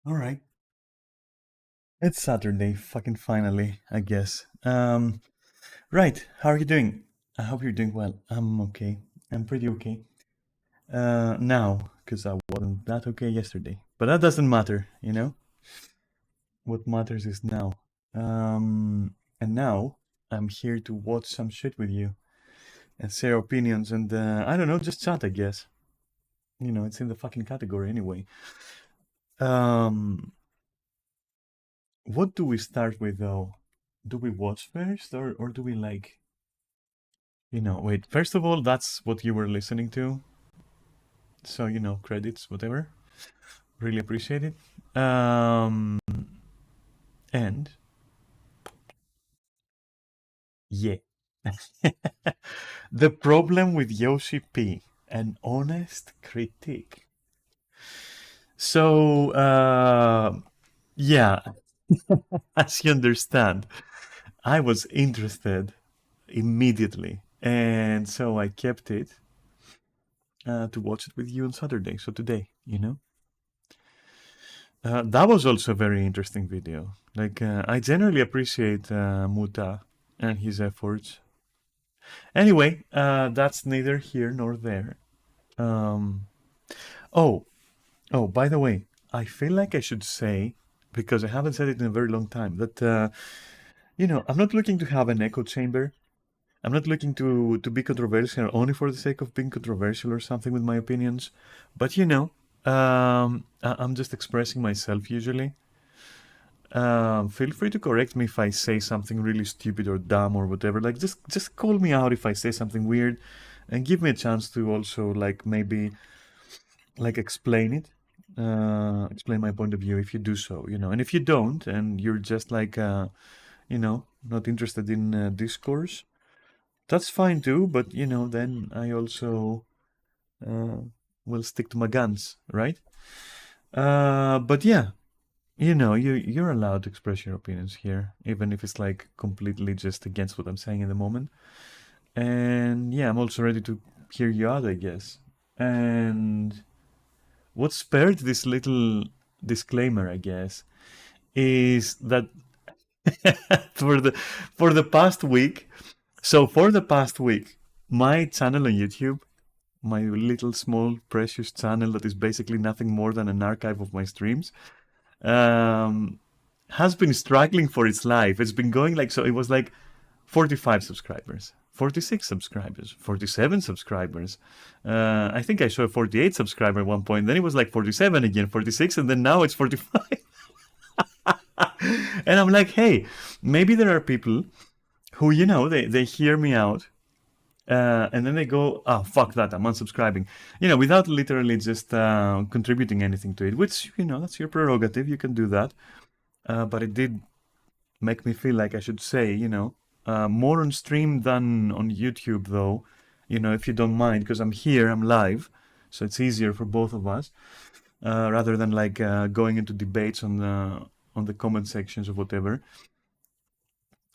All right. It's Saturday, fucking finally, I guess. Right. How are you doing? I hope you're doing well. I'm okay. I'm pretty okay. Now, because I wasn't that okay yesterday. But that doesn't matter, you know? What matters is now. And now I'm here to watch some shit with you and share opinions and, I don't know, just chat, I guess. You know, it's in the fucking category anyway. Um, what do we start with though? Do we watch first or do we like wait, first of all, that's what you were listening to. So, credits, whatever. Really appreciate it. And yeah. The problem with Yoshi P, an honest critique. So, yeah, as you understand, I was interested immediately. And so I kept it to watch it with you on Saturday. So today, that was also a very interesting video. Like, I generally appreciate Muta and his efforts. Anyway, that's neither here nor there. Um, oh, by the way, I feel like I should say, because I haven't said it in a very long time, that, I'm not looking to have an echo chamber. I'm not looking to be controversial only for the sake of being controversial or something with my opinions. But, I'm just expressing myself usually. Feel free to correct me if I say something really stupid or dumb or whatever. Like, just call me out if I say something weird, and give me a chance to also like maybe like explain it, explain my point of view if you do so, And if you don't, and you're just like not interested in discourse, that's fine too. But then I also uh, will stick to my guns, right? But yeah, you're allowed to express your opinions here, even if it's like completely just against what I'm saying in the moment. And yeah, I'm also ready to hear you out, I guess. And what spared this little disclaimer, I guess, is that for the for the past week, for the past week, my channel on YouTube, my little small precious channel that is basically nothing more than an archive of my streams, um, has been struggling for its life. It's been going like so. It was like 45 subscribers, 46 subscribers, 47 subscribers. I think I saw a 48 subscriber at one point. Then it was like 47 again, 46, and then now it's 45. And I'm like, hey, maybe there are people who, they hear me out. And then they go, oh, fuck that, I'm unsubscribing. Without literally just contributing anything to it, which, that's your prerogative. You can do that. But it did make me feel like I should say, more on stream than on YouTube, though, if you don't mind, because I'm here, I'm live, so it's easier for both of us, rather than like going into debates on the comment sections or whatever.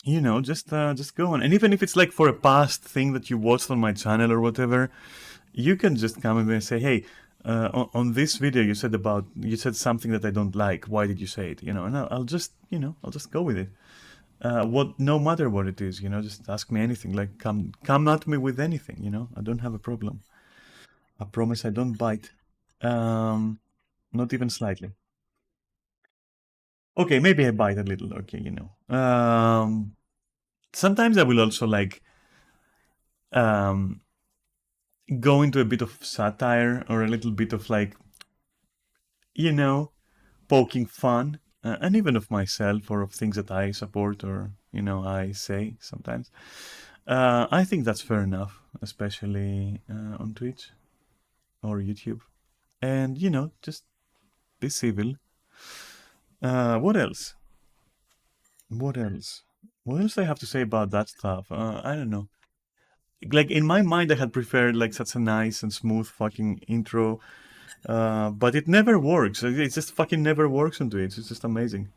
Just go on, and even if it's like for a past thing that you watched on my channel or whatever, you can just come and say, hey. On this video, you said something that I don't like. Why did you say it? And I'll just, I'll just go with it. What no matter what it is, just ask me anything. Like come at me with anything, I don't have a problem. I promise I don't bite. um Not even slightly. Okay, maybe I bite a little. Okay, sometimes I will also like um go into a bit of satire or a little bit of like, you know poking fun, and even of myself or of things that I support or I say sometimes. I think that's fair enough, especially on Twitch or YouTube. And just be civil. What else? What else? What else I have to say about that stuff? I don't know. Like in my mind, I had preferred like such a nice and smooth fucking intro, but it never works. It just fucking never works on Twitch. It's just amazing.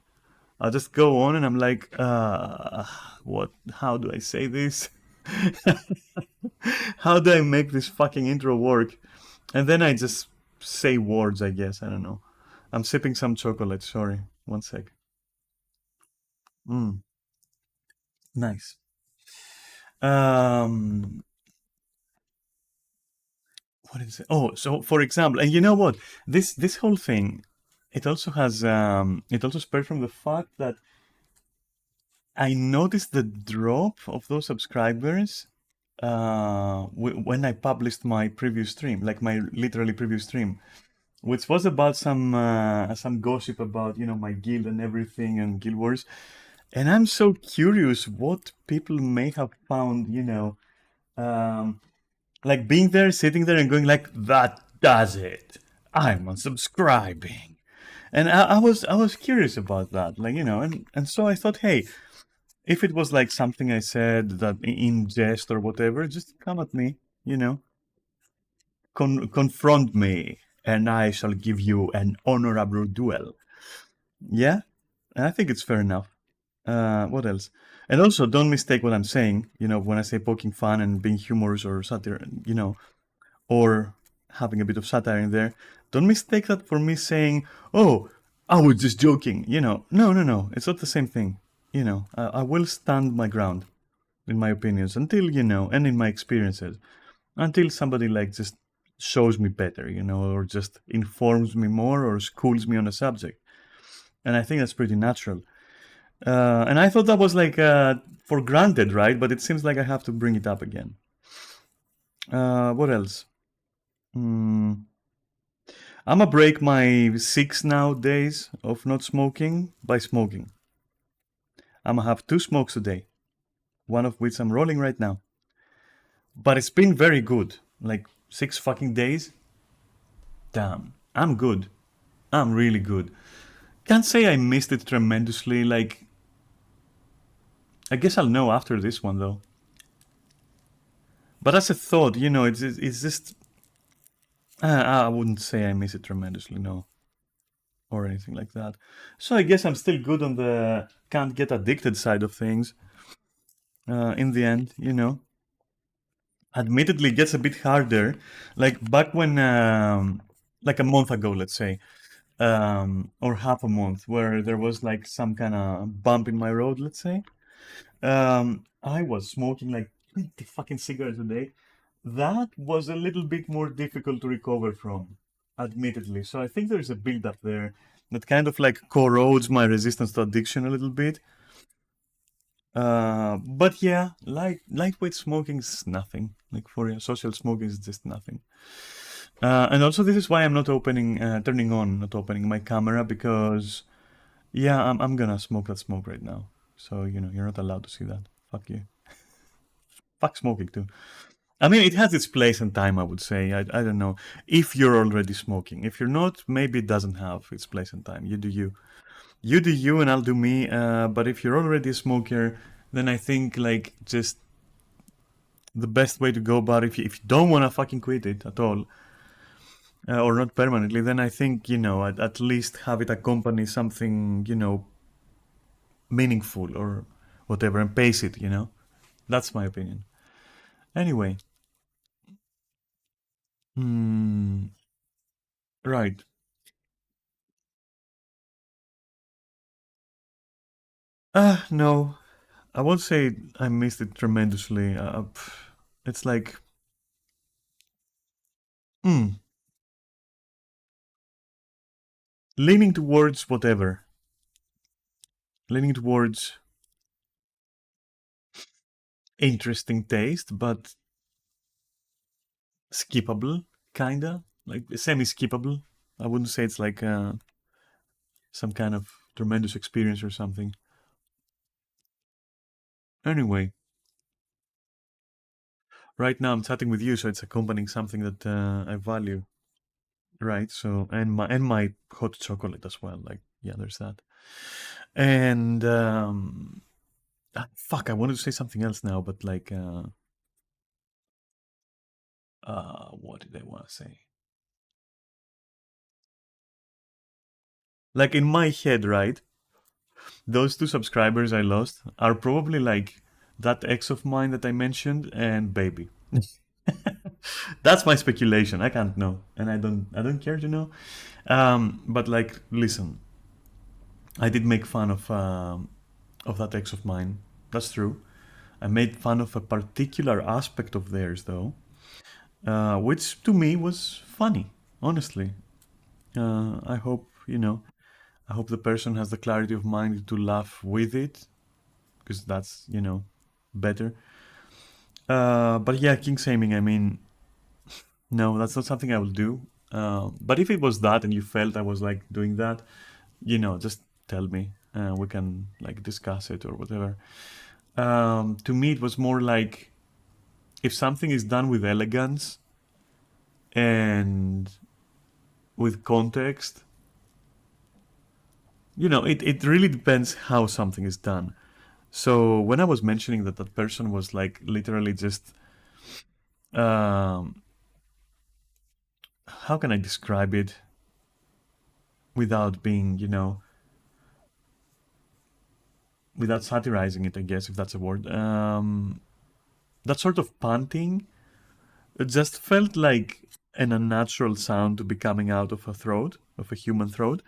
I'll just go on and I'm like, what? How do I say this? How do I make this fucking intro work? And then I just say words, I guess. I don't know. I'm sipping some chocolate. Sorry, one sec. Mm, nice. Um, what is it? Oh, so for example, and you know what? This whole thing, it also spurred from the fact that I noticed the drop of those subscribers when I published my previous stream, like my literally previous stream, which was about some gossip about my guild and everything and Guild Wars. And I'm so curious what people may have found, um, like being there, sitting there, and going like, "That does it. I'm unsubscribing." And I was curious about that, like and so I thought, hey, if it was like something I said that in jest or whatever, just come at me, you know, confront me, and I shall give you an honorable duel. Yeah, I think it's fair enough. What else? And also, don't mistake what I'm saying. When I say poking fun and being humorous or satire, or having a bit of satire in there, don't mistake that for me saying, "Oh, I was just joking." No, no, no. It's not the same thing. I will stand my ground in my opinions until and in my experiences until somebody like just shows me better, or just informs me more or schools me on a subject. And I think that's pretty natural. And I thought that was like for granted, right? But it seems like I have to bring it up again. What else? Hmm. I'm gonna break my 6 days of not smoking by smoking. I'm gonna have 2 smokes a day, one of which I'm rolling right now. But it's been very good. Like 6 fucking days. Damn, I'm good. I'm really good. Can't say I missed it tremendously. Like, I guess I'll know after this one though. But as a thought, it's just. I wouldn't say I miss it tremendously, no, or anything like that. So I guess I'm still good on the can't get addicted side of things. In the end, admittedly, it gets a bit harder. Like back when, like a month ago, let's say, or half a month, where there was like some kind of bump in my road, let's say. I was smoking like 20 fucking cigarettes a day. That was a little bit more difficult to recover from, admittedly. So I think there's a build up there that kind of like corrodes my resistance to addiction a little bit. But yeah, lightweight smoking is nothing. Like for social smoking is just nothing. And also this is why I'm not not opening my camera because yeah, I'm gonna smoke that smoke right now. So you're not allowed to see that. Fuck you. Fuck smoking too. I mean, it has its place and time, I would say. I don't know. If you're already smoking. If you're not, maybe it doesn't have its place and time. You do you. You do you and I'll do me. But if you're already a smoker, then I think, like, just the best way to go about it, if you don't want to fucking quit it at all, or not permanently, then I think, at least have it accompany something, meaningful or whatever and pace it, That's my opinion. Anyway. Hmm. Right. No, I won't say I missed it tremendously. It's like, hmm, leaning towards whatever. Leaning towards interesting taste, but skippable, kinda. Like semi-skippable. I wouldn't say it's like some kind of tremendous experience or something. Anyway, right now I'm chatting with you, so it's accompanying something that I value, right? So and my hot chocolate as well. Like yeah, there's that. And fuck, I wanted to say something else now, but like what did I want to say? Like in my head, right? Those 2 subscribers I lost are probably like that ex of mine that I mentioned and baby. That's my speculation. I can't know, and I don't care to know. But like, listen, I did make fun of that ex of mine. That's true. I made fun of a particular aspect of theirs, though, which to me was funny. Honestly, I hope I hope the person has the clarity of mind to laugh with it, because that's better. But yeah, king shaming. I mean, no, that's not something I will do. But if it was that and you felt I was like doing that, just tell me. We can like discuss it or whatever. To me, it was more like if something is done with elegance and with context, it really depends how something is done. So when I was mentioning that that person was like literally just, um, how can I describe it without being, without satirizing it, I guess, if that's a word. That sort of panting, it just felt like an unnatural sound to be coming out of a throat, of a human throat.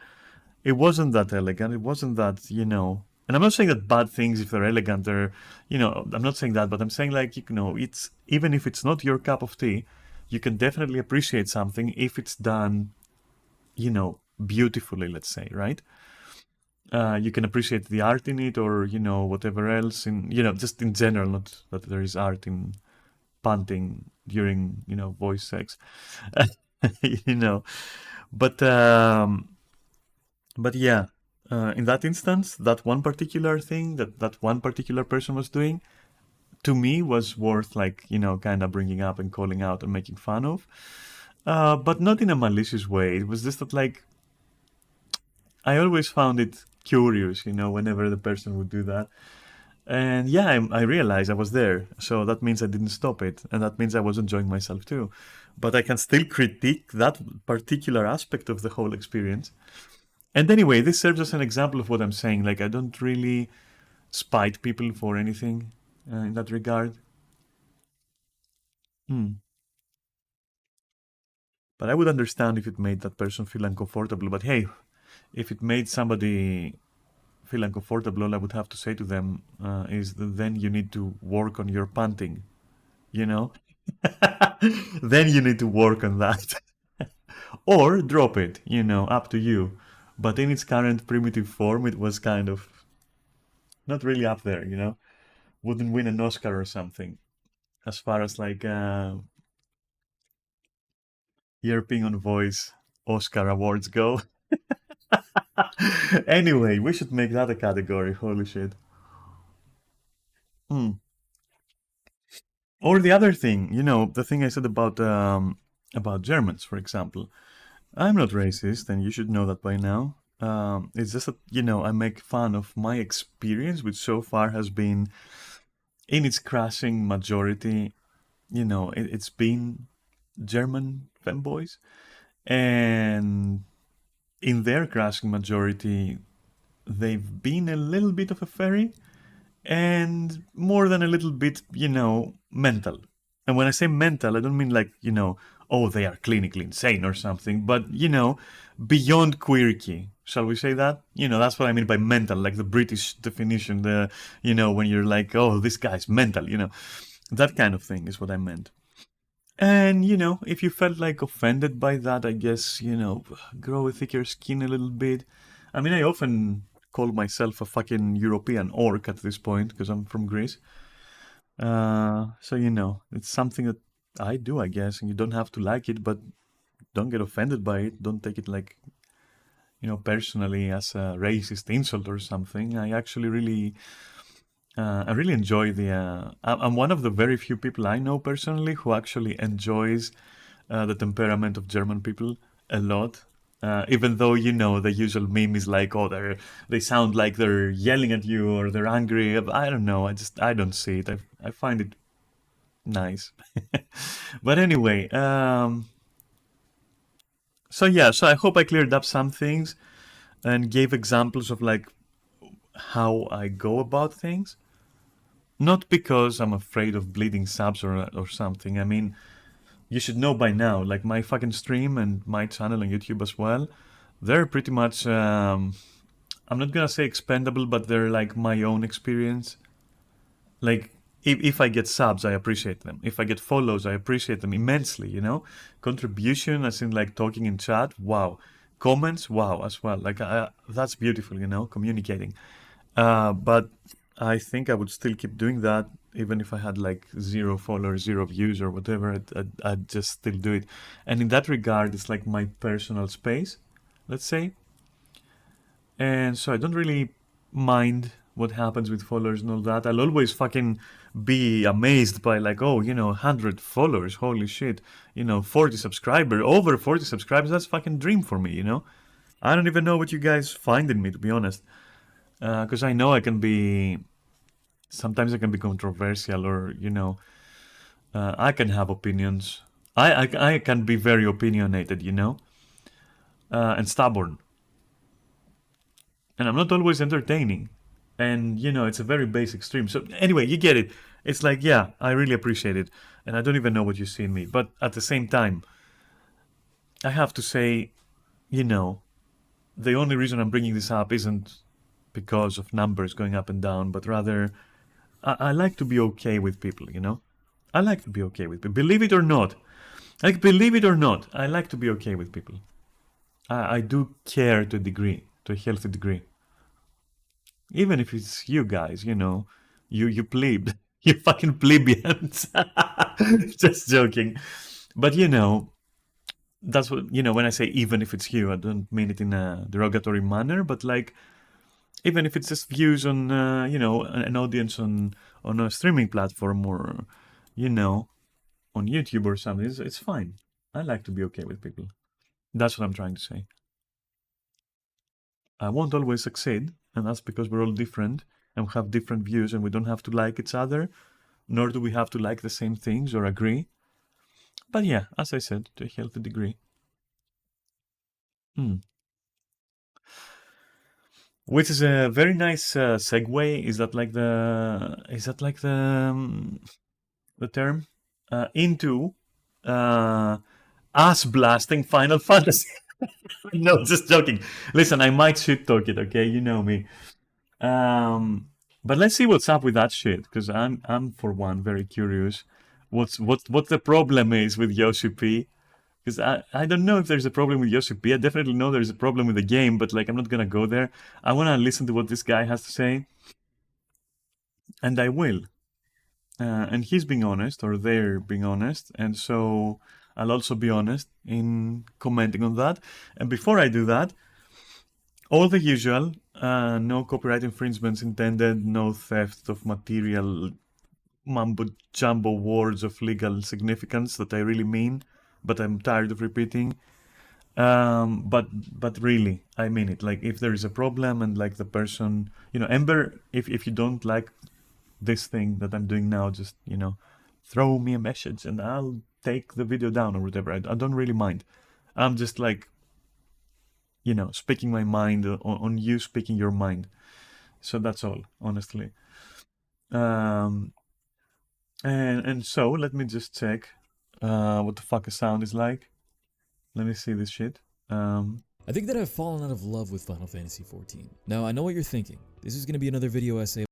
It wasn't that elegant. It wasn't that, And I'm not saying that bad things, if they're elegant, are, I'm not saying that, but I'm saying like, it's even if it's not your cup of tea, you can definitely appreciate something if it's done, beautifully, let's say, right? You can appreciate the art in it, or whatever else in, just in general, not that there is art in panting during, voice sex, you know. But but yeah, in that instance, that one particular thing that one particular person was doing to me was worth like kind of bringing up and calling out and making fun of, but not in a malicious way. It was just that like I always found it curious, whenever the person would do that. And yeah, I realized I was there. So that means I didn't stop it. And that means I was enjoying myself too. But I can still critique that particular aspect of the whole experience. And anyway, this serves as an example of what I'm saying. Like, I don't really spite people for anything in that regard. Hmm. But I would understand if it made that person feel uncomfortable. But hey, if it made somebody feel uncomfortable, all I would have to say to them is that then you need to work on your panting, you know? Then you need to work on that. Or drop it, up to you. But in its current primitive form, it was kind of not really up there, Wouldn't win an Oscar or something. As far as like European Voice Oscar awards go. Anyway, we should make that a category. Holy shit. Hmm. Or the other thing, the thing I said about Germans, for example. I'm not racist, and you should know that by now. It's just that I make fun of my experience, which so far has been, in its crashing majority, it's been German femboys, and in their crashing majority, they've been a little bit of a fairy, and more than a little bit, mental. And when I say mental, I don't mean like, oh, they are clinically insane or something, but, beyond quirky. Shall we say that? That's what I mean by mental, like the British definition, when you're like, oh, this guy's mental, that kind of thing is what I meant. And, if you felt like offended by that, I guess, grow a thicker skin a little bit. I mean, I often call myself a fucking European orc at this point because I'm from Greece. So, it's something that I do, I guess, and you don't have to like it, but don't get offended by it. Don't take it like, personally as a racist insult or something. I really enjoy I'm one of the very few people I know personally who actually enjoys the temperament of German people a lot. Even though the usual meme is like, oh, they sound like they're yelling at you or they're angry. I don't know. I don't see it. I find it nice. But anyway, so yeah. So I hope I cleared up some things and gave examples of like how I go about things. Not because I'm afraid of bleeding subs or something. I mean, you should know by now, like my fucking stream and my channel on YouTube as well, they're pretty much, I'm not gonna say expendable, but they're like my own experience. Like, if I get subs, I appreciate them. If I get follows, I appreciate them immensely, you know? Contribution, as in like talking in chat, wow. Comments, wow, as well. Like, that's beautiful, you know, communicating. But I think I would still keep doing that even if I had like 0 followers, 0 views or whatever. I'd just still do it. And in that regard, it's like my personal space, let's say. And so I don't really mind what happens with followers and all that. I'll always fucking be amazed by like, oh, you know, 100 followers, holy shit. You know, 40 subscribers, over 40 subscribers, that's fucking dream for me, you know? I don't even know what you guys find in me, to be honest. Because I know I can be, sometimes I can be controversial or, you know, I can have opinions. I can be very opinionated, you know, and stubborn. And I'm not always entertaining. And, you know, it's a very basic stream. So, anyway, you get it. It's like, yeah, I really appreciate it. And I don't even know what you see in me. But at the same time, I have to say, you know, the only reason I'm bringing this up isn't because of numbers going up and down, but rather I like to be okay with people, you know? I like to be okay with people. Believe it or not. Like, believe it or not, I like to be okay with people. I do care to a degree, to a healthy degree. Even if it's you guys, you know, you plebe, you fucking plebeians. Just joking. But you know, that's what, you know, when I say even if it's you, I don't mean it in a derogatory manner, but like, even if it's just views on, you know, an audience on a streaming platform or, you know, on YouTube or something, it's fine. I like to be okay with people. That's what I'm trying to say. I won't always succeed, and that's because we're all different and we have different views and we don't have to like each other, nor do we have to like the same things or agree. But yeah, as I said, to a healthy degree. Hmm. Which is a very nice segue. Is that like the term into ass blasting Final Fantasy? No, just joking. Listen, I might shit talk it. Okay, you know me. But let's see what's up with that shit, because I'm for one very curious. What the problem is with Yoshi P? Because I don't know if there's a problem with Yoshi P. I definitely know there's a problem with the game, but like I'm not gonna go there. I wanna listen to what this guy has to say, and I will. And he's being honest, or they're being honest, and so I'll also be honest in commenting on that. And before I do that, all the usual, no copyright infringements intended, no theft of material, mumbo jumbo words of legal significance that I really mean, but I'm tired of repeating. But really, I mean it. Like, if there is a problem and like the person, you know, Ember, if you don't like this thing that I'm doing now, just, you know, throw me a message and I'll take the video down or whatever. I don't really mind. I'm just like, you know, speaking my mind on you speaking your mind. So that's all, honestly. Um, and so let me just check what the fuck a sound is like. Let me see this shit. I think that I've fallen out of love with Final Fantasy XIV. Now, I know what you're thinking. This is going to be another video essay.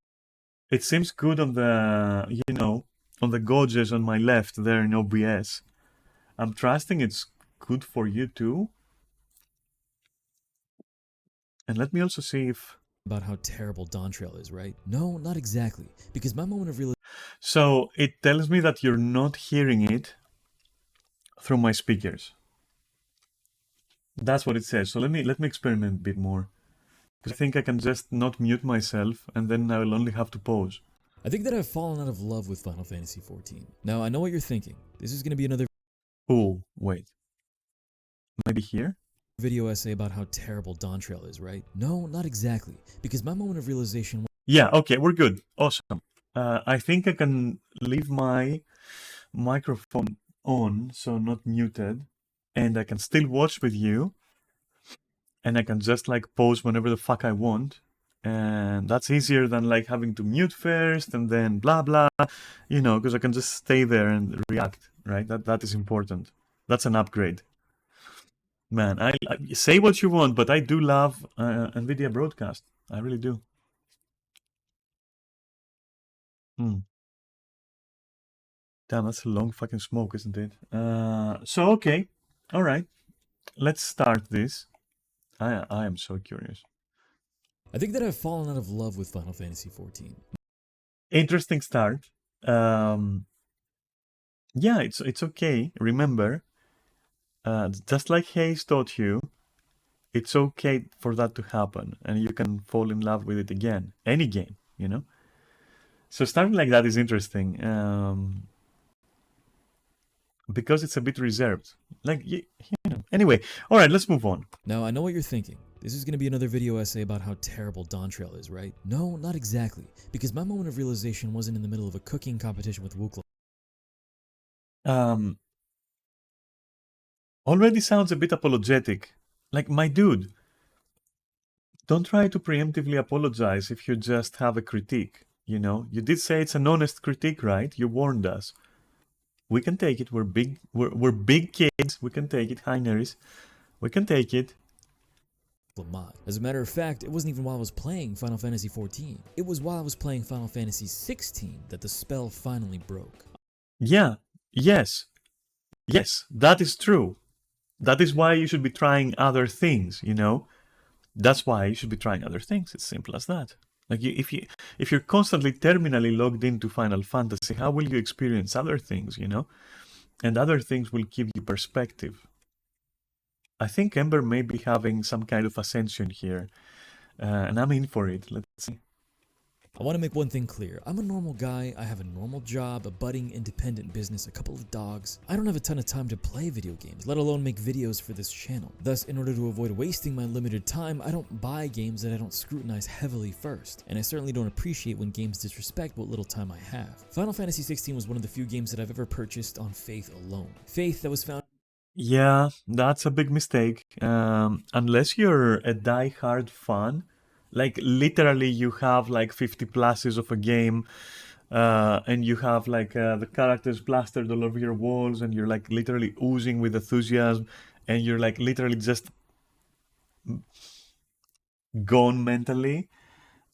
It seems good on the, you know, on the gauges on my left there in OBS. I'm trusting it's good for you too. And let me also see if... About how terrible Dawntrail is, right? No, not exactly. Because my moment of realization... So it tells me that you're not hearing it through my speakers. That's what it says. So let me experiment a bit more. Because I think I can just not mute myself and then I will only have to pause. I think that I've fallen out of love with Final Fantasy XIV. Now, I know what you're thinking. This is going to be another Oh, wait. Maybe here? video essay about how terrible Dawntrail is, right? No, not exactly. Because my moment of realization... Yeah, okay, we're good. Awesome. I think I can leave my microphone on, so not muted, and I can still watch with you, and I can just like pause whenever the fuck I want, And that's easier than like having to mute first and then blah blah, because I can just stay there and react, right? That is important. That's an upgrade. Man, I say what you want, but I do love NVIDIA Broadcast. I really do. Damn, that's a long fucking smoke, isn't it? So okay, all right, let's start this. I am so curious. I think that I've fallen out of love with Final Fantasy XIV. Interesting start. Yeah, it's okay. Remember, just like Hayes taught you, it's okay for that to happen, and you can fall in love with it again. Any game, So starting like that is interesting, because it's a bit reserved. Like, Anyway, all right, let's move on. Now, I know what you're thinking. This is going to be another video essay about how terrible Dawntrail is, right? No, not exactly, because my moment of realization wasn't in the middle of a cooking competition with Wukla. Already sounds a bit apologetic. Like, my dude, don't try to preemptively apologize if you just have a critique. You did say it's an honest critique, right? You warned us. We can take it. We're big kids. We can take it. Hi, Neris. We can take it. Mod. As a matter of fact, it wasn't even while I was playing Final Fantasy XIV. It was while I was playing Final Fantasy XVI that the spell finally broke. Yeah. Yes, that is true. That is why you should be trying other things, That's why you should be trying other things. It's simple as that. Like, if you're constantly terminally logged into Final Fantasy, how will you experience other things, And other things will give you perspective. I think Ember may be having some kind of ascension here, and I'm in for it. Let's see. I want to make one thing clear. I'm a normal guy, I have a normal job, a budding independent business, a couple of dogs. I don't have a ton of time to play video games, let alone make videos for this channel. Thus, in order to avoid wasting my limited time, I don't buy games that I don't scrutinize heavily first, and I certainly don't appreciate when games disrespect what little time I have. Final Fantasy XVI was one of the few games that I've ever purchased on faith alone. Faith that was found. Yeah, that's a big mistake. Unless you're a die-hard fan, like literally you have like 50 pluses of a game, and you have like the characters plastered all over your walls, and you're like literally oozing with enthusiasm, and you're like literally just gone mentally.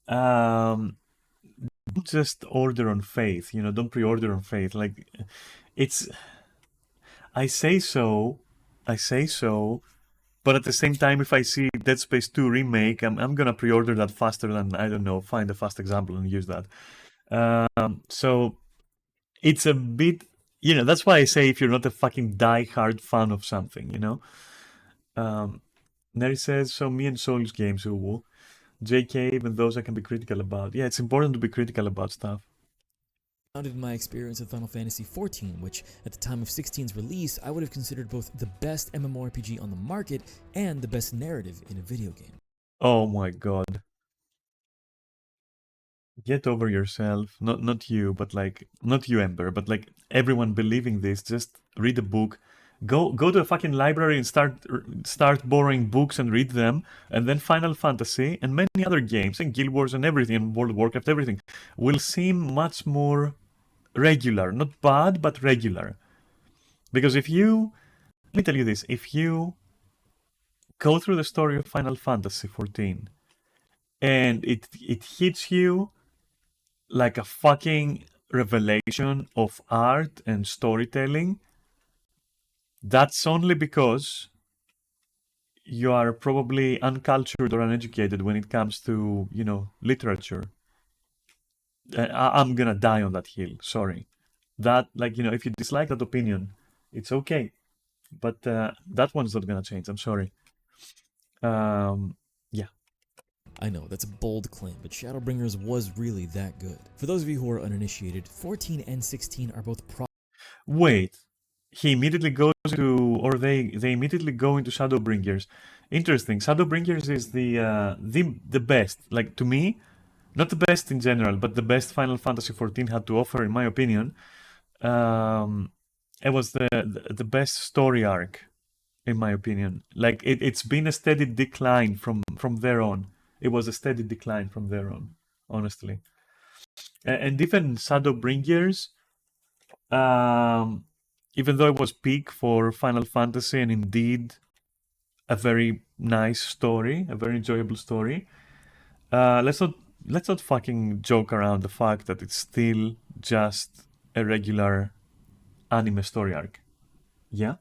Don't just order on faith, don't pre-order on faith. Like, it's, I say so, but at the same time, if I see Dead Space 2 remake, I'm gonna pre-order that faster than, I don't know, find a fast example and use that. So it's a bit, that's why I say if you're not a fucking die-hard fan of something, Neri says, so me and Souls games, Uwu. JK, even those I can be critical about. Yeah, it's important to be critical about stuff. Founded in my experience with Final Fantasy XIV, which at the time of 16's release, I would have considered both the best MMORPG on the market and the best narrative in a video game. Oh my god. Get over yourself. Not you, but like, not you, Ember, but like everyone believing this. Just read a book. Go to a fucking library and start borrowing books and read them, and then Final Fantasy and many other games and Guild Wars and everything and World of Warcraft, everything will seem much more regular. Not bad, but regular. Because let me tell you this, if you go through the story of Final Fantasy XIV and it hits you like a fucking revelation of art and storytelling, that's only because you are probably uncultured or uneducated when it comes to, literature. I'm gonna die on that hill, sorry. That, like, if you dislike that opinion, it's okay. But that one's not gonna change, I'm sorry. Yeah. I know, that's a bold claim, but Shadowbringers was really that good. For those of you who are uninitiated, 14 and 16 are both Wait, he immediately goes to, or they immediately go into Shadowbringers. Interesting. Shadowbringers is the best. Like, to me, not the best in general, but the best Final Fantasy XIV had to offer, in my opinion. It was the best story arc, in my opinion. Like, it's been a steady decline from there on. It was a steady decline from there on, honestly. And even Shadowbringers, even though it was peak for Final Fantasy and indeed a very nice story, a very enjoyable story, let's not fucking joke around the fact that it's still just a regular anime story arc. Yeah.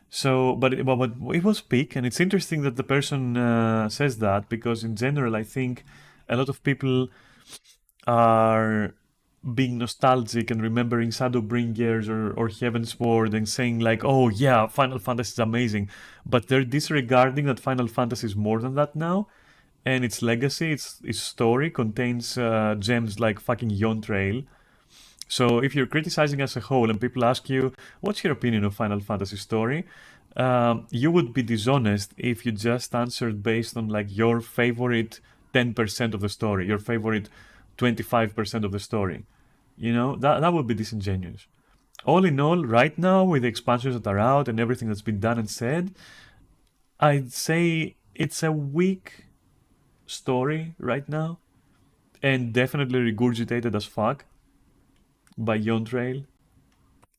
So, but it was peak, and it's interesting that the person says that, because in general, I think a lot of people are being nostalgic and remembering Shadowbringers or Heavensward and saying like, oh yeah, Final Fantasy is amazing, but they're disregarding that Final Fantasy is more than that now, and its legacy, its story contains gems like fucking Yon Trail. So if you're criticizing as a whole and people ask you, what's your opinion of Final Fantasy story? You would be dishonest if you just answered based on like your favorite 10% of the story, your favorite 25% of the story. You know, that would be disingenuous. All in all, right now, with the expansions that are out and everything that's been done and said, I'd say it's a weak story right now, and definitely regurgitated as fuck by Yon Trail.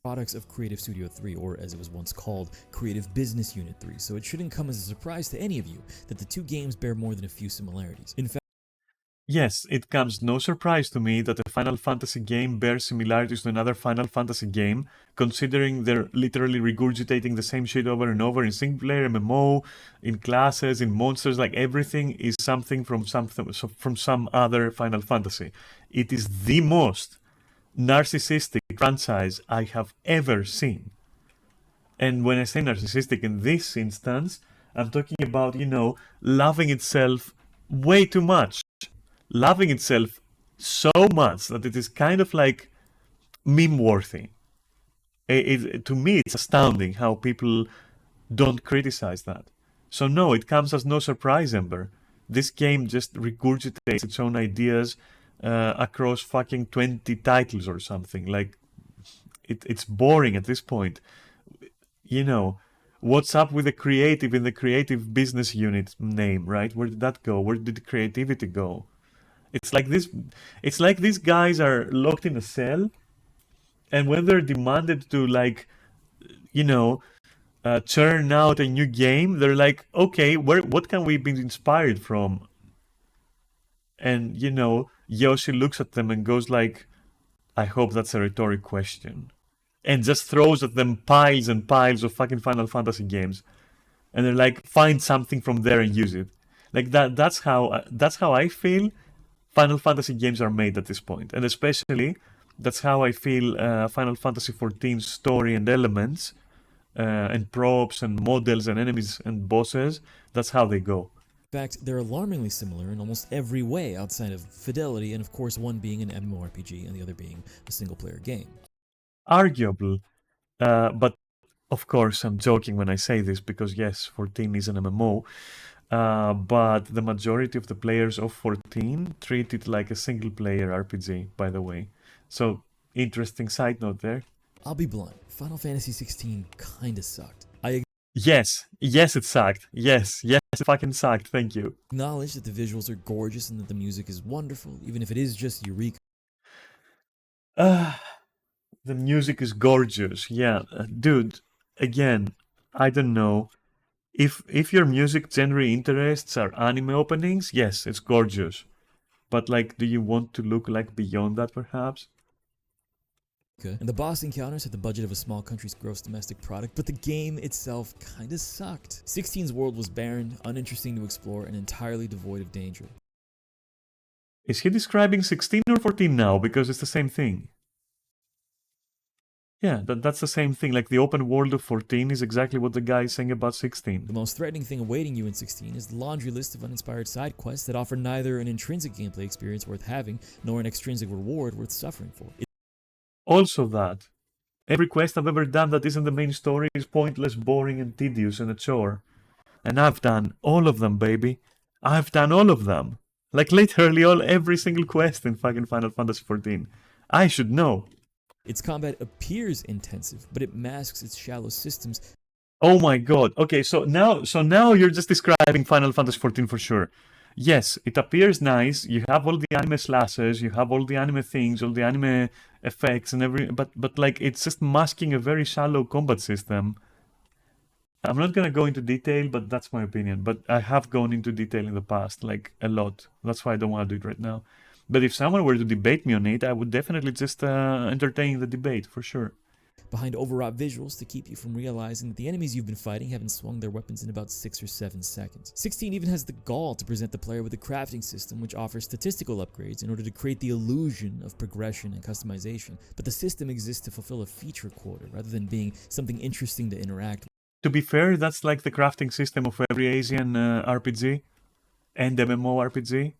Products of Creative Studio 3, or as it was once called, Creative Business Unit 3, so it shouldn't come as a surprise to any of you that the two games bear more than a few similarities. In fact, Yes, it comes no surprise to me that a Final Fantasy game bears similarities to another Final Fantasy game, considering they're literally regurgitating the same shit over and over in single player, MMO, in classes, in monsters, like everything is something from some other Final Fantasy. It is the most narcissistic franchise I have ever seen. And when I say narcissistic in this instance, I'm talking about, you know, loving itself way too much. Loving itself so much that it is kind of like meme worthy. To me, it's astounding how people don't criticize that. So no, it comes as no surprise, Ember. This game just regurgitates its own ideas across fucking 20 titles or something. Like, it's boring at this point. You know, what's up with the creative in the creative business unit name, right? Where did that go? Where did the creativity go? It's like these guys are locked in a cell, and when they're demanded to, like, you know, churn out a new game, they're like, okay, what can we be inspired from? And, you know, Yoshi looks at them and goes like, I hope that's a rhetoric question. And just throws at them piles and piles of fucking Final Fantasy games. And they're like, find something from there and use it. Like that's how I feel Final Fantasy games are made at this point. And especially, that's how I feel Final Fantasy XIV's story and elements and props and models and enemies and bosses, that's how they go. In fact, they're alarmingly similar in almost every way outside of fidelity, and of course one being an MMORPG and the other being a single-player game. Arguable, but of course I'm joking when I say this, because yes, 14 is an MMO, but the majority of the players of 14 treat it like a single-player RPG, by the way. So, interesting side note there. I'll be blunt, Final Fantasy 16 kinda sucked. Yes, it sucked. Yes, it fucking sucked, thank you. Acknowledge that the visuals are gorgeous and that the music is wonderful, even if it is just Eureka. The music is gorgeous, yeah. Dude, again, I don't know. If your music genre interests are anime openings, yes, it's gorgeous. But, like, do you want to look like beyond that, perhaps? And the boss encounters had the budget of a small country's gross domestic product, but the game itself kinda sucked. 16's world was barren, uninteresting to explore, and entirely devoid of danger. Is he describing 16 or 14 now? Because it's the same thing. Yeah, that's the same thing. Like, the open world of 14 is exactly what the guy is saying about 16. The most threatening thing awaiting you in 16 is the laundry list of uninspired side quests that offer neither an intrinsic gameplay experience worth having, nor an extrinsic reward worth suffering for. Also that, every quest I've ever done that isn't the main story is pointless, boring, and tedious and a chore. And I've done all of them, baby. I've done all of them. Like, literally every single quest in fucking Final Fantasy XIV. I should know. Its combat appears intensive, but it masks its shallow systems. Oh my god. Okay, so now you're just describing Final Fantasy XIV for sure. Yes, it appears nice. You have all the anime slashes, you have all the anime things, all the anime effects and but like it's just masking a very shallow combat system. I'm not gonna go into detail, but that's my opinion. But I have gone into detail in the past, like a lot. That's why I don't want to do it right now. But if someone were to debate me on it, I would definitely just entertain the debate for sure. behind overwrought visuals to keep you from realizing that the enemies you've been fighting haven't swung their weapons in about 6 or 7 seconds. 16 even has the gall to present the player with a crafting system which offers statistical upgrades in order to create the illusion of progression and customization, but the system exists to fulfill a feature quota rather than being something interesting to interact with. To be fair, that's like the crafting system of every Asian RPG and MMORPG.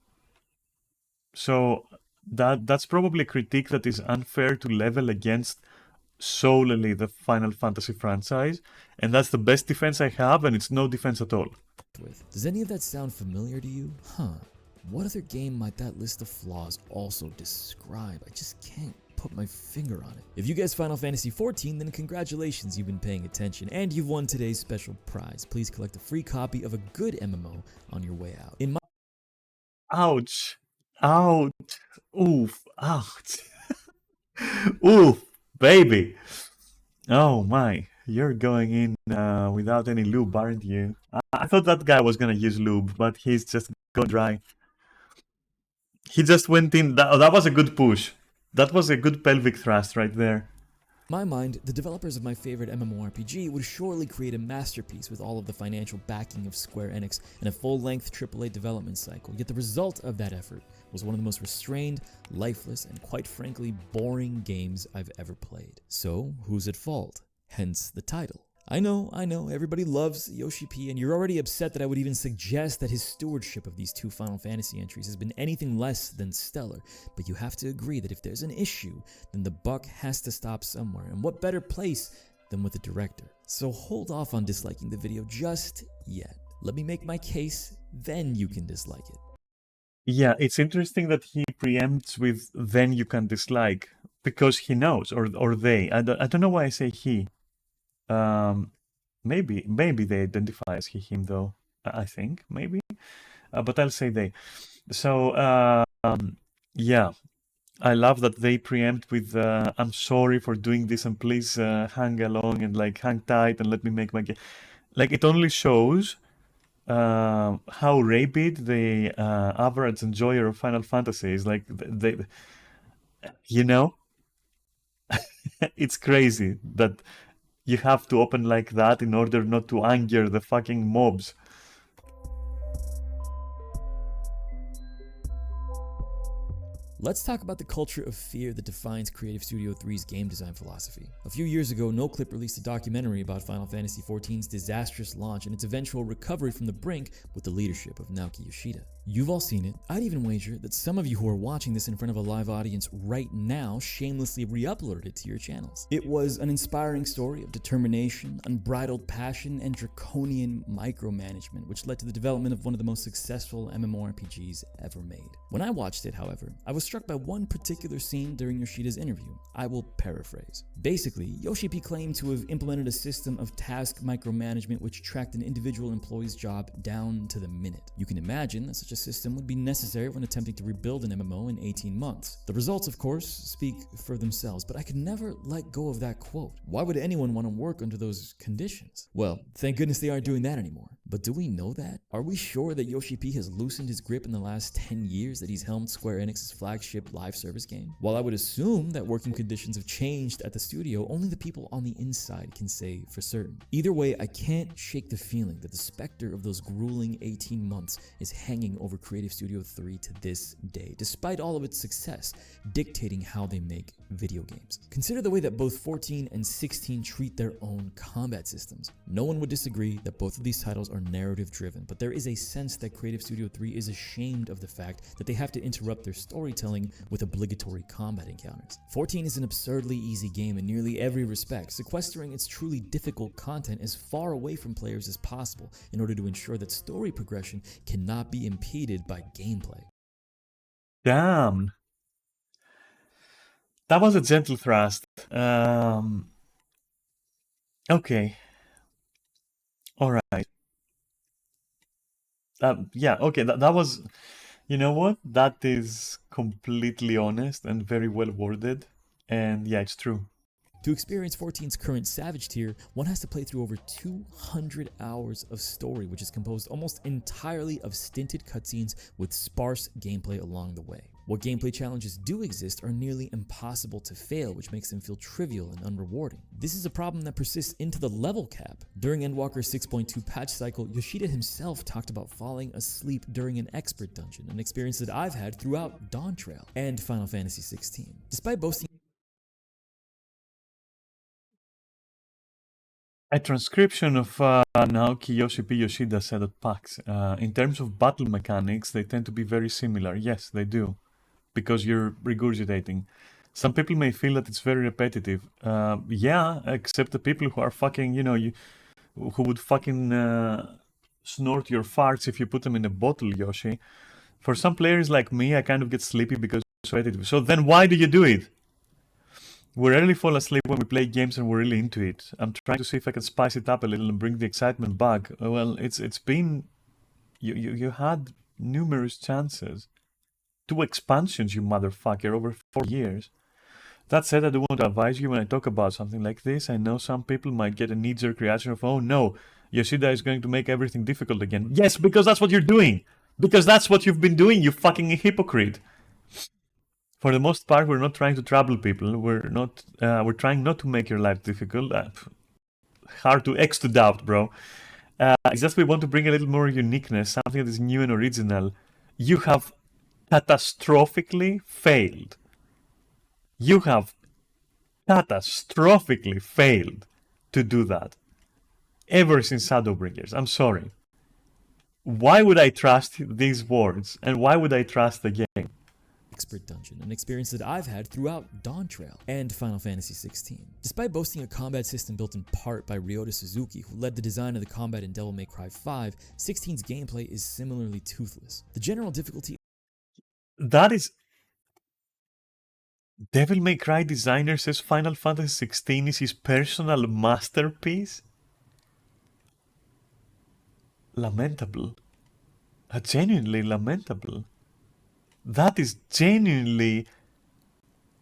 So that's probably a critique that is unfair to level against solely the Final Fantasy franchise, and that's the best defense I have, and it's no defense at all. Does any of that sound familiar to you? Huh. What other game might that list of flaws also describe? I just can't put my finger on it. If you guessed Final Fantasy XIV, then congratulations, you've been paying attention, and you've won today's special prize. Please collect a free copy of a good MMO on your way out. In my Ouch. Ouch. Oof. Ouch. Oof, baby. Oh my. You're going in without any lube, aren't you? I thought that guy was gonna use lube, but he's just gone dry. He just went in. That was a good push. That was a good pelvic thrust right there. my mind, the developers of my favorite MMORPG would surely create a masterpiece with all of the financial backing of Square Enix and a full-length AAA development cycle, yet the result of that effort was one of the most restrained, lifeless, and quite frankly boring games I've ever played. So, who's at fault? Hence the title. I know, everybody loves Yoshi P, and you're already upset that I would even suggest that his stewardship of these 2 Final Fantasy entries has been anything less than stellar, but you have to agree that if there's an issue, then the buck has to stop somewhere, and what better place than with the director? So hold off on disliking the video just yet. Let me make my case, then you can dislike it. Yeah, it's interesting that he preempts with "then you can dislike" because he knows, or they. I don't know why I say he. Maybe they identify as he, him though. I think maybe, but I'll say they. So yeah, I love that they preempt with "I'm sorry for doing this and please hang along and like hang tight and let me make my game." Like it only shows how rabid the average enjoyer of Final Fantasy is. Like they, you know, it's crazy that you have to open like that in order not to anger the fucking mobs. Let's talk about the culture of fear that defines Creative Studio 3's game design philosophy. A few years ago, NoClip released a documentary about Final Fantasy XIV's disastrous launch and its eventual recovery from the brink with the leadership of Naoki Yoshida. You've all seen it. I'd even wager that some of you who are watching this in front of a live audience right now shamelessly re-uploaded it to your channels. It was an inspiring story of determination, unbridled passion, and draconian micromanagement, which led to the development of one of the most successful MMORPGs ever made. When I watched it, however, I was struck by one particular scene during Yoshida's interview. I will paraphrase. Basically, Yoshi P claimed to have implemented a system of task micromanagement which tracked an individual employee's job down to the minute. You can imagine that such a system would be necessary when attempting to rebuild an MMO in 18 months. The results, of course, speak for themselves, but I could never let go of that quote. Why would anyone want to work under those conditions? Well, thank goodness they aren't doing that anymore. But do we know that? Are we sure that Yoshi P has loosened his grip in the last 10 years that he's helmed Square Enix's flagship live service game? While I would assume that working conditions have changed at the studio, only the people on the inside can say for certain. Either way, I can't shake the feeling that the specter of those grueling 18 months is hanging over Creative Studio 3 to this day, despite all of its success, dictating how they make video games. Consider the way that both 14 and 16 treat their own combat systems. No one would disagree that both of these titles are narrative driven, but there is a sense that Creative Studio 3 is ashamed of the fact that they have to interrupt their storytelling with obligatory combat encounters. 14 is an absurdly easy game in nearly every respect, sequestering its truly difficult content as far away from players as possible in order to ensure that story progression cannot be impeded by gameplay. Damn. That was a gentle thrust. Okay. Alright. Yeah, okay, that was, you know what? That is completely honest and very well worded. And yeah, it's true. To experience 14's current Savage tier, one has to play through over 200 hours of story, which is composed almost entirely of stinted cutscenes with sparse gameplay along the way. What gameplay challenges do exist are nearly impossible to fail, which makes them feel trivial and unrewarding. This is a problem that persists into the level cap. During Endwalker 6.2 patch cycle, Yoshida himself talked about falling asleep during an expert dungeon, an experience that I've had throughout Dawntrail and Final Fantasy XVI. Despite boasting A transcription of Naoki Yoshi Yoshida said at PAX. In terms of battle mechanics, they tend to be very similar. Yes, they do, because you're regurgitating. Some people may feel that it's very repetitive. Yeah, except the people who are fucking, who would fucking snort your farts if you put them in a bottle, Yoshi. For some players like me, I kind of get sleepy because it's repetitive. So then why do you do it? We rarely fall asleep when we play games and we're really into it. I'm trying to see if I can spice it up a little and bring the excitement back. Well, it's been you had numerous chances. 2 expansions, you motherfucker, over 4 years. That said, I do want to advise you when I talk about something like this. I know some people might get a knee-jerk reaction of, oh no, Yoshida is going to make everything difficult again. Yes, because that's what you're doing. Because that's what you've been doing, you fucking hypocrite. For the most part, we're not trying to trouble people. We're trying not to make your life difficult. Hard to X to doubt, bro. It's just we want to bring a little more uniqueness, something that is new and original. You have catastrophically failed. You have catastrophically failed to do that. Ever since Shadowbringers. I'm sorry. Why would I trust these words? And why would I trust the game? expert dungeon, an experience that I've had throughout Dawntrail and Final Fantasy XVI. Despite boasting a combat system built in part by Ryota Suzuki, who led the design of the combat in Devil May Cry 5, 16's gameplay is similarly toothless. The general difficulty That is... Devil May Cry designer says Final Fantasy XVI is his personal masterpiece? Lamentable. Genuinely lamentable. That is genuinely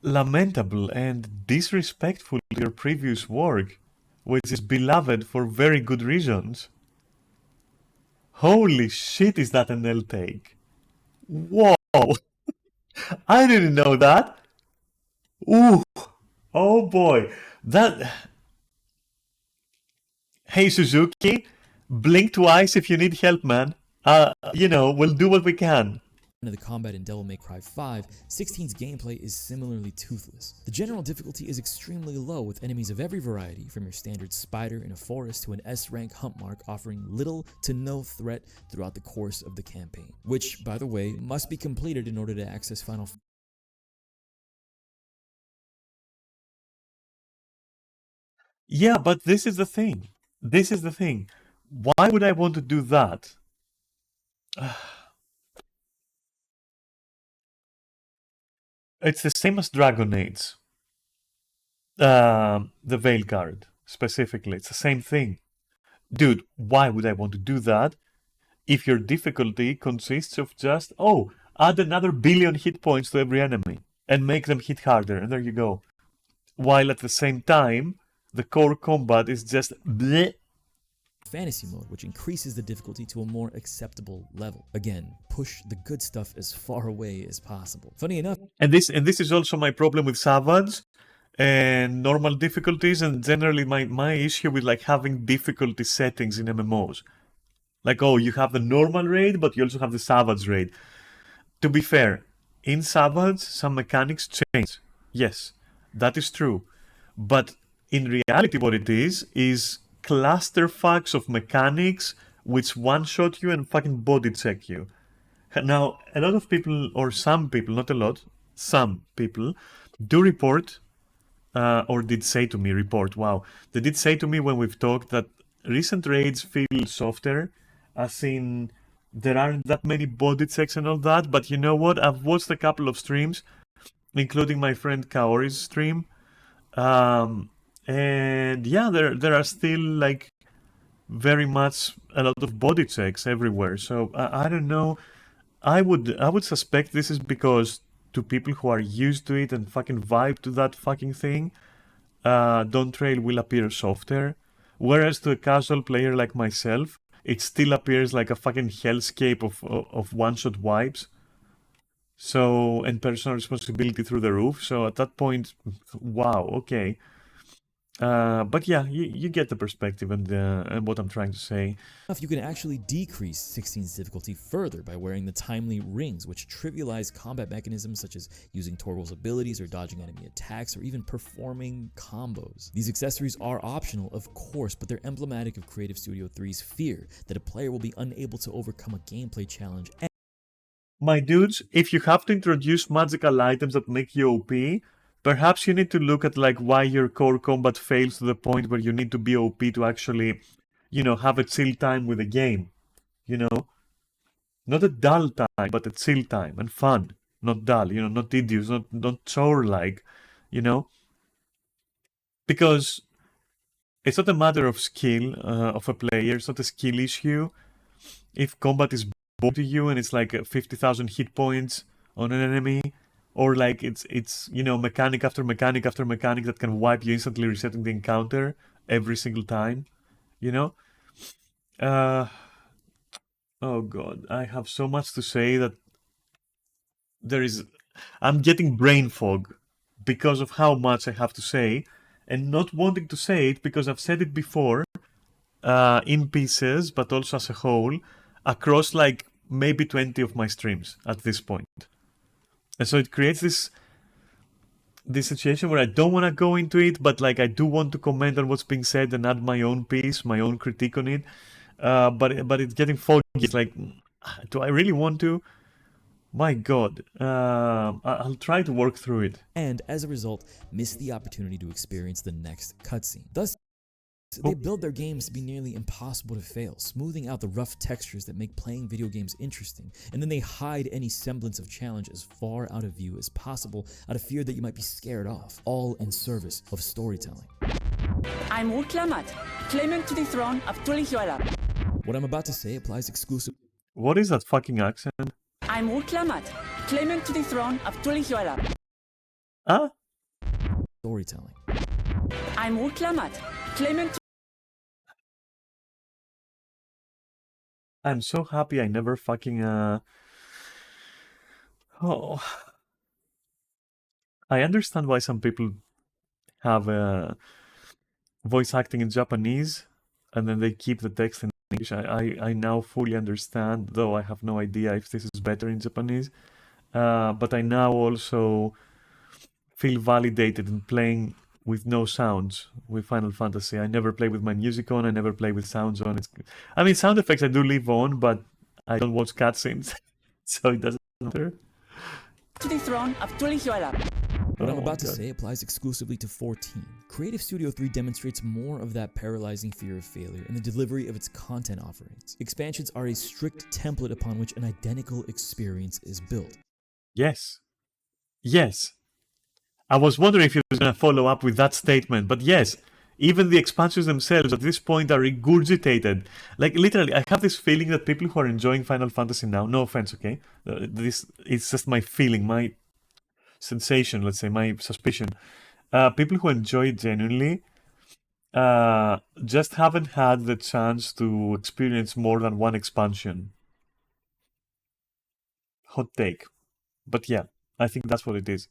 lamentable and disrespectful to your previous work, which is beloved for very good reasons. Holy shit, is that an L take? Whoa! I didn't know that! Ooh! Oh boy! That... Hey Suzuki, blink twice if you need help, man. We'll do what we can. Of the combat in Devil May Cry 5, 16's gameplay is similarly toothless. The general difficulty is extremely low, with enemies of every variety, from your standard spider in a forest to an S-rank humpmark, offering little to no threat throughout the course of the campaign, which, by the way, must be completed in order to access Final Fantasy. Yeah, but this is the thing. This is the thing. Why would I want to do that? It's the same as Dragon Age. The Veil card, specifically. It's the same thing. Dude, why would I want to do that if your difficulty consists of just, add another billion hit points to every enemy and make them hit harder, and there you go. While at the same time, the core combat is just bleh. Fantasy mode, which increases the difficulty to a more acceptable level. Again, push the good stuff as far away as possible. Funny enough, And this is also my problem with Savage and normal difficulties, and generally my issue with like having difficulty settings in MMOs. Like, you have the normal raid, but you also have the Savage raid. To be fair, in Savage, some mechanics change. Yes, that is true. But in reality, what it is clusterfucks of mechanics which one-shot you and fucking body check you. Now, a lot of people, or some people, not a lot, some people, do report, or did say to me, they did say to me when we've talked that recent raids feel softer, as in there aren't that many body checks and all that, but you know what? I've watched a couple of streams, including my friend Kaori's stream, and yeah, there are still like very much a lot of body checks everywhere. So I don't know. I would suspect this is because to people who are used to it and fucking vibe to that fucking thing, Dawntrail will appear softer. Whereas to a casual player like myself, it still appears like a fucking hellscape of one-shot wipes. So, and personal responsibility through the roof. So at that point, wow, okay. But yeah, you get the perspective and what I'm trying to say. You can actually decrease 16's difficulty further by wearing the timely rings, which trivialize combat mechanisms such as using Torgal's abilities or dodging enemy attacks or even performing combos. These accessories are optional, of course, but they're emblematic of Creative Studio 3's fear that a player will be unable to overcome a gameplay challenge. My dudes, if you have to introduce magical items that make you OP, perhaps you need to look at like why your core combat fails to the point where you need to be OP to actually, have a chill time with the game. Not a dull time, but a chill time and fun. Not dull, not tedious, not chore-like, Because it's not a matter of skill of a player, it's not a skill issue. If combat is boring to you and it's like 50,000 hit points on an enemy, or like it's mechanic after mechanic after mechanic that can wipe you, instantly resetting the encounter every single time, oh god, I have so much to say that I'm getting brain fog because of how much I have to say, and not wanting to say it because I've said it before, in pieces, but also as a whole, across like maybe 20 of my streams at this point. And so it creates this situation where I don't want to go into it, but like I do want to comment on what's being said and add my own piece, my own critique on it. But it's getting foggy. It's like, do I really want to? My god. I'll try to work through it. And as a result, miss the opportunity to experience the next cutscene. Thus, they build their games to be nearly impossible to fail, smoothing out the rough textures that make playing video games interesting, and then they hide any semblance of challenge as far out of view as possible out of fear that you might be scared off, all in service of storytelling. I'm Ruth Lamat, claimant to the throne of Tulihuala. What I'm about to say applies exclusively. What is that fucking accent? I'm Ruth Lamat, claimant to the throne of Tulihuala. Huh? Storytelling. I'm Ruth Lamat, claimant. I'm so happy I never fucking oh. I understand why some people have voice acting in Japanese and then they keep the text in English. I now fully understand, though I have no idea if this is better in Japanese. But I now also feel validated in playing with no sounds with Final Fantasy. I never play with my music on, I never play with sounds on. Sound effects I do leave on, but I don't watch cutscenes, so it doesn't matter. To the throne of Tulihuala. What I'm about to say applies exclusively to 14. Creative Studio 3 demonstrates more of that paralyzing fear of failure in the delivery of its content offerings. Expansions are a strict template upon which an identical experience is built. Yes. Yes. I was wondering if he was going to follow up with that statement, but yes, even the expansions themselves at this point are regurgitated. Like, literally, I have this feeling that people who are enjoying Final Fantasy now, no offense, okay? It's just my feeling, my sensation, let's say, my suspicion. People who enjoy it genuinely just haven't had the chance to experience more than one expansion. Hot take. But yeah, I think that's what it is.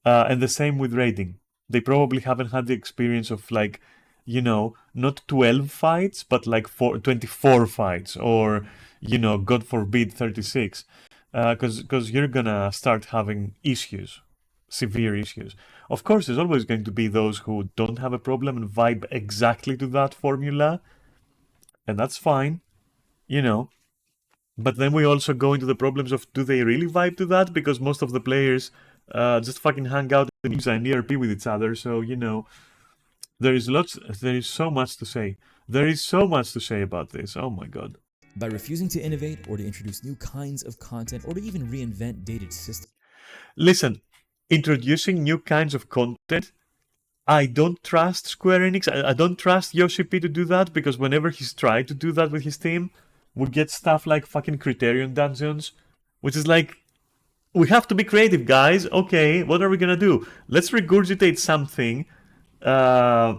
And the same with raiding. They probably haven't had the experience of like, not 12 fights, but like 24 fights, or, God forbid, 36. Because you're gonna start having issues, severe issues. Of course, there's always going to be those who don't have a problem and vibe exactly to that formula, and that's fine, But then we also go into the problems of, do they really vibe to that? Because most of the players just fucking hang out and use an ERP with each other. So, there is so much to say. There is so much to say about this. Oh my god. By refusing to innovate or to introduce new kinds of content or to even reinvent dated systems. Listen, introducing new kinds of content I don't trust Square Enix. I don't trust Yoshi P to do that because whenever he's tried to do that with his team, we get stuff like fucking Criterion Dungeons, which is like, we have to be creative, guys. Okay, what are we gonna do? Let's regurgitate something, uh,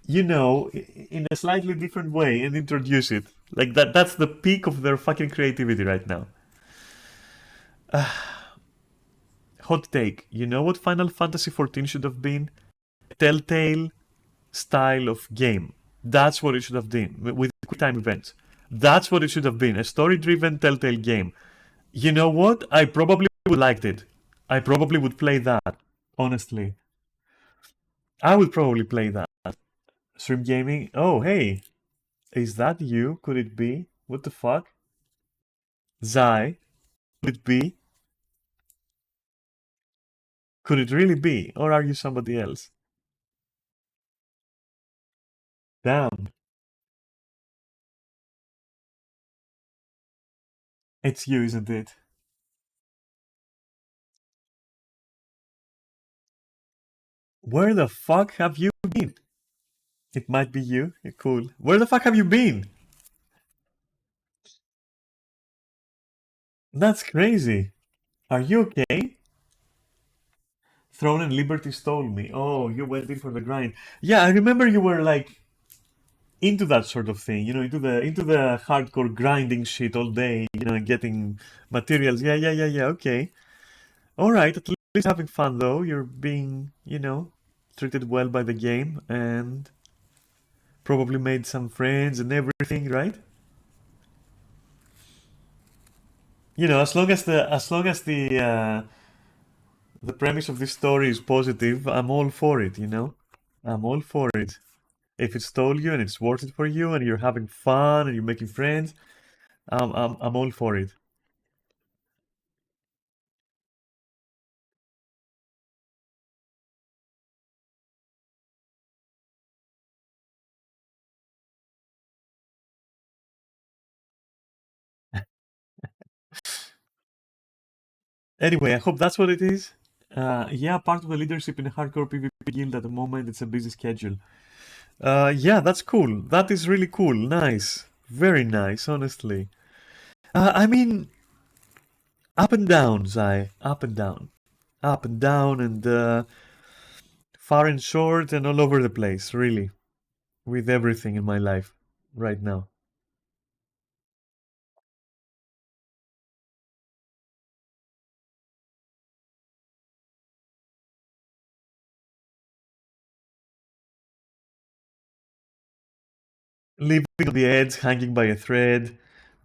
in a slightly different way and introduce it. Like that's the peak of their fucking creativity right now. Hot take. You know what Final Fantasy XIV should have been? Telltale style of game. That's what it should have been with quick time events. That's what it should have been. A story-driven Telltale game. You know what? I probably would liked it. I probably would play that. Honestly, I would probably play that. Stream gaming. Oh, hey, is that you? Could it be? What the fuck? Zai? Could it be? Could it really be? Or are you somebody else? Damn, it's you, isn't it? Where the fuck have you been? It might be you. Cool. Where the fuck have you been? That's crazy. Are you okay? Throne and Liberty stole me. Oh, you went in for the grind. Yeah, I remember you were like into that sort of thing, into the hardcore grinding shit all day, and getting materials. Yeah, yeah, yeah, yeah. Okay. All right. At least having fun though. You're being, treated well by the game and probably made some friends and everything, right? As long as the premise of this story is positive, I'm all for it. I'm all for it. If it stole you and it's worth it for you and you're having fun and you're making friends, I'm all for it. Anyway, I hope that's what it is. Yeah, part of the leadership in a hardcore PvP guild at the moment. It's a busy schedule. Yeah, that's cool. That is really cool. Nice. Very nice, honestly. I mean, up and down, Zai. Up and down. Up and down and far and short and all over the place, really. With everything in my life right now. Living on the edge, hanging by a thread,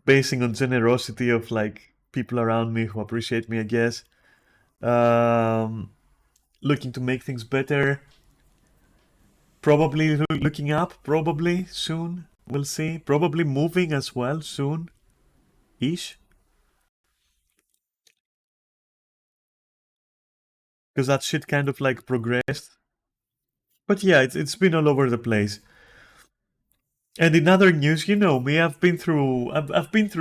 basing on generosity of like people around me who appreciate me, I guess. Um, Looking to make things better. Probably looking up, probably soon. We'll see. Probably moving as well soon ish. Because that shit kind of like progressed. But yeah, it's been all over the place. And in other news, you know me, I've been through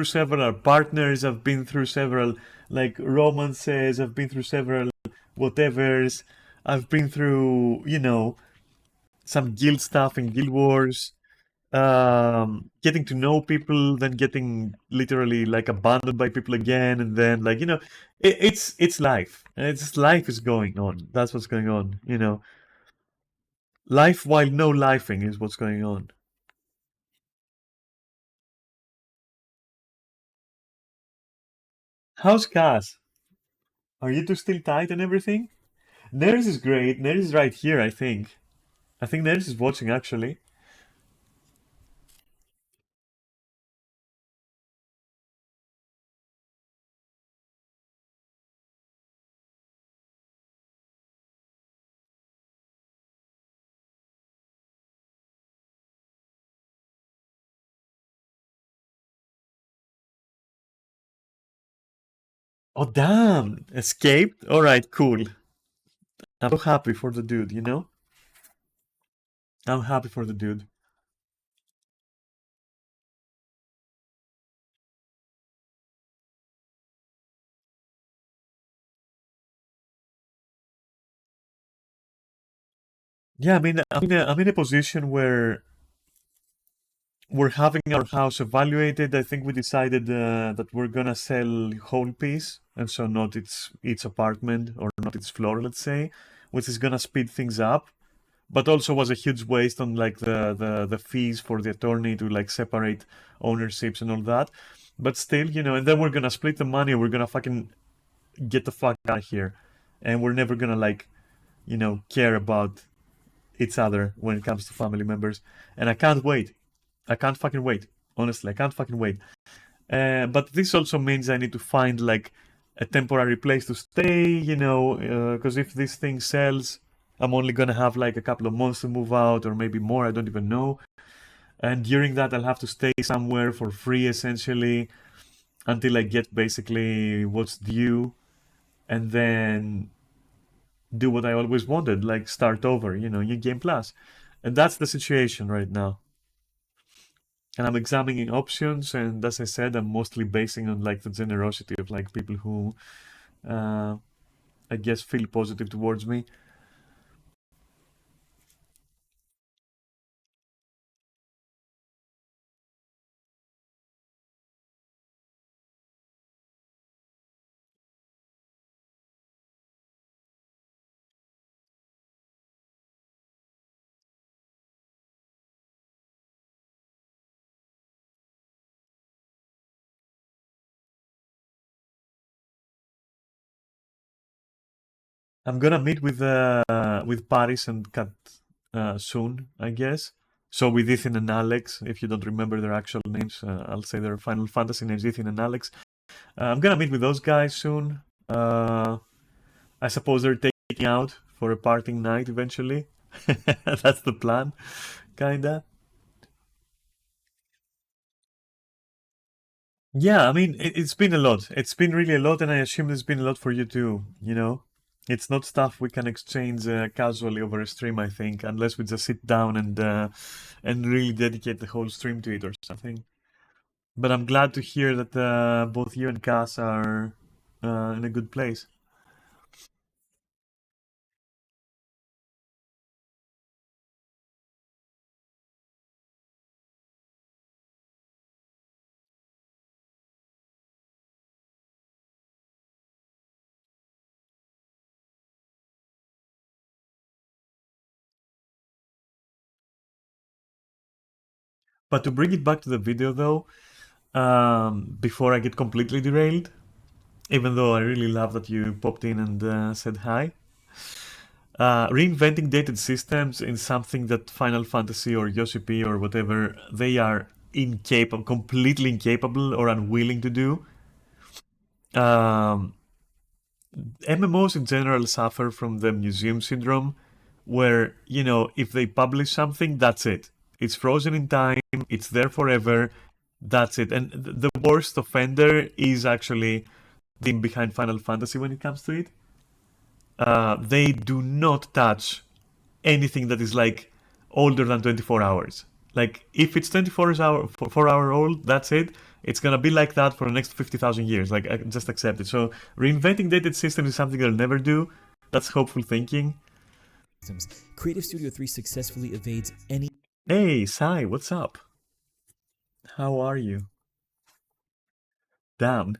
several partners, I've been through several like romances, I've been through several whatevers, I've been through, some guild stuff in Guild Wars, getting to know people, then getting literally like abandoned by people again, and then like it's life. It's life is going on. That's what's going on. Life while no lifing is what's going on. How's Cass? Are you two still tight and everything? Neris is great. Neris is right here, I think. I think Neris is watching actually. Oh damn! Escaped? Alright, cool. I'm so happy for the dude. I'm happy for the dude. Yeah, I mean, I'm in a position where we're having our house evaluated. I think we decided that we're gonna sell whole piece, and so not its apartment or not its floor, let's say, which is gonna speed things up. But also was a huge waste on like the fees for the attorney to like separate ownerships and all that. But still, and then we're gonna split the money. We're gonna fucking get the fuck out of here, and we're never gonna like, care about each other when it comes to family members. And I can't wait. I can't fucking wait. Honestly, I can't fucking wait. But this also means I need to find like a temporary place to stay, because if this thing sells, I'm only gonna have like a couple of months to move out, or maybe more. I don't even know. And during that, I'll have to stay somewhere for free, essentially, until I get basically what's due, and then do what I always wanted, like start over, new game plus. And that's the situation right now. And I'm examining options, and as I said, I'm mostly basing on like the generosity of like people who uh, I guess feel positive towards me. I'm gonna meet with Paris and Kat soon, I guess. So with Ethan and Alex, if you don't remember their actual names, I'll say their Final Fantasy names, Ethan and Alex. I'm gonna meet with those guys soon. I suppose they're taking out for a parting night eventually. That's the plan, kinda. Yeah, I mean, it's been a lot. It's been really a lot, and I assume there's been a lot for you too, It's not stuff we can exchange casually over a stream, I think, unless we just sit down and really dedicate the whole stream to it or something. But I'm glad to hear that both you and Cass are in a good place. But to bring it back to the video, though, before I get completely derailed, even though I really love that you popped in and said hi. Reinventing dated systems in something that Final Fantasy or Yoshi P or whatever, they are incapable, completely incapable or unwilling to do. Um, MMOs in general suffer from the museum syndrome, where, if they publish something, that's it. It's frozen in time, it's there forever, that's it. And the worst offender is actually being behind Final Fantasy when it comes to it. They do not touch anything that is like older than 24 hours. Like if it's 4 hour old, that's it. It's gonna be like that for the next 50,000 years. Like just accept it. So reinventing dated systems is something they'll never do. That's hopeful thinking. Creative Studio 3 successfully evades any. Hey, Sai, what's up? How are you? Damn.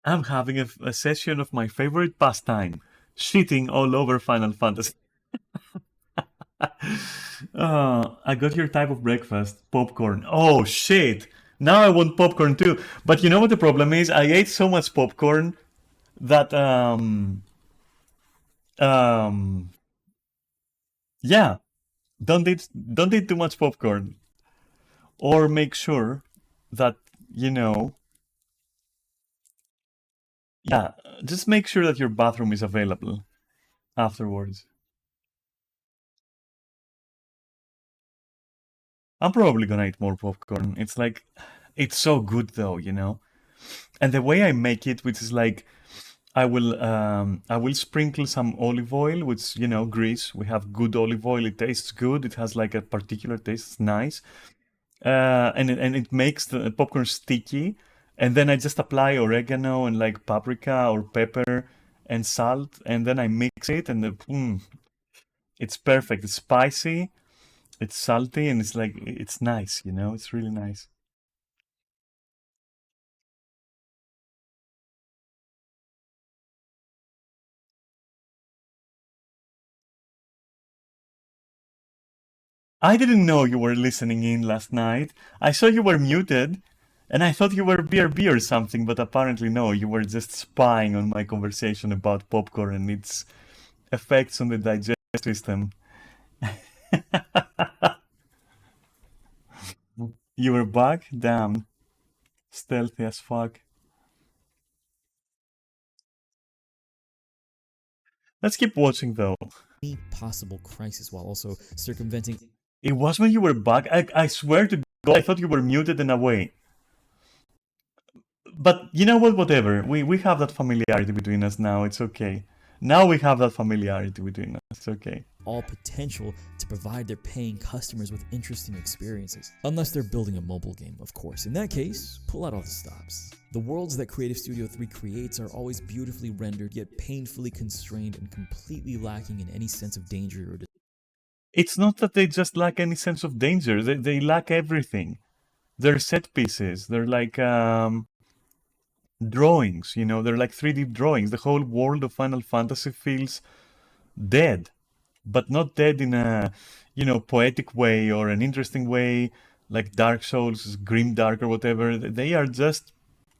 I'm having a session of my favorite pastime, shitting all over Final Fantasy. I got your type of breakfast, popcorn. Oh shit! Now I want popcorn too. But you know what the problem is? I ate so much popcorn that um yeah, don't eat too much popcorn. Or make sure that you know yeah, just make sure that your bathroom is available afterwards. I'm probably gonna eat more popcorn. It's like it's so good though. And the way I make it, which is like I will sprinkle some olive oil, which Greece. We have good olive oil. It tastes good. It has like a particular taste. It's nice, and it makes the popcorn sticky. And then I just apply oregano and like paprika or pepper, and salt, and then I mix it, and it's perfect. It's spicy, it's salty, and it's like, it's nice, you know? It's really nice. I didn't know you were listening in last night. I saw you were muted, and I thought you were BRB or something, but apparently no, you were just spying on my conversation about popcorn and its effects on the digestive system. You were back? Damn. Stealthy as fuck. Let's keep watching though. Any possible crisis while also circumventing. It was when you were back. I swear to God, I thought you were muted and away. But you know what? Whatever. We have that familiarity between us now. It's okay. Now we have that familiarity between us. It's okay. All potential to provide their paying customers with interesting experiences. Unless they're building a mobile game, of course. In that case, pull out all the stops. The worlds that Creative Studio 3 creates are always beautifully rendered, yet painfully constrained and completely lacking in any sense of danger or It's not that they just lack any sense of danger. They lack everything. They're set pieces. They're like drawings, you know? They're like 3D drawings. The whole world of Final Fantasy feels dead. But not dead in a, you know, poetic way or an interesting way, like Dark Souls, Grimdark or whatever. They are just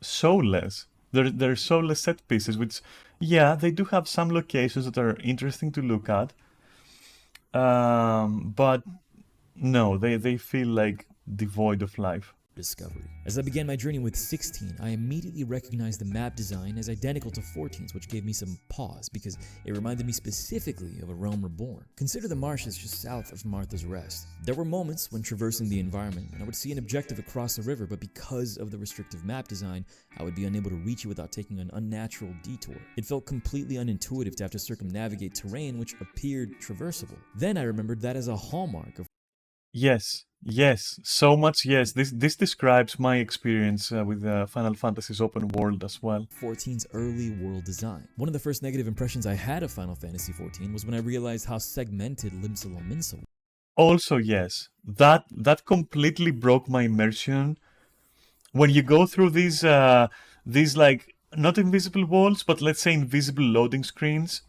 soulless. They're soulless set pieces, which, yeah, they do have some locations that are interesting to look at. But no, they feel like devoid of life. discovery. As I began my journey with 16, I immediately recognized the map design as identical to 14's, which gave me some pause because it reminded me specifically of A Realm Reborn. Consider the marshes just south of Martha's Rest. There were moments when traversing the environment and I would see an objective across a river, but because of the restrictive map design, I would be unable to reach it without taking an unnatural detour. It felt completely unintuitive to have to circumnavigate terrain which appeared traversable. Then I remembered that as a hallmark of Yes, so much yes. This describes my experience with Final Fantasy's open world as well. 14's early world design. One of the first negative impressions I had of Final Fantasy XIV was when I realized how segmented Limsa Lominsa was. Also, yes, that completely broke my immersion. When you go through these like not invisible walls, but let's say invisible loading screens,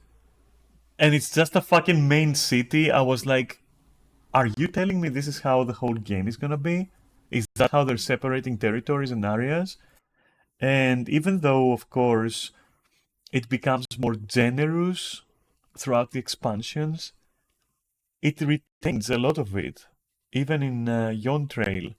and it's just a fucking main city, I was like, are you telling me this is how the whole game is gonna be? Is that how they're separating territories and areas? And even though, of course, it becomes more generous throughout the expansions, it retains a lot of it, even in Yon Trail.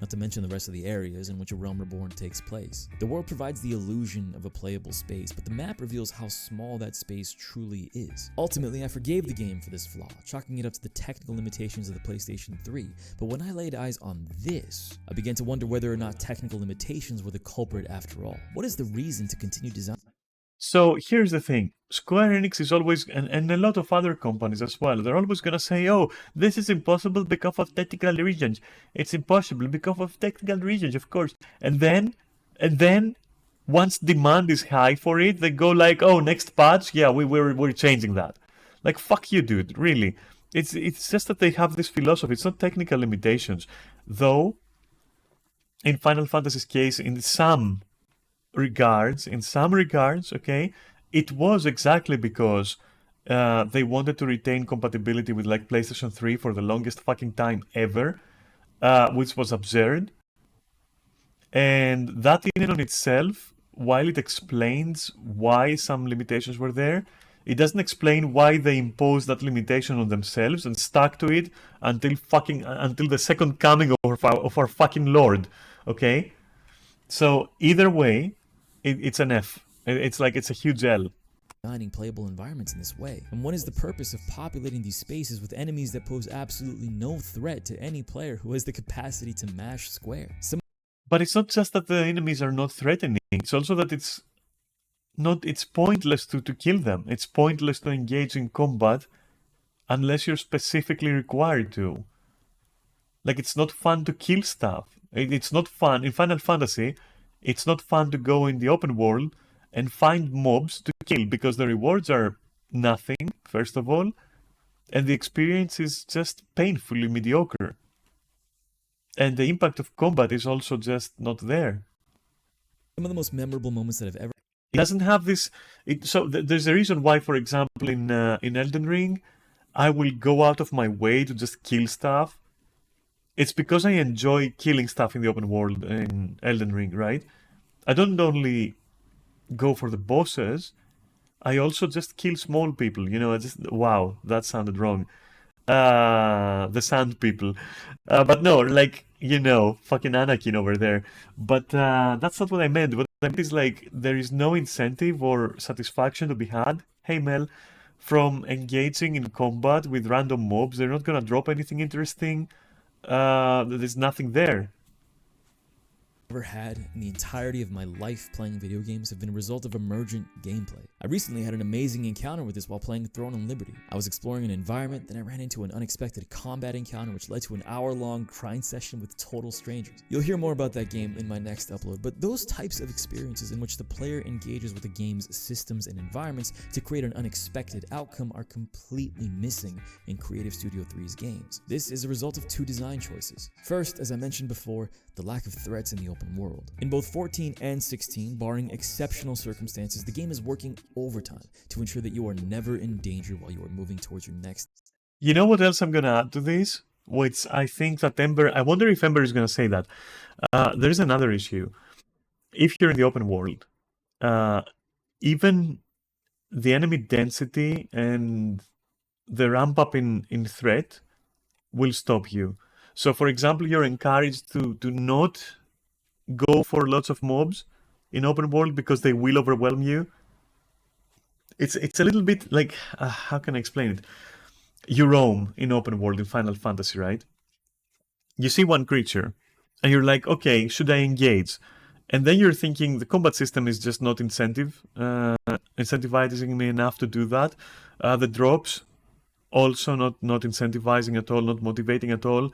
Not to mention the rest of the areas in which A Realm Reborn takes place. The world provides the illusion of a playable space, but the map reveals how small that space truly is. Ultimately, I forgave the game for this flaw, chalking it up to the technical limitations of the PlayStation 3, but when I laid eyes on this, I began to wonder whether or not technical limitations were the culprit after all. What is the reason to continue design? So here's the thing. Square Enix is always, and a lot of other companies as well, they're always gonna say, oh, this is impossible because of technical reasons. It's impossible because of technical reasons, of course. And then, once demand is high for it, they go like, oh, next patch, yeah, we're changing that. Like, fuck you, dude, really. It's just that they have this philosophy. It's not technical limitations. Though, in Final Fantasy's case, in some regards, okay, it was exactly because they wanted to retain compatibility with like PlayStation 3 for the longest fucking time ever, which was absurd. And that in and on itself, while it explains why some limitations were there, it doesn't explain why they imposed that limitation on themselves and stuck to it until the second coming of our fucking Lord, okay? So either way, it's an F. It's like it's a huge L. Designing playable environments in this way. And what is the purpose of populating these spaces with enemies that pose absolutely no threat to any player who has the capacity to mash square? But it's not just that the enemies are not threatening, it's also that it's pointless to kill them. It's pointless to engage in combat unless you're specifically required to. Like, it's not fun to kill stuff. It's not fun. In Final Fantasy, it's not fun to go in the open world and find mobs to kill because the rewards are nothing, first of all, and the experience is just painfully mediocre. And the impact of combat is also just not there. Some of the most memorable moments that I've ever It doesn't have this. There's a reason why, for example, in Elden Ring, I will go out of my way to just kill stuff. It's because I enjoy killing stuff in the open world in Elden Ring, right? I don't only go for the bosses, I also just kill small people. Wow, that sounded wrong. The sand people. But no, like, fucking Anakin over there. But that's not what I meant. What I meant is like, there is no incentive or satisfaction to be had, hey Mel, from engaging in combat with random mobs. They're not gonna drop anything interesting. There's nothing there. had in the entirety of my life playing video games have been a result of emergent gameplay. I recently had an amazing encounter with this while playing Throne and Liberty. I was exploring an environment, then I ran into an unexpected combat encounter which led to an hour-long grind session with total strangers. You'll hear more about that game in my next upload, but those types of experiences in which the player engages with the game's systems and environments to create an unexpected outcome are completely missing in Creative Studio 3's games. This is a result of two design choices. First, as I mentioned before, the lack of threats in the open world. In both 14 and 16, barring exceptional circumstances, the game is working overtime to ensure that you are never in danger while you are moving towards your next. You know what else I'm gonna add to this? Which I think that I wonder if Ember is gonna say that. There's another issue. If you're in the open world, even the enemy density and the ramp up in threat will stop you. So, for example, you're encouraged to not go for lots of mobs in open world because they will overwhelm you. It's a little bit like, how can I explain it? You roam in open world in Final Fantasy, right? You see one creature, and you're like, okay, should I engage? And then you're thinking the combat system is just not incentivizing me enough to do that. The drops also not incentivizing at all, not motivating at all.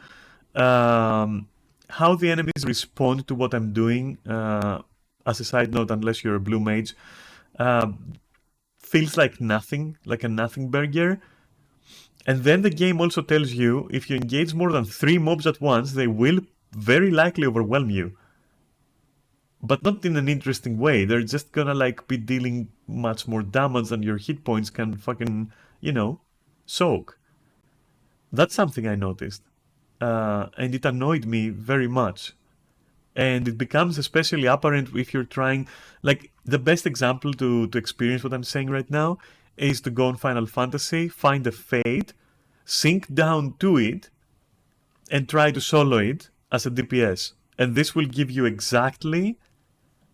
How the enemies respond to what I'm doing, as a side note, unless you're a blue mage, feels like nothing, like a nothing burger. And then the game also tells you if you engage more than 3 mobs at once, they will very likely overwhelm you. But not in an interesting way. They're just gonna like be dealing much more damage than your hit points can fucking, soak. That's something I noticed. And it annoyed me very much. And it becomes especially apparent if you're trying, like, the best example to experience what I'm saying right now is to go on Final Fantasy, find a Fade, sink down to it, and try to solo it as a DPS. And this will give you exactly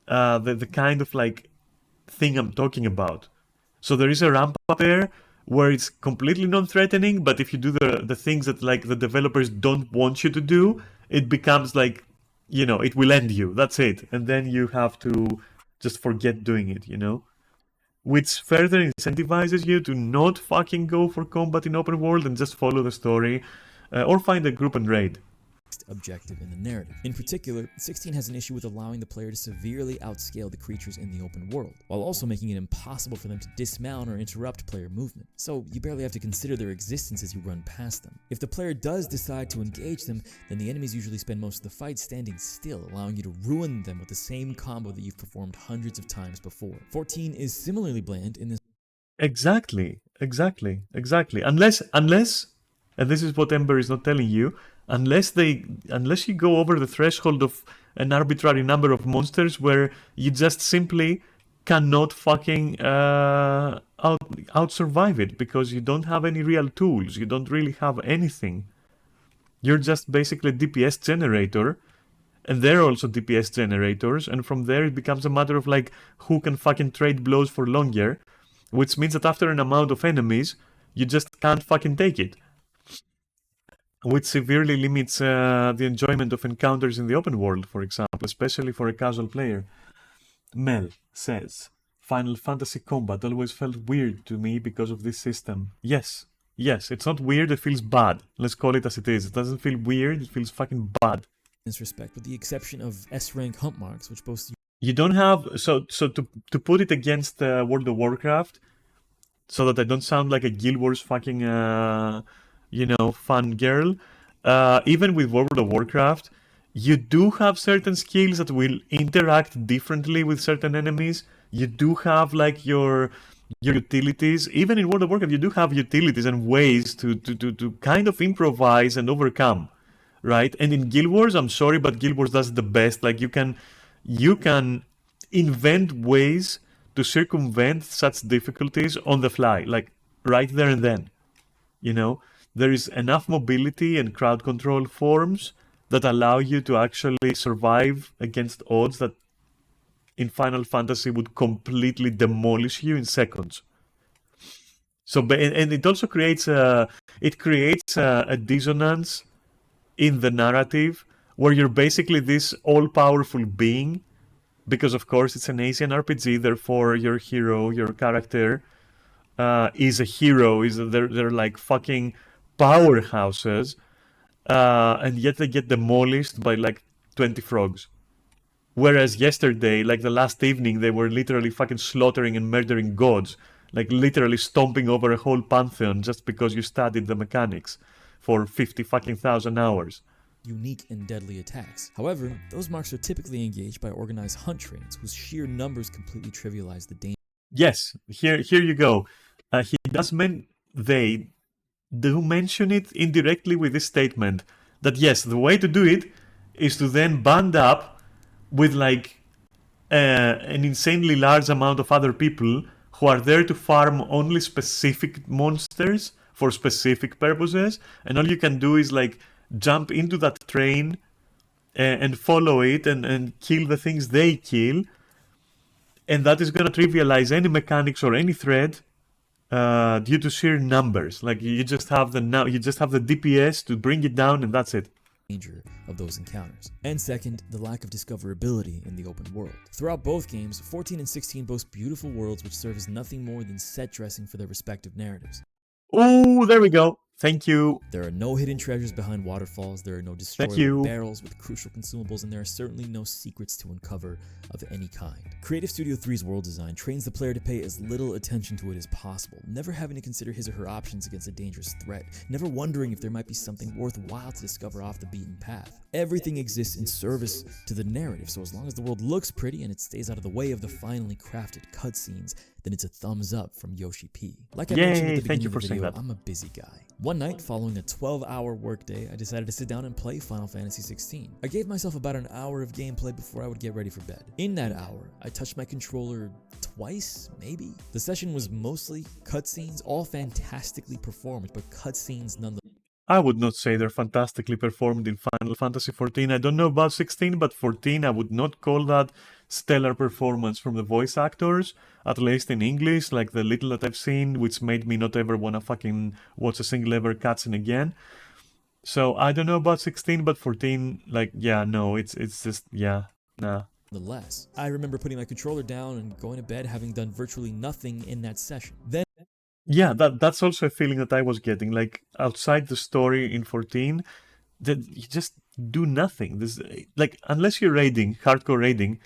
the kind of like thing I'm talking about. So there is a ramp up there where it's completely non-threatening, but if you do the things that like the developers don't want you to do, it becomes like, it will end you. That's it. And then you have to just forget doing it, Which further incentivizes you to not fucking go for combat in open world and just follow the story, or find a group and raid. Objective in the narrative. In particular, 16 has an issue with allowing the player to severely outscale the creatures in the open world, while also making it impossible for them to dismount or interrupt player movement. So you barely have to consider their existence as you run past them. If the player does decide to engage them, then the enemies usually spend most of the fight standing still, allowing you to ruin them with the same combo that you've performed hundreds of times before. 14 is similarly bland in this. Exactly. Unless, and this is what Ember is not telling you, unless you go over the threshold of an arbitrary number of monsters where you just simply cannot fucking out survive it because you don't have any real tools, you don't really have anything. You're just basically a DPS generator, and they're also DPS generators, and from there it becomes a matter of like who can fucking trade blows for longer, which means that after an amount of enemies, you just can't fucking take it. Which severely limits the enjoyment of encounters in the open world, for example, especially for a casual player. Mel says, Final Fantasy combat always felt weird to me because of this system. Yes, it's not weird, it feels bad. Let's call it as it is. It doesn't feel weird, it feels fucking bad. In this respect, with the exception of S-rank hunt marks, which boast You don't have to put it against World of Warcraft, so that I don't sound like a Guild Wars fucking fun girl. Even with World of Warcraft, you do have certain skills that will interact differently with certain enemies. You do have like your utilities. Even in World of Warcraft, you do have utilities and ways to kind of improvise and overcome, right? And in Guild Wars, I'm sorry, but Guild Wars does the best. Like you can invent ways to circumvent such difficulties on the fly, like right there and then. There is enough mobility and crowd control forms that allow you to actually survive against odds that in Final Fantasy would completely demolish you in seconds. So, and it also creates a dissonance in the narrative where you're basically this all-powerful being, because of course it's an Asian RPG, therefore your hero, your character, is a hero. They're like fucking powerhouses, and yet they get demolished by like 20 frogs. Whereas yesterday, like the last evening, they were literally fucking slaughtering and murdering gods, like literally stomping over a whole pantheon just because you studied the mechanics for 50 fucking thousand hours. Unique and deadly attacks. However, those marks are typically engaged by organized hunt trains whose sheer numbers completely trivialize the danger. Yes, here you go. They do mention it indirectly with this statement that yes, the way to do it is to then band up with like an insanely large amount of other people who are there to farm only specific monsters for specific purposes, and all you can do is like jump into that train and follow it and kill the things they kill, and that is going to trivialize any mechanics or any thread due to sheer numbers. Like you just have the DPS to bring it down, and that's it. Danger of those encounters. And second, the lack of discoverability in the open world. Throughout both games, 14 and 16 boast beautiful worlds which serve as nothing more than set dressing for their respective narratives. Oh, there we go. Thank you. There are no hidden treasures behind waterfalls, there are no destroyed barrels with crucial consumables, and there are certainly no secrets to uncover of any kind. Creative Studio 3's world design trains the player to pay as little attention to it as possible, never having to consider his or her options against a dangerous threat, never wondering if there might be something worthwhile to discover off the beaten path. Everything exists in service to the narrative, so as long as the world looks pretty and it stays out of the way of the finely crafted cutscenes, then it's a thumbs up from Yoshi P. Like I mentioned at the beginning of the video, I'm a busy guy. One night, following a 12-hour workday, I decided to sit down and play Final Fantasy 16. I gave myself about an hour of gameplay before I would get ready for bed. In that hour, I touched my controller twice, maybe? The session was mostly cutscenes, all fantastically performed, but cutscenes nonetheless. I would not say they're fantastically performed in Final Fantasy XIV. I don't know about 16, but 14, I would not call that stellar performance from the voice actors, at least in English, like the little that I've seen, which made me not ever want to fucking watch a single ever cutscene again. So I don't know about 16, but 14, like, yeah, no, it's just, yeah, nah. Nonetheless, I remember putting my controller down and going to bed having done virtually nothing in that session. Then yeah, that's also a feeling that I was getting. Like outside the story in 14, that you just do nothing. This like unless you're raiding, hardcore raiding,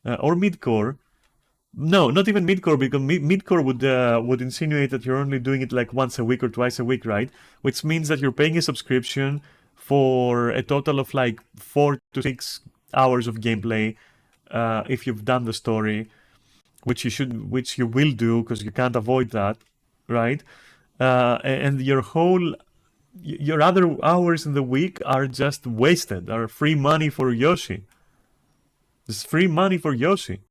or midcore. No, not even midcore, because midcore would insinuate that you're only doing it like once a week or twice a week, right? Which means that you're paying a subscription for a total of like 4 to 6 hours of gameplay if you've done the story, which you will do because you can't avoid that. Right, and your other hours in the week are just wasted, are free money for Yoshi. It's free money for Yoshi.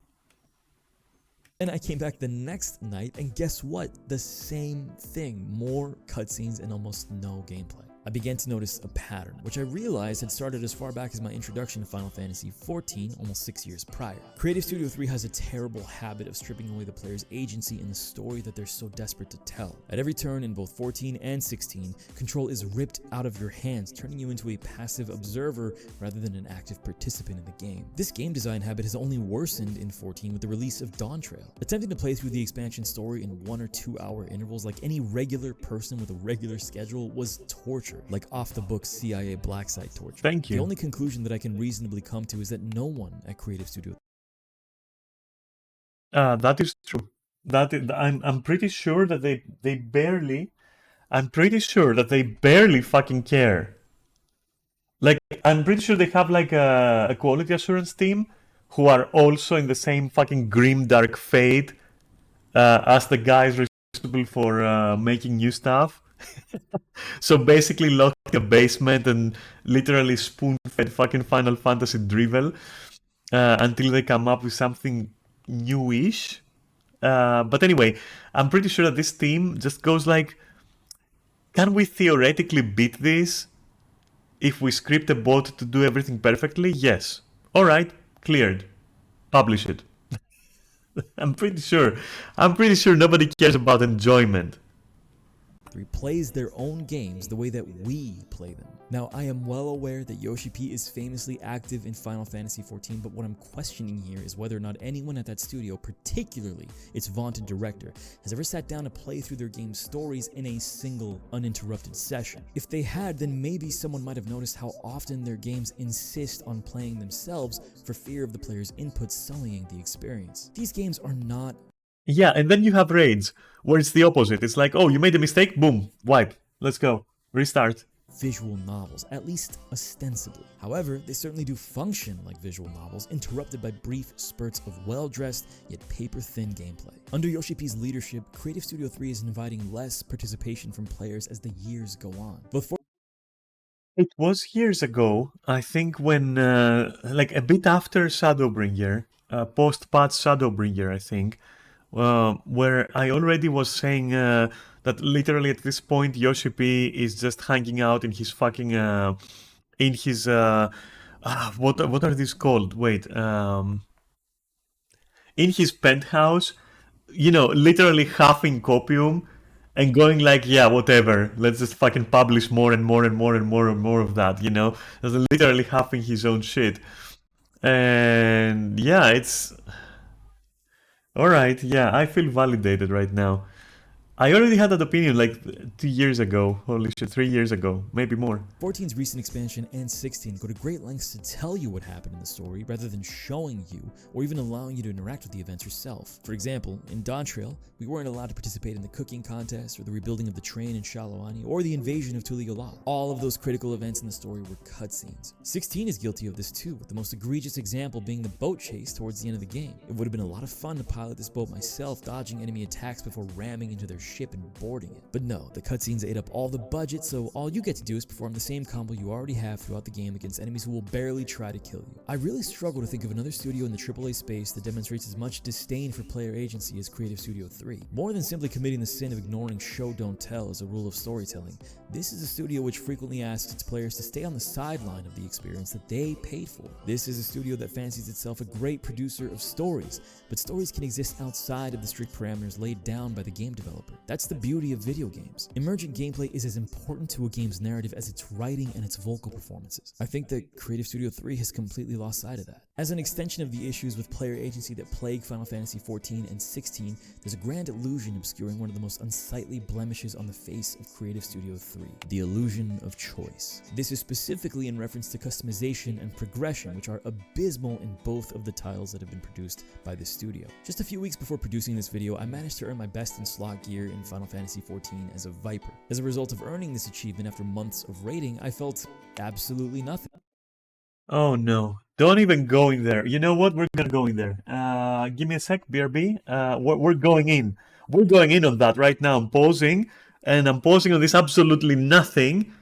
And I came back the next night, and guess what? The same thing. More cutscenes and almost no gameplay. I began to notice a pattern, which I realized had started as far back as my introduction to Final Fantasy XIV, almost 6 years prior. Creative Studio 3 has a terrible habit of stripping away the player's agency in the story that they're so desperate to tell. At every turn in both 14 and 16, control is ripped out of your hands, turning you into a passive observer rather than an active participant in the game. This game design habit has only worsened in 14 with the release of Dawntrail. Attempting to play through the expansion story in 1 or 2 hour intervals like any regular person with a regular schedule was torture. Like off-the-books CIA black site torture. Thank you. The only conclusion that I can reasonably come to is that no one at Creative Studio That is true. I'm pretty sure that they barely. I'm pretty sure that they barely fucking care. Like, I'm pretty sure they have like a quality assurance team who are also in the same fucking grim dark fate as the guys responsible for making new stuff. So basically locked in a basement and literally spoon-fed fucking Final Fantasy drivel until they come up with something newish. But anyway, I'm pretty sure that this team just goes like, can we theoretically beat this if we script a bot to do everything perfectly? Yes. Alright, cleared. Publish it. I'm pretty sure. I'm pretty sure nobody cares about enjoyment. plays their own games the way that we play them. Now, I am well aware that Yoshi P is famously active in Final Fantasy XIV, but what I'm questioning here is whether or not anyone at that studio, particularly its vaunted director, has ever sat down to play through their game's stories in a single, uninterrupted session. If they had, then maybe someone might have noticed how often their games insist on playing themselves for fear of the player's input sullying the experience. These games are not. Yeah, and then you have raids where it's the opposite. It's like, oh, you made a mistake, boom, wipe, let's go, restart. Visual novels, at least ostensibly. However, they certainly do function like visual novels, interrupted by brief spurts of well-dressed yet paper-thin gameplay. Under Yoshi P's leadership, Creative Studio 3 is inviting less participation from players as the years go on. It was years ago, I think, when, like a bit after Shadowbringer, post-patch Shadowbringer, I think, where I already was saying that literally at this point Yoshi P is just hanging out in his fucking in his what are these called? Wait, in his penthouse, you know, literally huffing copium and going like, yeah, whatever, let's just fucking publish more and more and more and more and more of that, you know, just literally huffing his own shit. And yeah, it's all right. Yeah, I feel validated right now. I already had that opinion like 2 years ago. Holy shit, 3 years ago, maybe more. 14's recent expansion and 16 go to great lengths to tell you what happened in the story rather than showing you or even allowing you to interact with the events yourself. For example, in Dawntrail, we weren't allowed to participate in the cooking contest or the rebuilding of the train in Shalawani or the invasion of Tuligala. All of those critical events in the story were cutscenes. 16 is guilty of this too, with the most egregious example being the boat chase towards the end of the game. It would have been a lot of fun to pilot this boat myself, dodging enemy attacks before ramming into their ship and boarding it. But no, the cutscenes ate up all the budget, so all you get to do is perform the same combo you already have throughout the game against enemies who will barely try to kill you. I really struggle to think of another studio in the AAA space that demonstrates as much disdain for player agency as Creative Studio 3. More than simply committing the sin of ignoring show don't tell as a rule of storytelling, this is a studio which frequently asks its players to stay on the sideline of the experience that they paid for. This is a studio that fancies itself a great producer of stories, but stories can exist outside of the strict parameters laid down by the game developer. That's the beauty of video games. Emergent gameplay is as important to a game's narrative as its writing and its vocal performances. I think that Creative Studio 3 has completely lost sight of that. As an extension of the issues with player agency that plague Final Fantasy XIV and 16, there's a grand illusion obscuring one of the most unsightly blemishes on the face of Creative Studio 3, the illusion of choice. This is specifically in reference to customization and progression, which are abysmal in both of the titles that have been produced by this studio. Just a few weeks before producing this video, I managed to earn my best in slot gear in Final Fantasy XIV as a Viper. As a result of earning this achievement after months of raiding, I felt absolutely nothing. Oh no, don't even go in there. You know what? We're gonna go in there. Give me a sec, BRB. We're going in. We're going in on that right now. I'm pausing, and I'm pausing on this absolutely nothing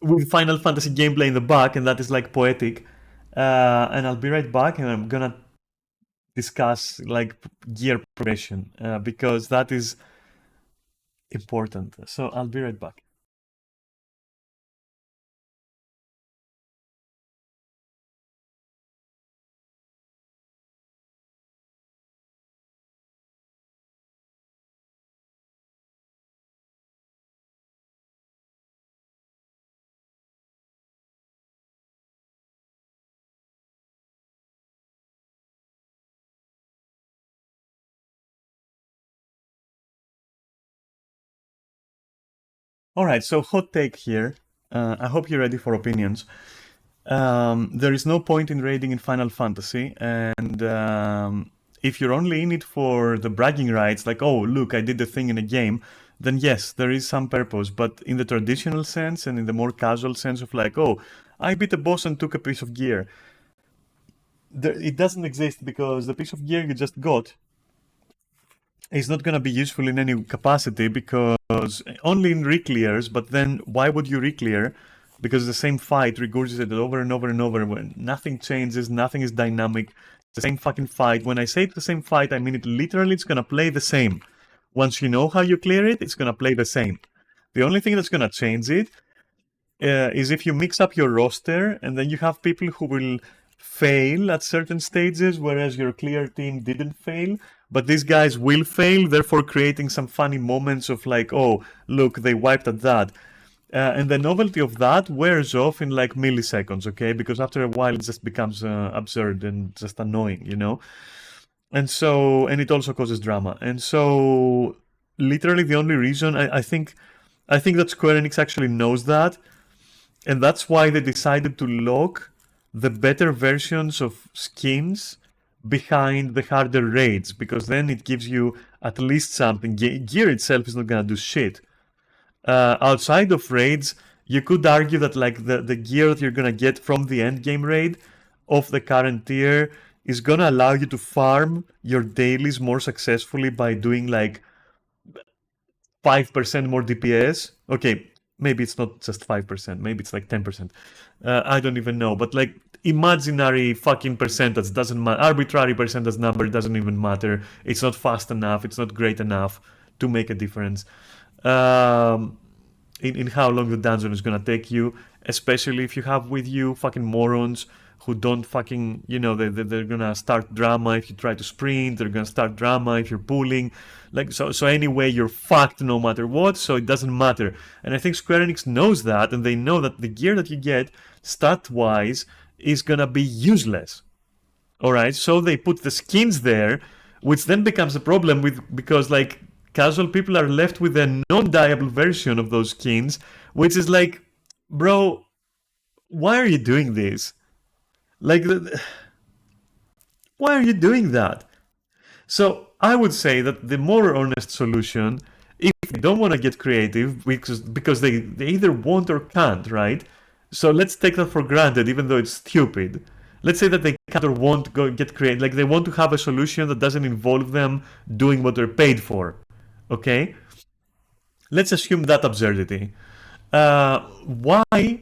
with Final Fantasy gameplay in the back, and that is like poetic. And I'll be right back, and I'm gonna discuss like gear progression because that is important. So I'll be right back. All right, so hot take here. I hope you're ready for opinions. There is no point in raiding in Final Fantasy, and if you're only in it for the bragging rights, like, oh, look, I did the thing in a game, then yes, there is some purpose. But in the traditional sense and in the more casual sense of like, oh, I beat a boss and took a piece of gear, it doesn't exist, because the piece of gear you just got is not going to be useful in any capacity, because only in reclears. But then why would you reclear? Because the same fight regurgitated over and over and over, when nothing changes, nothing is dynamic. It's the same fucking fight. When I say it's the same fight, I mean it literally. It's gonna play the same. Once you know how you clear it, it's gonna play the same. The only thing that's gonna change it is if you mix up your roster, and then you have people who will fail at certain stages, whereas your clear team didn't fail. But these guys will fail, therefore creating some funny moments of like, oh, look, they wiped at that. And the novelty of that wears off in like milliseconds, okay? Because after a while it just becomes absurd and just annoying, you know? And it also causes drama. And so, literally the only reason, I think that Square Enix actually knows that, and that's why they decided to lock the better versions of skins behind the harder raids, because then it gives you at least something. Gear itself is not gonna do shit. Outside of raids, you could argue that like the gear that you're gonna get from the end game raid of the current tier is gonna allow you to farm your dailies more successfully by doing like 5% more DPS. Okay, maybe it's not just 5%, maybe it's like 10%. I don't even know, but like imaginary fucking percentage doesn't matter. Arbitrary percentage number doesn't even matter. It's not fast enough, it's not great enough to make a difference. In how long the dungeon is gonna take you, especially if you have with you fucking morons who don't fucking, you know, they're gonna start drama if you try to sprint, they're gonna start drama if you're pulling, like, so anyway, you're fucked no matter what, so it doesn't matter. And I think Square Enix knows that, and they know that the gear that you get, stat-wise, is gonna be useless. Alright, so they put the skins there, which then becomes a problem because like, casual people are left with a non-dieable version of those skins, which is like, bro, why are you doing this? Like, why are you doing that? So I would say that the more honest solution, if they don't want to get creative, because they either won't or can't, right? So let's take that for granted, even though it's stupid. Let's say that they can't or won't go get creative, like they want to have a solution that doesn't involve them doing what they're paid for. Okay? Let's assume that absurdity. Why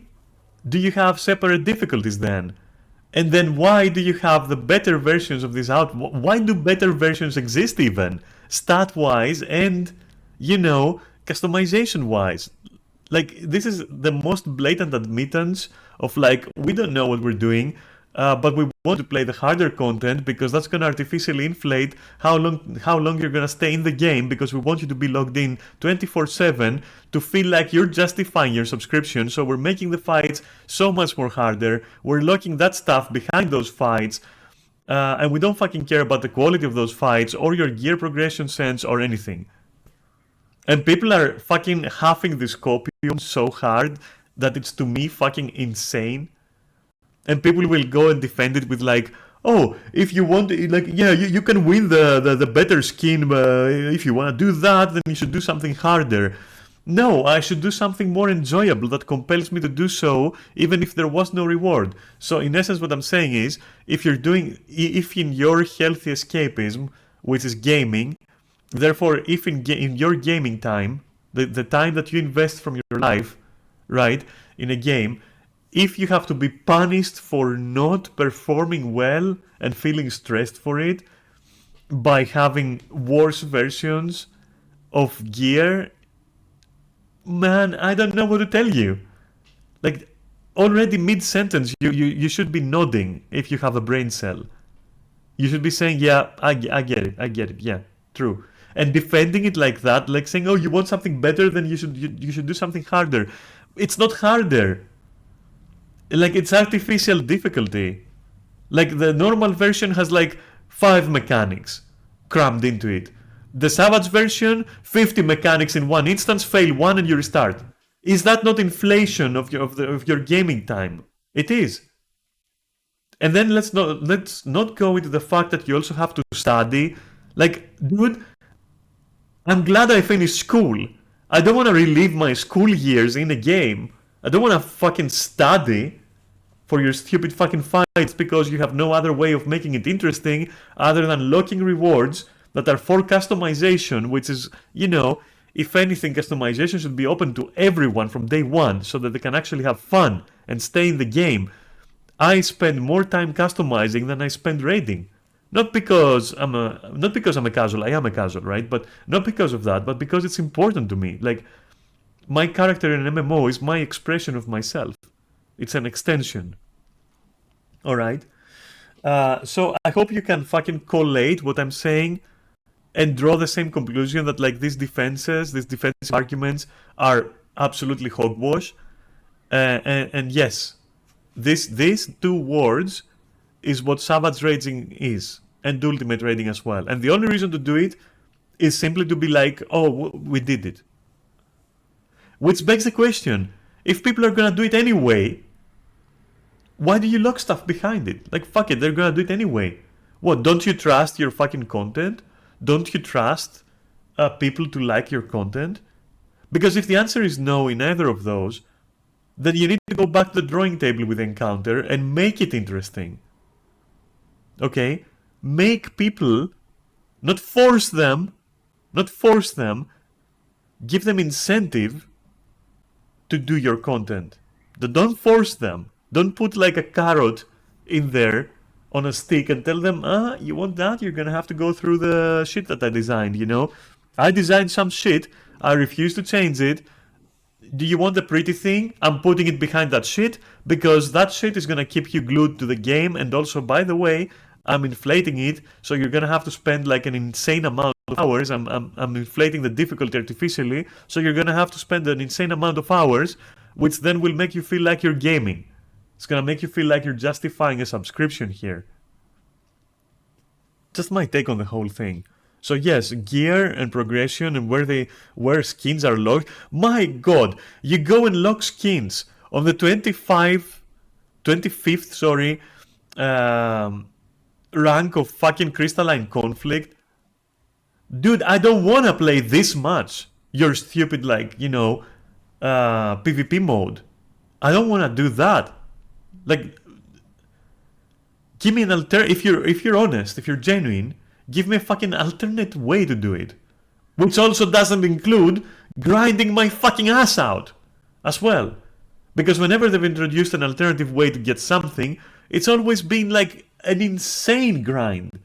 do you have separate difficulties then? And then why do you have the better versions of this out? Why do better versions exist even? Stat-wise and, you know, customization-wise. Like, this is the most blatant admittance of like, we don't know what we're doing, but we want to play the harder content because that's going to artificially inflate how long you're going to stay in the game, because we want you to be logged in 24/7 to feel like you're justifying your subscription. So we're making the fights so much more harder. We're locking that stuff behind those fights, and we don't fucking care about the quality of those fights or your gear progression sense or anything. And people are fucking huffing this copium so hard that it's, to me, fucking insane. And people will go and defend it with like, oh, if you want, like, yeah, you can win the better skin, if you want to do that, then you should do something harder. No, I should do something more enjoyable that compels me to do so, even if there was no reward. So in essence, what I'm saying is, if in your healthy escapism, which is gaming, therefore, if in your gaming time, the time that you invest from your life, right, in a game, if you have to be punished for not performing well and feeling stressed for it by having worse versions of gear, man, I don't know what to tell you. Like, already mid-sentence, you should be nodding if you have a brain cell. You should be saying, yeah, I get it, yeah, true. And defending it like that, like saying, oh, you want something better, then you should do something harder. It's not harder. Like, it's artificial difficulty. Like, the normal version has like 5 mechanics crammed into it. The Savage version, 50 mechanics in one instance, fail one and you restart. Is that not inflation of your gaming time? It is. And then let's not go into the fact that you also have to study. Like, dude, I'm glad I finished school. I don't want to relive my school years in a game. I don't want to fucking study for your stupid fucking fights because you have no other way of making it interesting other than locking rewards that are for customization, which is, if anything, customization should be open to everyone from day one so that they can actually have fun and stay in the game. I spend more time customizing than I spend raiding. Not because I'm a casual, I am a casual, right? But not because of that, but because it's important to me. Like, my character in an MMO is my expression of myself. It's an extension. Alright? So I hope you can fucking collate what I'm saying and draw the same conclusion that, like, these defensive arguments are absolutely hogwash. And yes, these two words is what Savage Raging is, and Ultimate Raiding as well. And the only reason to do it is simply to be like, oh, we did it. Which begs the question, if people are gonna do it anyway, why do you lock stuff behind it? Like, fuck it, they're gonna do it anyway. What, don't you trust your fucking content? Don't you trust people to like your content? Because if the answer is no in either of those, then you need to go back to the drawing table with Encounter and make it interesting. Okay? Make people, not force them, give them incentive to do your content. Don't force them. Don't put like a carrot in there on a stick and tell them, you want that? You're gonna have to go through the shit that I designed, I designed some shit, I refuse to change it. Do you want the pretty thing? I'm putting it behind that shit because that shit is gonna keep you glued to the game, and also, by the way, I'm inflating it, so you're gonna have to spend like an insane amount of hours. I'm inflating the difficulty artificially, so you're gonna have to spend an insane amount of hours, which then will make you feel like you're gaming. It's gonna make you feel like you're justifying a subscription here. Just my take on the whole thing. So yes, gear and progression and where skins are locked. My god, you go and lock skins on the 25th rank of fucking Crystalline Conflict. Dude, I don't wanna play this much your stupid, like, PvP mode. I don't wanna do that. Like, give me an if you're honest, if you're genuine, give me a fucking alternate way to do it. Which also doesn't include grinding my fucking ass out as well. Because whenever they've introduced an alternative way to get something, it's always been like an insane grind.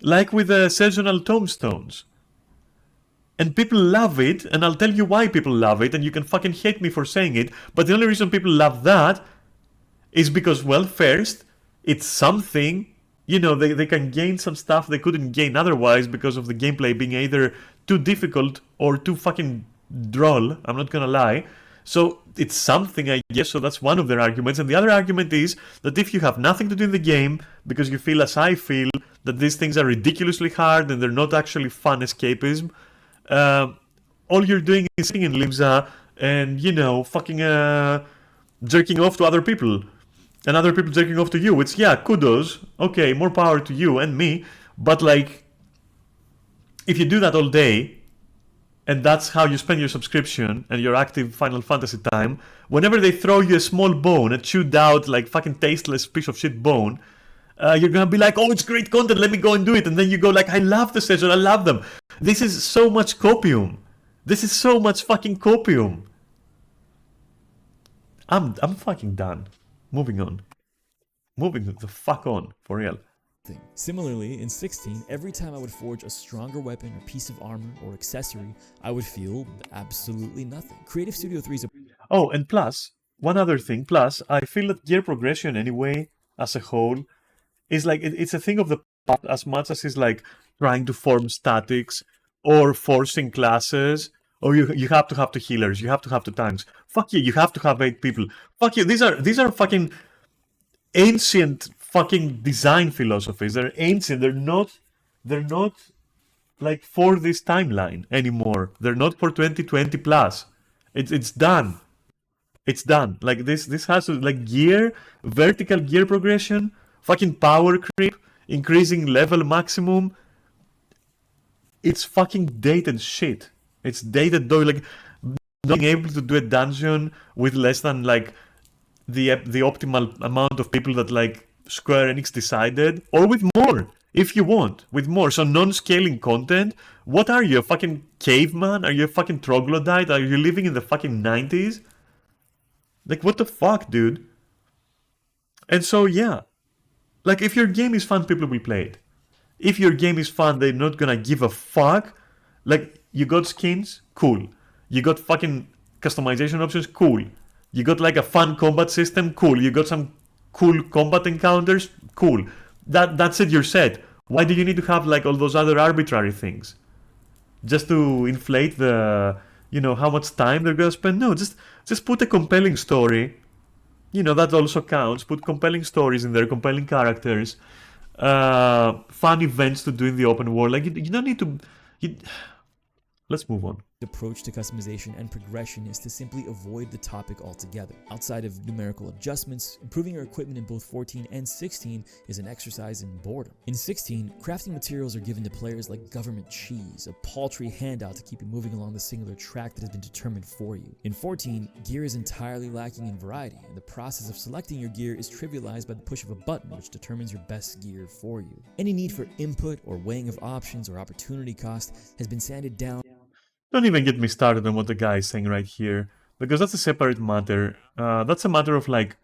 Like with the seasonal tombstones. And people love it, and I'll tell you why people love it, and you can fucking hate me for saying it, but the only reason people love that is because, well, first, it's something, they can gain some stuff they couldn't gain otherwise because of the gameplay being either too difficult or too fucking droll, I'm not gonna lie. So it's something, I guess, so that's one of their arguments. And the other argument is that if you have nothing to do in the game, because you feel, as I feel, that these things are ridiculously hard and they're not actually fun escapism, all you're doing is sitting in Limsa and, fucking jerking off to other people. And other people jerking off to you, which, yeah, kudos, okay, more power to you and me, but like, if you do that all day, and that's how you spend your subscription and your active Final Fantasy time, whenever they throw you a small bone, a chewed out, like, fucking tasteless piece of shit bone, you're gonna be like, oh, it's great content, let me go and do it, and then you go like, I love the session, I love them. This is so much copium. This is so much fucking copium. I'm fucking done. Moving on. Moving the fuck on, for real. Similarly, in 16, every time I would forge a stronger weapon or piece of armor or accessory, I would feel absolutely nothing. Creative Studio 3's... Oh, and plus, one other thing, I feel that gear progression anyway, as a whole, is like, it's a thing of the past as much as it's like trying to form statics or forcing classes. Or you have to have two healers, you have to have two tanks. Fuck you have to have 8 people. Fuck you, these are fucking ancient fucking design philosophies. They're ancient, they're not like for this timeline anymore. They're not for 2020 plus. It's done. It's done. Like this has to like vertical gear progression, fucking power creep, increasing level maximum. It's fucking dated shit. It's dated though. Like not being able to do a dungeon with less than like the optimal amount of people that like Square Enix decided, or with more if you want, with more. So non-scaling content. What are you, a fucking caveman? Are you a fucking troglodyte? Are you living in the fucking 90s? Like what the fuck, dude? And so yeah, like if your game is fun, people will play it. If your game is fun, they're not gonna give a fuck. Like you got skins, cool. You got fucking customization options, cool. You got like a fun combat system, cool. You got some cool combat encounters, cool. That's it, you're set. Why do you need to have like all those other arbitrary things? Just to inflate the, you know, how much time they're gonna spend? No, just put a compelling story. You know, that also counts. Put compelling stories in there, compelling characters, fun events to do in the open world. Like you don't need to. Let's move on. Approach to customization and progression is to simply avoid the topic altogether. Outside of numerical adjustments, improving your equipment in both 14 and 16 is an exercise in boredom. In 16, crafting materials are given to players like government cheese, a paltry handout to keep you moving along the singular track that has been determined for you. In 14, gear is entirely lacking in variety, and the process of selecting your gear is trivialized by the push of a button which determines your best gear for you. Any need for input or weighing of options or opportunity cost has been sanded down. Don't even get me started on what the guy is saying right here, because that's a separate matter. That's a matter of like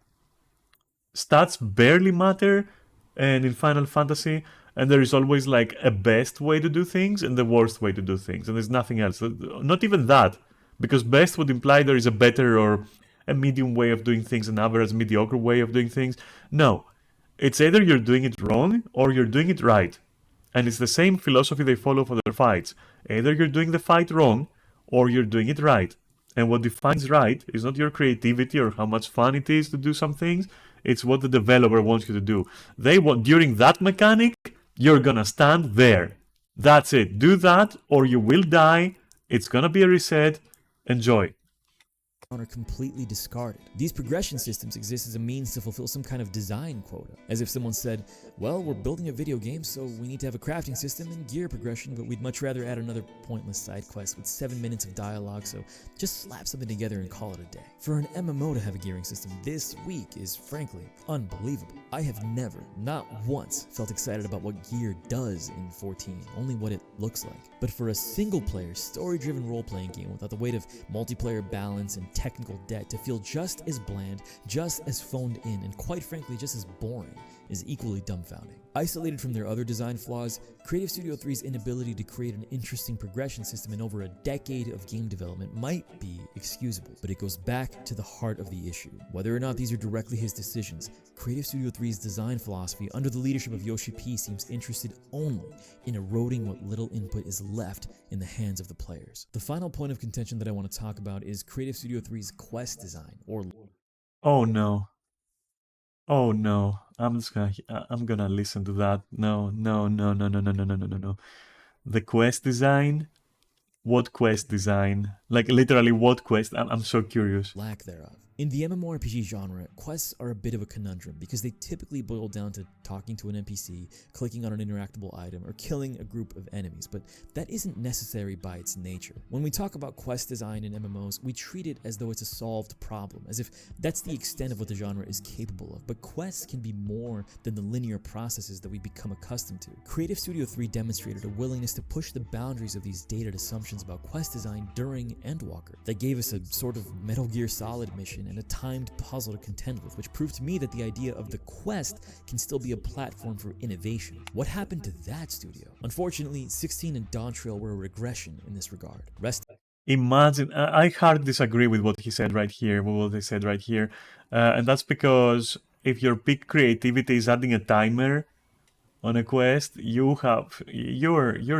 stats barely matter, and in Final Fantasy, and there is always like a best way to do things and the worst way to do things, and there's nothing else. Not even that, because best would imply there is a better or a medium way of doing things, an average mediocre way of doing things. No, it's either you're doing it wrong or you're doing it right. And it's the same philosophy they follow for their fights. Either you're doing the fight wrong, or you're doing it right. And what defines right is not your creativity or how much fun it is to do some things, it's what the developer wants you to do. They want, during that mechanic, you're gonna stand there. That's it. Do that, or you will die. It's gonna be a reset. Enjoy. Are completely discarded. These progression systems exist as a means to fulfill some kind of design quota. As if someone said, well, we're building a video game, so we need to have a crafting system and gear progression, but we'd much rather add another pointless side quest with 7 minutes of dialogue, so just slap something together and call it a day. For an MMO to have a gearing system this weak is frankly unbelievable. I have never, not once, felt excited about what gear does in 14, only what it looks like. But for a single-player, story-driven role-playing game without the weight of multiplayer balance and technical debt to feel just as bland, just as phoned in, and quite frankly just as boring is equally dumbfounding. Isolated from their other design flaws, Creative Studio 3's inability to create an interesting progression system in over a decade of game development might be excusable, but it goes back to the heart of the issue. Whether or not these are directly his decisions, Creative Studio 3's design philosophy under the leadership of Yoshi P seems interested only in eroding what little input is left in the hands of the players. The final point of contention that I want to talk about is Creative Studio 3's quest design, or Oh no. Oh no. I'm gonna listen to that. No. The quest design? What quest design? Like literally what quest? I'm so curious. lack thereof. In the MMORPG genre, quests are a bit of a conundrum because they typically boil down to talking to an NPC, clicking on an interactable item, or killing a group of enemies, but that isn't necessary by its nature. When we talk about quest design in MMOs, we treat it as though it's a solved problem, as if that's the extent of what the genre is capable of, but quests can be more than the linear processes that we become accustomed to. Creative Studio 3 demonstrated a willingness to push the boundaries of these dated assumptions about quest design during Endwalker. They gave us a sort of Metal Gear Solid mission and a timed puzzle to contend with, which proved to me that the idea of the quest can still be a platform for innovation. What happened to that studio? Unfortunately, 16 and Dawntrail were a regression in this regard. Imagine, I hard disagree with what he said right here, with what they said right here, and that's because if your peak creativity is adding a timer on a quest, you're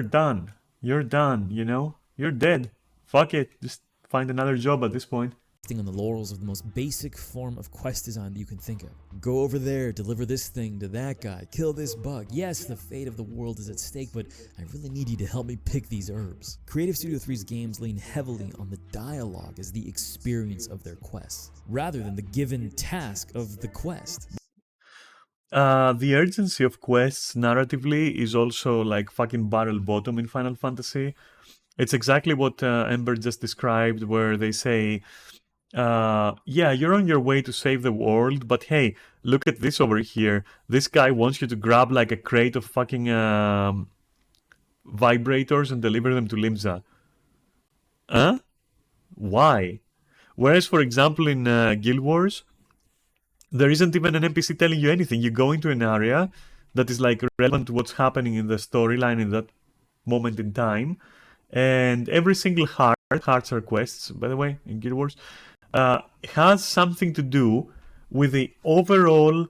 done. You're done, you know? You're dead. Fuck it, just find another job at this point. on the laurels of the most basic form of quest design that you can think of. Go over there, deliver this thing to that guy, kill this bug. Yes, the fate of the world is at stake, but I really need you to help me pick these herbs. Creative Studio 3's games lean heavily on the dialogue as the experience of their quests, rather than the given task of the quest. The urgency of quests narratively is also like fucking barrel bottom in Final Fantasy. It's exactly what Ember just described, where they say, yeah, you're on your way to save the world, but hey, look at this over here. This guy wants you to grab like a crate of fucking vibrators and deliver them to Limsa. Huh? Why? Whereas, for example, in Guild Wars, there isn't even an NPC telling you anything. You go into an area that is like relevant to what's happening in the storyline in that moment in time, and every single hearts are quests, by the way, in Guild Wars, has something to do with the overall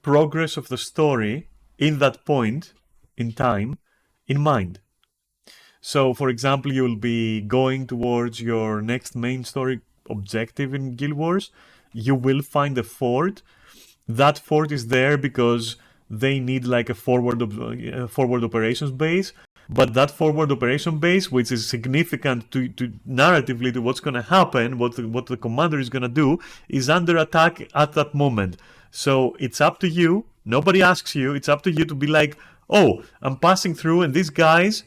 progress of the story in that point in time in mind. So, for example, you'll be going towards your next main story objective in Guild Wars. You will find a fort. That fort is there because they need like a forward operations base. But that forward operation base, which is significant to narratively to what's going to happen, what the commander is going to do, is under attack at that moment. So it's up to you. Nobody asks you. It's up to you to be like, oh, I'm passing through, and these guys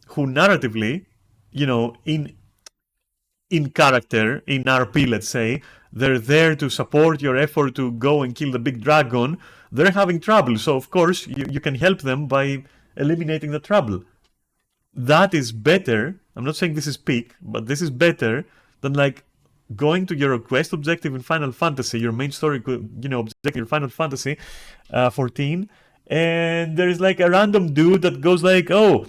who narratively, you know, in character, in RP, let's say, they're there to support your effort to go and kill the big dragon. They're having trouble. So, of course, you can help them by eliminating the trouble. That is better. I'm not saying this is peak, but this is better than like going to your quest objective in Final Fantasy, your main story, you know, objective in Final Fantasy 14, and there is like a random dude that goes like, oh,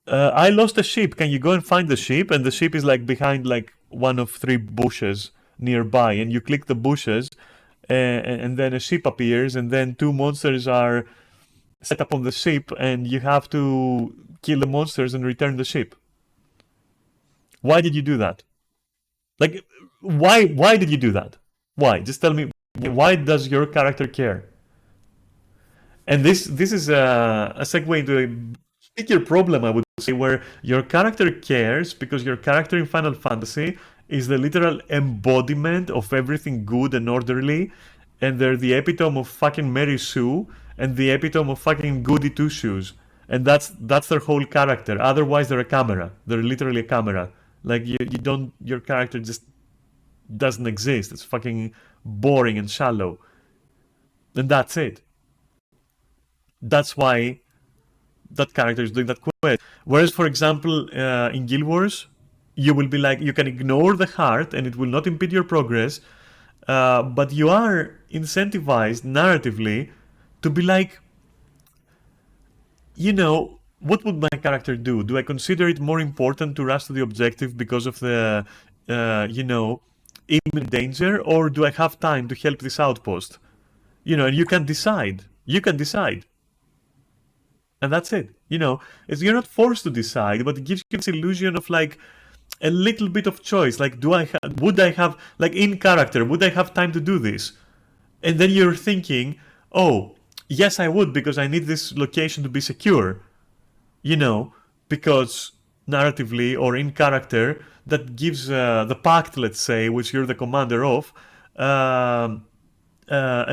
I lost a sheep. Can you go and find the sheep? And the sheep is like behind like one of 3 bushes nearby, and you click the bushes, and then a sheep appears, and then 2 monsters are set up on the sheep, and you have to kill the monsters and return the sheep. Why did you do that? Like, why did you do that? Why? Just tell me, why does your character care? And this is a segue into a bigger problem, I would say, where your character cares because your character in Final Fantasy is the literal embodiment of everything good and orderly, and they're the epitome of fucking Mary Sue and the epitome of fucking Goody Two Shoes, and that's their whole character. Otherwise, they're a camera. They're literally a camera. Like you don't, your character just doesn't exist. It's fucking boring and shallow, and that's it. That's why that character is doing that quest. Whereas, for example, in Guild Wars, you will be like, you can ignore the heart and it will not impede your progress, but you are incentivized narratively to be like, you know, what would my character do? Do I consider it more important to rush to the objective because of the, you know, imminent danger, or do I have time to help this outpost? You know, and you can decide. You can decide. And that's it. You know, you're not forced to decide, but it gives you this illusion of like a little bit of choice. Like, would I have, like in character, would I have time to do this? And then you're thinking, oh, yes, I would, because I need this location to be secure. You know, because narratively or in character, that gives the pact, let's say, which you're the commander of, a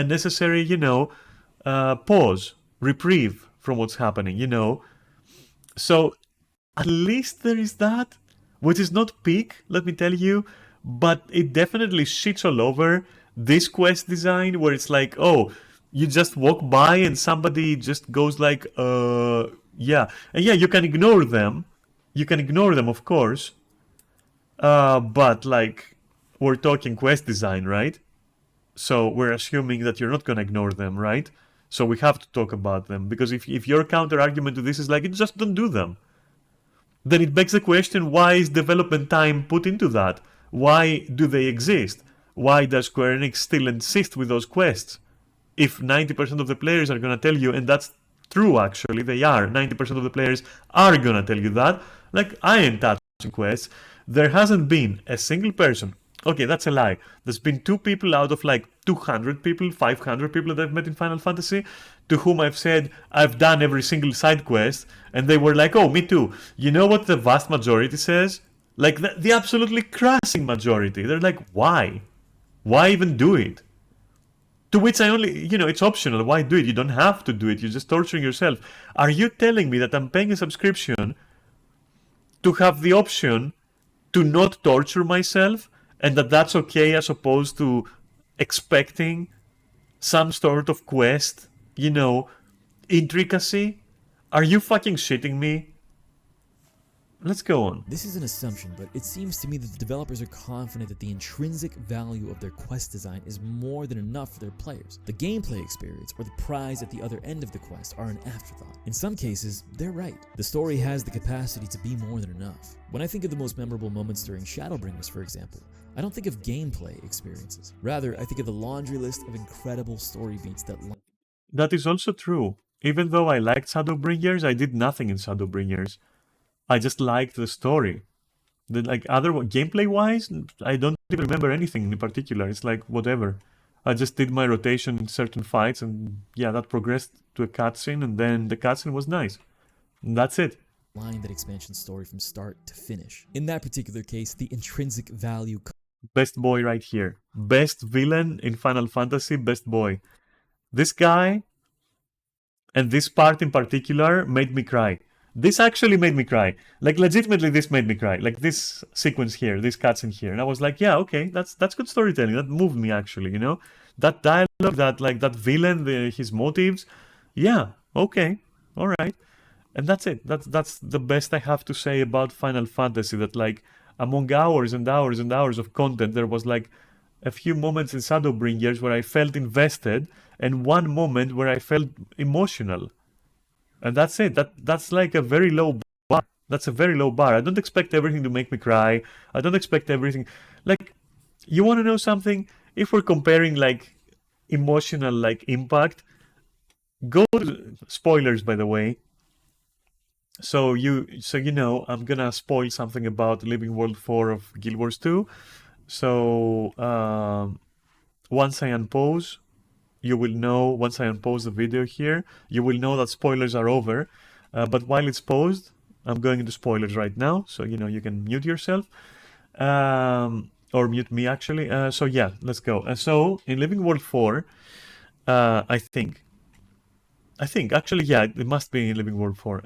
necessary, you know, pause, reprieve from what's happening, you know. So at least there is that, which is not peak, let me tell you, but it definitely shits all over this quest design where it's like, oh, you just walk by and somebody just goes like, yeah. And yeah, you can ignore them. You can ignore them, of course. But like, we're talking quest design, right? So we're assuming that you're not going to ignore them, right? So we have to talk about them, because if your counter argument to this is like, just don't do them, then it begs the question, why is development time put into that? Why do they exist? Why does Square Enix still insist with those quests? If 90% of the players are going to tell you, and that's true actually, they are, 90% of the players are going to tell you that, like, I ain't touching quests. There hasn't been a single person Okay, that's a lie. There's been 2 people out of like 200 people, 500 people that I've met in Final Fantasy, to whom I've said I've done every single side quest, and they were like, oh, me too. You know what the vast majority says? Like the absolutely crushing majority. They're like, why? Why even do it? To which I only, it's optional. Why do it? You don't have to do it. You're just torturing yourself. Are you telling me that I'm paying a subscription to have the option to not torture myself, and that's okay as opposed to expecting some sort of quest, intricacy? Are you fucking shitting me? Let's go on. This is an assumption, but it seems to me that the developers are confident that the intrinsic value of their quest design is more than enough for their players. The gameplay experience or the prize at the other end of the quest are an afterthought. In some cases, they're right. The story has the capacity to be more than enough. When I think of the most memorable moments during Shadowbringers, for example, I don't think of gameplay experiences. Rather, I think of the laundry list of incredible story beats That is also true. Even though I liked Shadowbringers, I did nothing in Shadowbringers. I just liked the story. Gameplay wise, I don't even remember anything in particular. It's like whatever. I just did my rotation in certain fights, and yeah, that progressed to a cutscene, and then the cutscene was nice. And that's it. Line that expansion story from start to finish. In that particular case, the intrinsic value. Best boy right here. Best villain in Final Fantasy, best boy. This guy and this part in particular made me cry. This actually made me cry. Like, legitimately, this made me cry. Like, this sequence here, this cutscene here. And I was like, yeah, okay, that's good storytelling. That moved me, actually, That dialogue, that villain, his motives. Yeah, okay, all right. And that's it. That's the best I have to say about Final Fantasy. That, like, among hours and hours and hours of content, there was, like, a few moments in Shadowbringers where I felt invested, and one moment where I felt emotional. And that's it. That's like a very low bar. That's a very low bar. I don't expect everything to make me cry. I don't expect everything. Like, you want to know something? If we're comparing, like, emotional, like, impact, go to spoilers, by the way. So I'm gonna spoil something about Living World 4 of Guild Wars 2. So once I unpause, you will know, once I unpause the video here, you will know that spoilers are over. But while it's paused, I'm going into spoilers right now. So, you can mute yourself. Or mute me, actually. So, yeah, let's go. So, in Living World 4, I think, actually, yeah, it must be in Living World 4.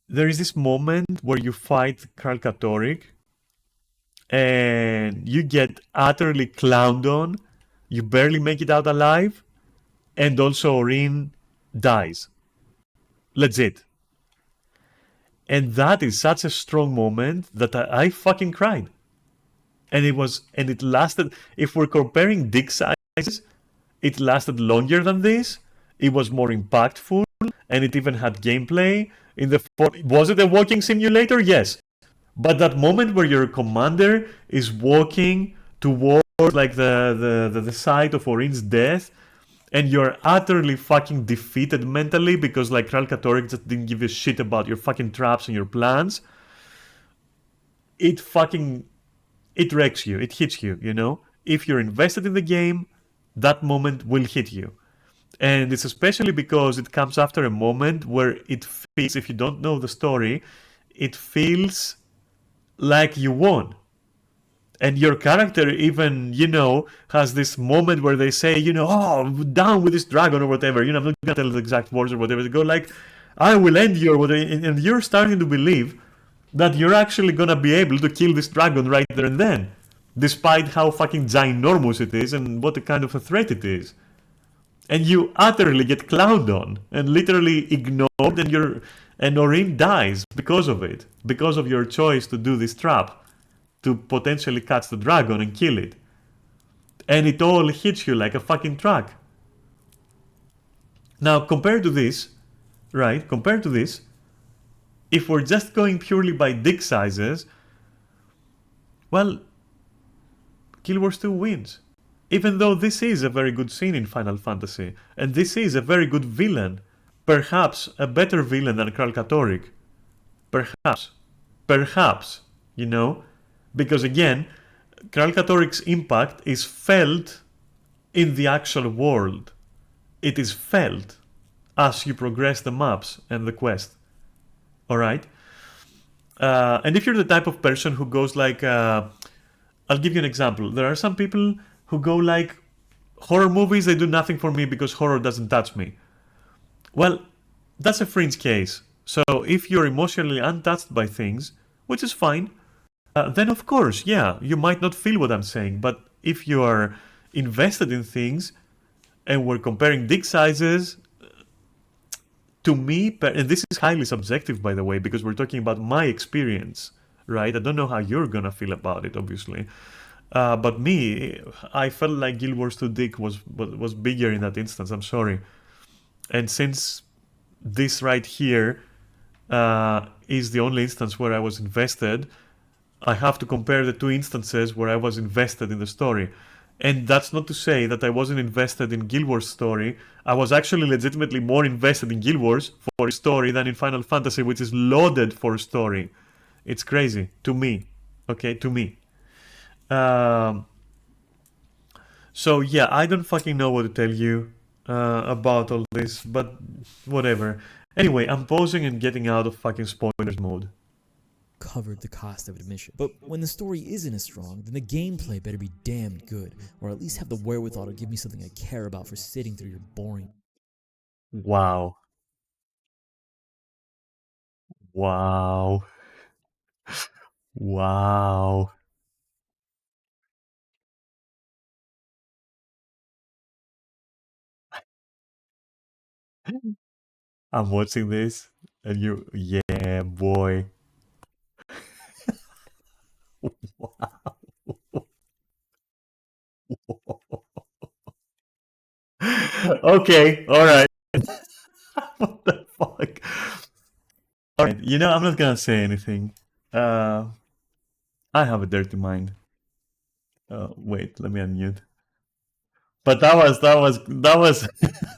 There is this moment where you fight Kralkatorrik, and you get utterly clowned on. You barely make it out alive, and also Orin dies. Legit. And that is such a strong moment that I fucking cried. And it lasted, if we're comparing dick sizes, it lasted longer than this. It was more impactful, and it even had gameplay. Was it a walking simulator? Yes. But that moment where your commander is walking towards, like, the site of Orin's death, and you're utterly fucking defeated mentally because, like, Kralkatorrik just didn't give a shit about your fucking traps and your plans. It wrecks you. It hits you, If you're invested in the game, that moment will hit you. And it's especially because it comes after a moment where it feels, if you don't know the story, it feels like you won. And your character even, has this moment where they say, oh, down with this dragon or whatever. I'm not going to tell the exact words or whatever. They go like, I will end you or whatever. And you're starting to believe that you're actually going to be able to kill this dragon right there and then. Despite how fucking ginormous it is and what a kind of a threat it is. And you utterly get clowned on and literally ignored, and Orin dies because of it. Because of your choice to do this trap. To potentially catch the dragon and kill it. And it all hits you like a fucking truck. Now, compared to this, if we're just going purely by dick sizes, well, Guild Wars 2 wins. Even though this is a very good scene in Final Fantasy, and this is a very good villain, perhaps a better villain than Kralkatorrik. Perhaps, Because again, Kralkatorix's impact is felt in the actual world. It is felt as you progress the maps and the quest. Alright? And if you're the type of person who goes like... I'll give you an example. There are some people who go like, horror movies, they do nothing for me because horror doesn't touch me. Well, that's a fringe case. So if you're emotionally untouched by things, which is fine, then of course, yeah, you might not feel what I'm saying. But if you are invested in things, and we're comparing dick sizes, to me, and this is highly subjective, by the way, because we're talking about my experience, right? I don't know how you're gonna feel about it, obviously. But me, I felt like Guild Wars 2 dick was bigger in that instance. I'm sorry. And since this right here is the only instance where I was invested, I have to compare the two instances where I was invested in the story. And that's not to say that I wasn't invested in Guild Wars' story. I was actually legitimately more invested in Guild Wars for a story than in Final Fantasy, which is loaded for a story. It's crazy. To me. Okay, to me. So yeah, I don't fucking know what to tell you about all this, but whatever. Anyway, I'm pausing and getting out of fucking spoilers mode. Covered the cost of admission. But when the story isn't as strong, then the gameplay better be damn good, or at least have the wherewithal to give me something I care about for sitting through your boring... Wow. Wow. Wow. I'm watching this and you, yeah, boy. Wow. Okay, alright. What the fuck? Alright, you know, I'm not gonna say anything. I have a dirty mind. Wait, let me unmute. But that was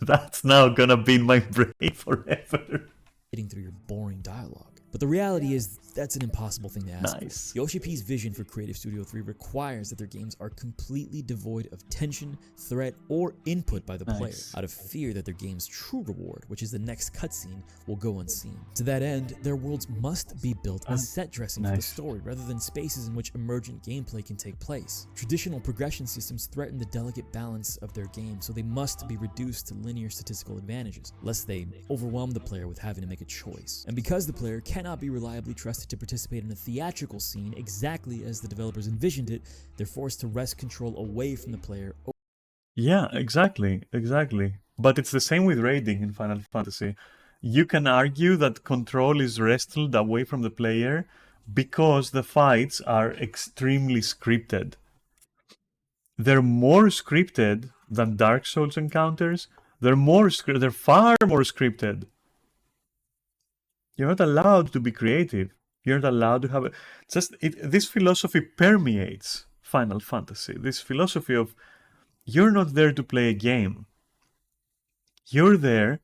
that's now gonna be in my brain forever. Sitting through your boring dialogue. But the reality is, that's an impossible thing to ask Nice. for. Yoshi P's vision for Creative Studio 3 requires that their games are completely devoid of tension, threat, or input by the player, Nice. out of fear that their game's true reward, which is the next cutscene, will go unseen. To that end, their worlds must be built as set dressing for the Nice. story, rather than spaces in which emergent gameplay can take place. Traditional progression systems threaten the delicate balance of their game, so they must be reduced to linear statistical advantages, lest they overwhelm the player with having to make a choice. And because the player cannot be reliably trusted to participate in a theatrical scene exactly as the developers envisioned it, they're forced to wrest control away from the player. Yeah, exactly. But it's the same with raiding in Final Fantasy. You can argue that control is wrestled away from the player because the fights are extremely scripted. They're more scripted than Dark Souls encounters. They're far more scripted. You're not allowed to be creative. You're not allowed to have this philosophy permeates Final Fantasy. This philosophy of you're not there to play a game. You're there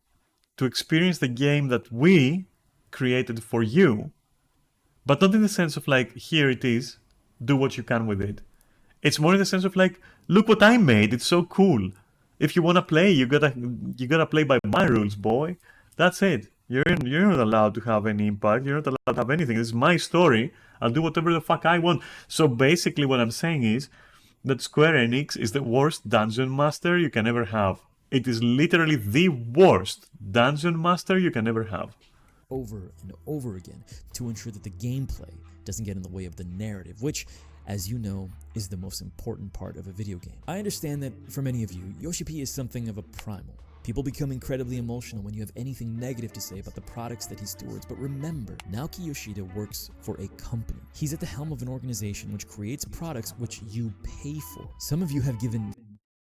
to experience the game that we created for you, but not in the sense of like, here it is, do what you can with it. It's more in the sense of like, look what I made, it's so cool. If you wanna play, you gotta play by my rules, boy. That's it. You're not allowed to have any impact. You're not allowed to have anything. This is my story. I'll do whatever the fuck I want. So basically what I'm saying is that Square Enix is the worst dungeon master you can ever have. It is literally the worst dungeon master you can ever have. Over and over again to ensure that the gameplay doesn't get in the way of the narrative, which, as you know, is the most important part of a video game. I understand that for many of you, Yoshi P is something of a primal. People become incredibly emotional when you have anything negative to say about the products that he stewards, but remember, Naoki Yoshida works for a company. He's at the helm of an organization which creates products which you pay for. Some of you have given...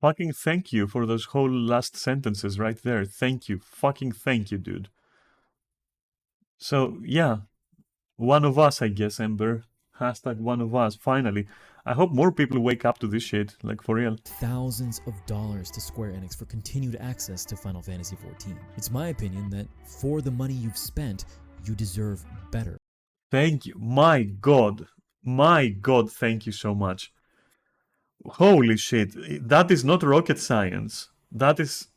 Fucking thank you for those whole last sentences right there. Thank you. Fucking thank you, dude. So, yeah. One of us, I guess, Ember. Hashtag one of us, finally. I hope more people wake up to this shit, like for real. Thousands of dollars to Square Enix for continued access to Final Fantasy XIV. It's my opinion that for the money you've spent, you deserve better. Thank you. My God. My God, thank you so much. Holy shit. That is not rocket science. That is...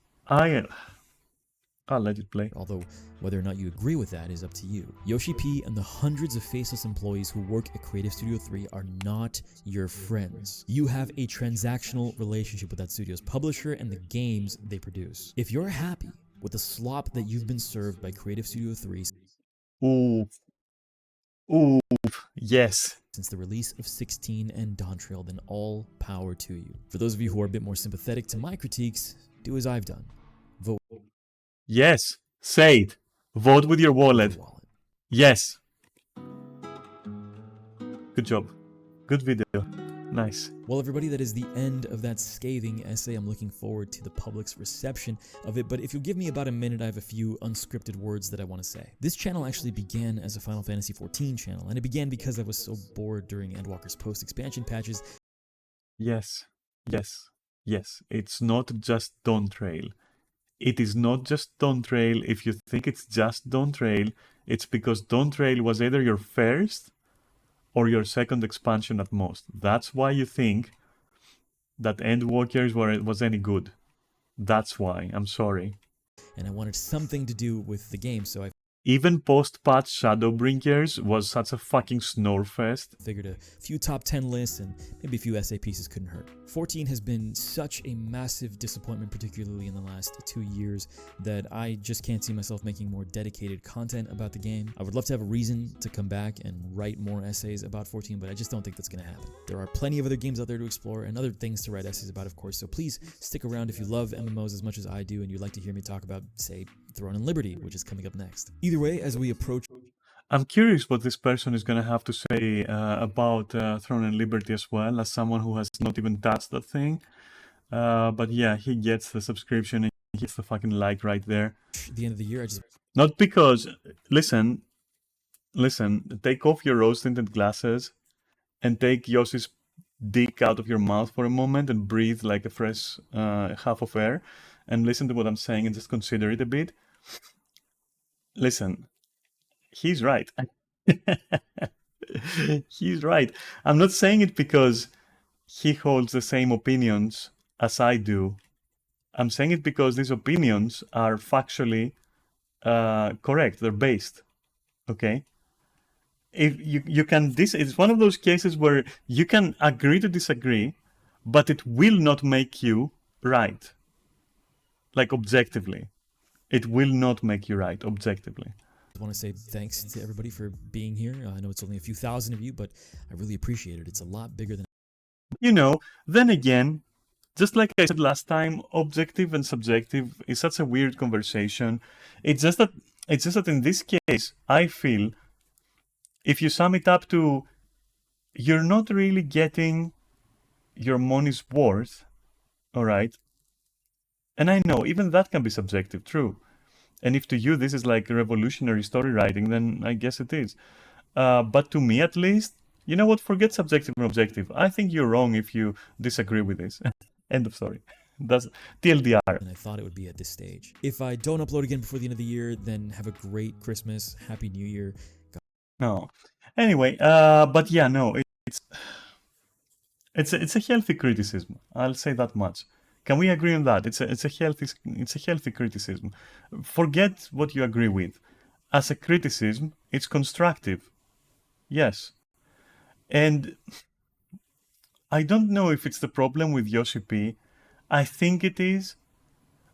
I'll let it play. Although, whether or not you agree with that is up to you. Yoshi P and the hundreds of faceless employees who work at Creative Studio 3 are not your friends. You have a transactional relationship with that studio's publisher and the games they produce. If you're happy with the slop that you've been served by Creative Studio 3 Ooh. Ooh. Yes. since the release of 16 and Dawntrail, then all power to you. For those of you who are a bit more sympathetic to my critiques, do as I've done. Vote Yes. Say it. Vote with your with wallet. your wallet. Yes. Good job. Good video. Nice. Well, everybody, that is the end of that scathing essay. I'm looking forward to the public's reception of it, but if you'll give me about a minute, I have a few unscripted words that I want to say. This channel actually began as a Final Fantasy XIV channel, and it began because I was so bored during Endwalker's post-expansion patches. Yes. Yes. Yes. It's not just Dawntrail. It is not just Dawntrail. If you think it's just Dawntrail, it's because Dawntrail was either your first or your second expansion at most. That's why you think that Endwalkers was any good. That's why. I'm sorry. And I wanted something to do with the game, so I Even post-patch Shadowbringers was such a fucking snorefest. figured a few top 10 lists and maybe a few essay pieces couldn't hurt. 14 has been such a massive disappointment, particularly in the last 2 years, that I just can't see myself making more dedicated content about the game. I would love to have a reason to come back and write more essays about 14, but I just don't think that's going to happen. There are plenty of other games out there to explore and other things to write essays about, of course, so please stick around if you love MMOs as much as I do and you'd like to hear me talk about, say, Throne and Liberty, which is coming up next. Either way, as we approach I'm curious what this person is going to have to say about Throne and Liberty as well, as someone who has not even touched that thing. But yeah, he gets the subscription and he hits the fucking like right there. the end of the year, I just Not because, listen, take off your rose-tinted glasses and take Yoshi's dick out of your mouth for a moment and breathe like a fresh half of air and listen to what I'm saying and just consider it a bit. Listen, he's right. He's right. I'm not saying it because he holds the same opinions as I do. I'm saying it because these opinions are factually correct. They're based. Okay? If you can it's one of those cases where you can agree to disagree, but it will not make you right. Like objectively. It will not make you right objectively. I want to say thanks to everybody for being here. I know it's only a few thousand of you, but I really appreciate it. It's a lot bigger than You know, then again, just like I said last time, objective and subjective is such a weird conversation. It's just that in this case, I feel if you sum it up to you're not really getting your money's worth, all right? And I know even that can be subjective, true. And if to you this is like revolutionary story writing, then I guess it is. But to me at least, you know what? Forget subjective and objective. I think you're wrong if you disagree with this. End of story. That's TLDR. I thought it would be at this stage. If I don't upload again before the end of the year, then have a great Christmas, Happy New Year. No. Anyway, but yeah, no, it's a healthy criticism. I'll say that much. Can we agree on that? It's a healthy criticism. Forget what you agree with. As a criticism, it's constructive. Yes. And I don't know if it's the problem with Yoshi P. I think it is.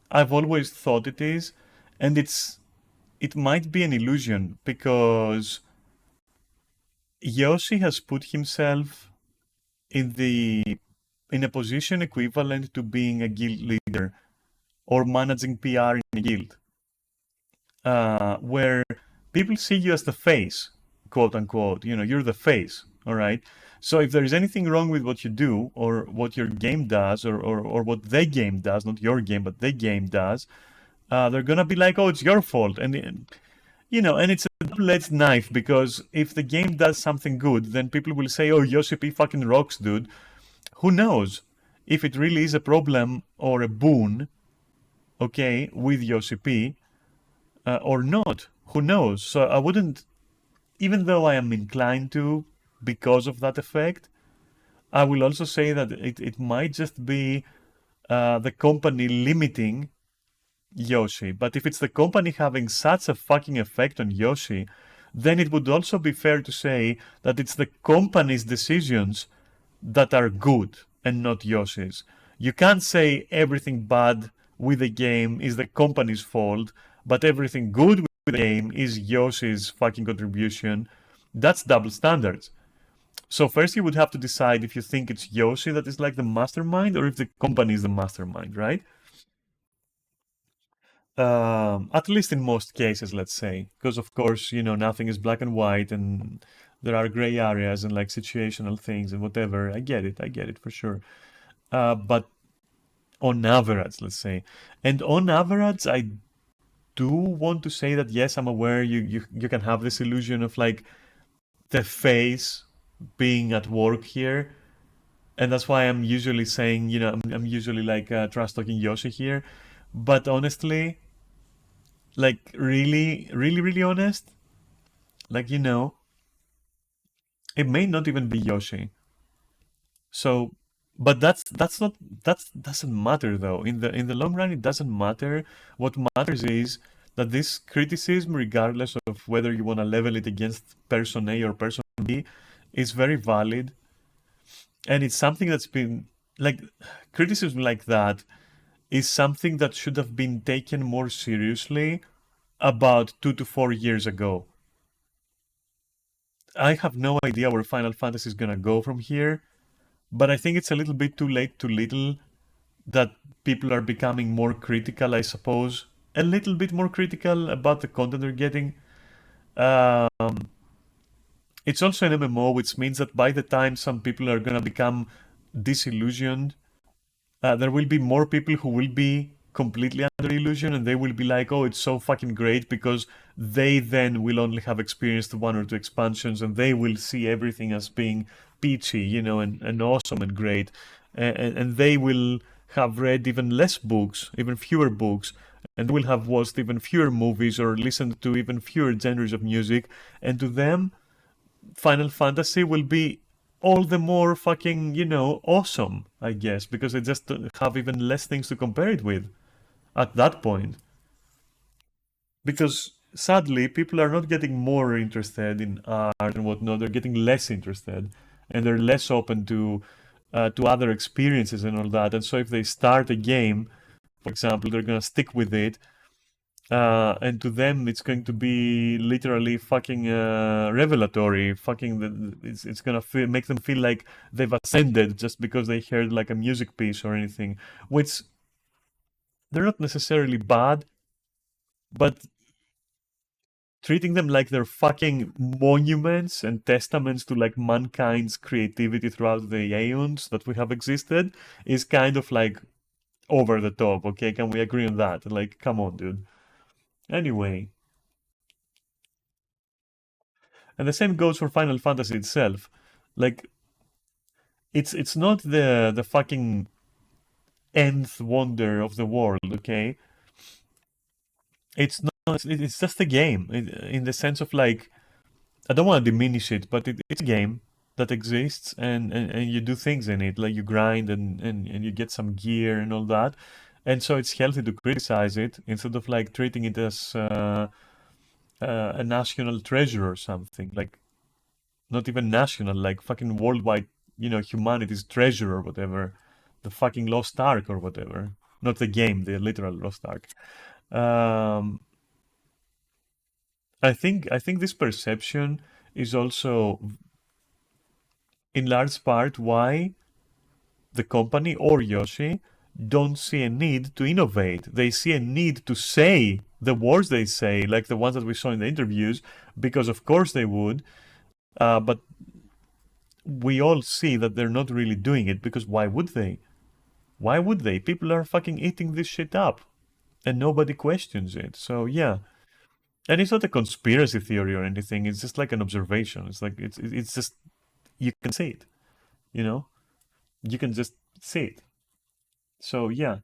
I've always thought it is. And it might be an illusion because Yoshi has put himself in a position equivalent to being a guild leader or managing PR in a guild, where people see you as the face, quote unquote. You know, you're the face, all right? So if there is anything wrong with what you do or what your game does or what their game does, not your game, but their game does, they're going to be like, oh, it's your fault. And, you know, and it's a double-edged knife because if the game does something good, then people will say, oh, Yoshi P fucking rocks, dude. Who knows if it really is a problem or a boon, okay, with Yoshi P or not. Who knows? So I wouldn't, even though I am inclined to because of that effect. I will also say that it might just be the company limiting Yoshi. But if it's the company having such a fucking effect on Yoshi, then it would also be fair to say that it's the company's decisions that are good and not Yoshi's. You can't say everything bad with the game is the company's fault, but everything good with the game is Yoshi's fucking contribution. That's double standards. So first you would have to decide if you think it's Yoshi that is like the mastermind or if the company is the mastermind, right? At least in most cases, let's say, because of course, nothing is black and white, and there are gray areas and like situational things and whatever. I get it for sure. But on average, let's say, and on average, I do want to say that yes, I'm aware you can have this illusion of like the face being at work here, and that's why I'm usually saying, I'm usually like trash talking Yoshi here, but honestly, like really, really, really honest, like it may not even be Yoshi. So, but that's not that doesn't matter though. In the long run, it doesn't matter. What matters is that this criticism, regardless of whether you want to level it against person A or person B, is very valid, and it's something that's been like criticism like that is something that should have been taken more seriously about 2 to 4 years ago. I have no idea where Final Fantasy is gonna go from here, but I think it's a little bit too late, too little that people are becoming more critical, I suppose. A little bit more critical about the content they're getting. Um, it's also an MMO, which means that by the time some people are gonna become disillusioned, there will be more people who will be completely under illusion, and they will be like, oh, it's so fucking great, because they then will only have experienced one or two expansions, and they will see everything as being peachy, and awesome and great. And they will have read even less books, even fewer books, and will have watched even fewer movies or listened to even fewer genres of music. And to them, Final Fantasy will be all the more fucking, awesome, I guess, because they just have even less things to compare it with at that point. Because sadly, people are not getting more interested in art and whatnot, they're getting less interested, and they're less open to other experiences and all that. And so if they start a game, for example, they're gonna stick with it, and to them it's going to be literally fucking revelatory. It's gonna make them feel like they've ascended just because they heard like a music piece or anything, which they're not necessarily bad, but treating them like they're fucking monuments and testaments to like mankind's creativity throughout the aeons that we have existed is kind of like over the top. Okay, can we agree on that? Like, come on, dude. Anyway, and the same goes for Final Fantasy itself. Like, it's not the fucking nth wonder of the world, okay? It's not. It's just a game in the sense of like, I don't want to diminish it, but it's a game that exists, and you do things in it, like you grind and you get some gear and all that, and so it's healthy to criticize it instead of like treating it as a national treasure or something. Like, not even national, like fucking worldwide, humanity's treasure or whatever, the fucking Lost Ark or whatever. Not the game, the literal Lost Ark. Um, I think this perception is also in large part why the company or Yoshi don't see a need to innovate. They see a need to say the words they say, like the ones that we saw in the interviews, because of course they would. But we all see that they're not really doing it, because why would they? Why would they? People are fucking eating this shit up, and nobody questions it. So yeah, and it's not a conspiracy theory or anything. It's just like an observation. It's like it's just you can see it. You know, you can just see it. So yeah,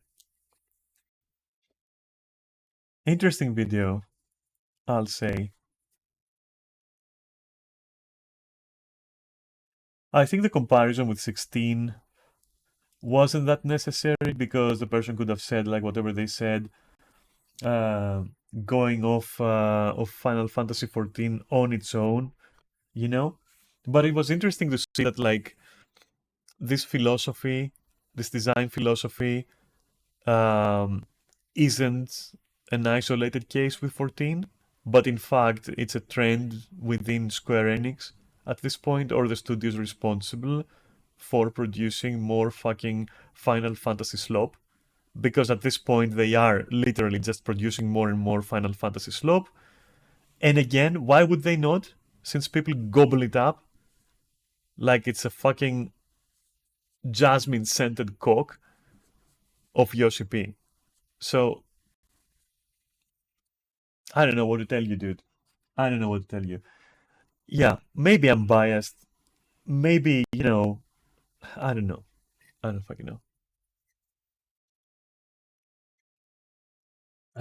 interesting video, I'll say. I think the comparison with 16 wasn't that necessary because the person could have said like whatever they said, uh, going off of Final Fantasy 14 on its own, you know. But it was interesting to see that like this philosophy, this design philosophy, um, isn't an isolated case with 14, but in fact it's a trend within Square Enix at this point, or the studios responsible for producing more fucking Final Fantasy slop. Because at this point they are literally just producing more and more Final Fantasy slop. And again, why would they not? Since people gobble it up like it's a fucking jasmine scented cock of Yoshi P. So I don't know what to tell you, dude. I don't know what to tell you. Yeah, maybe I'm biased. Maybe, I don't know. I don't fucking know.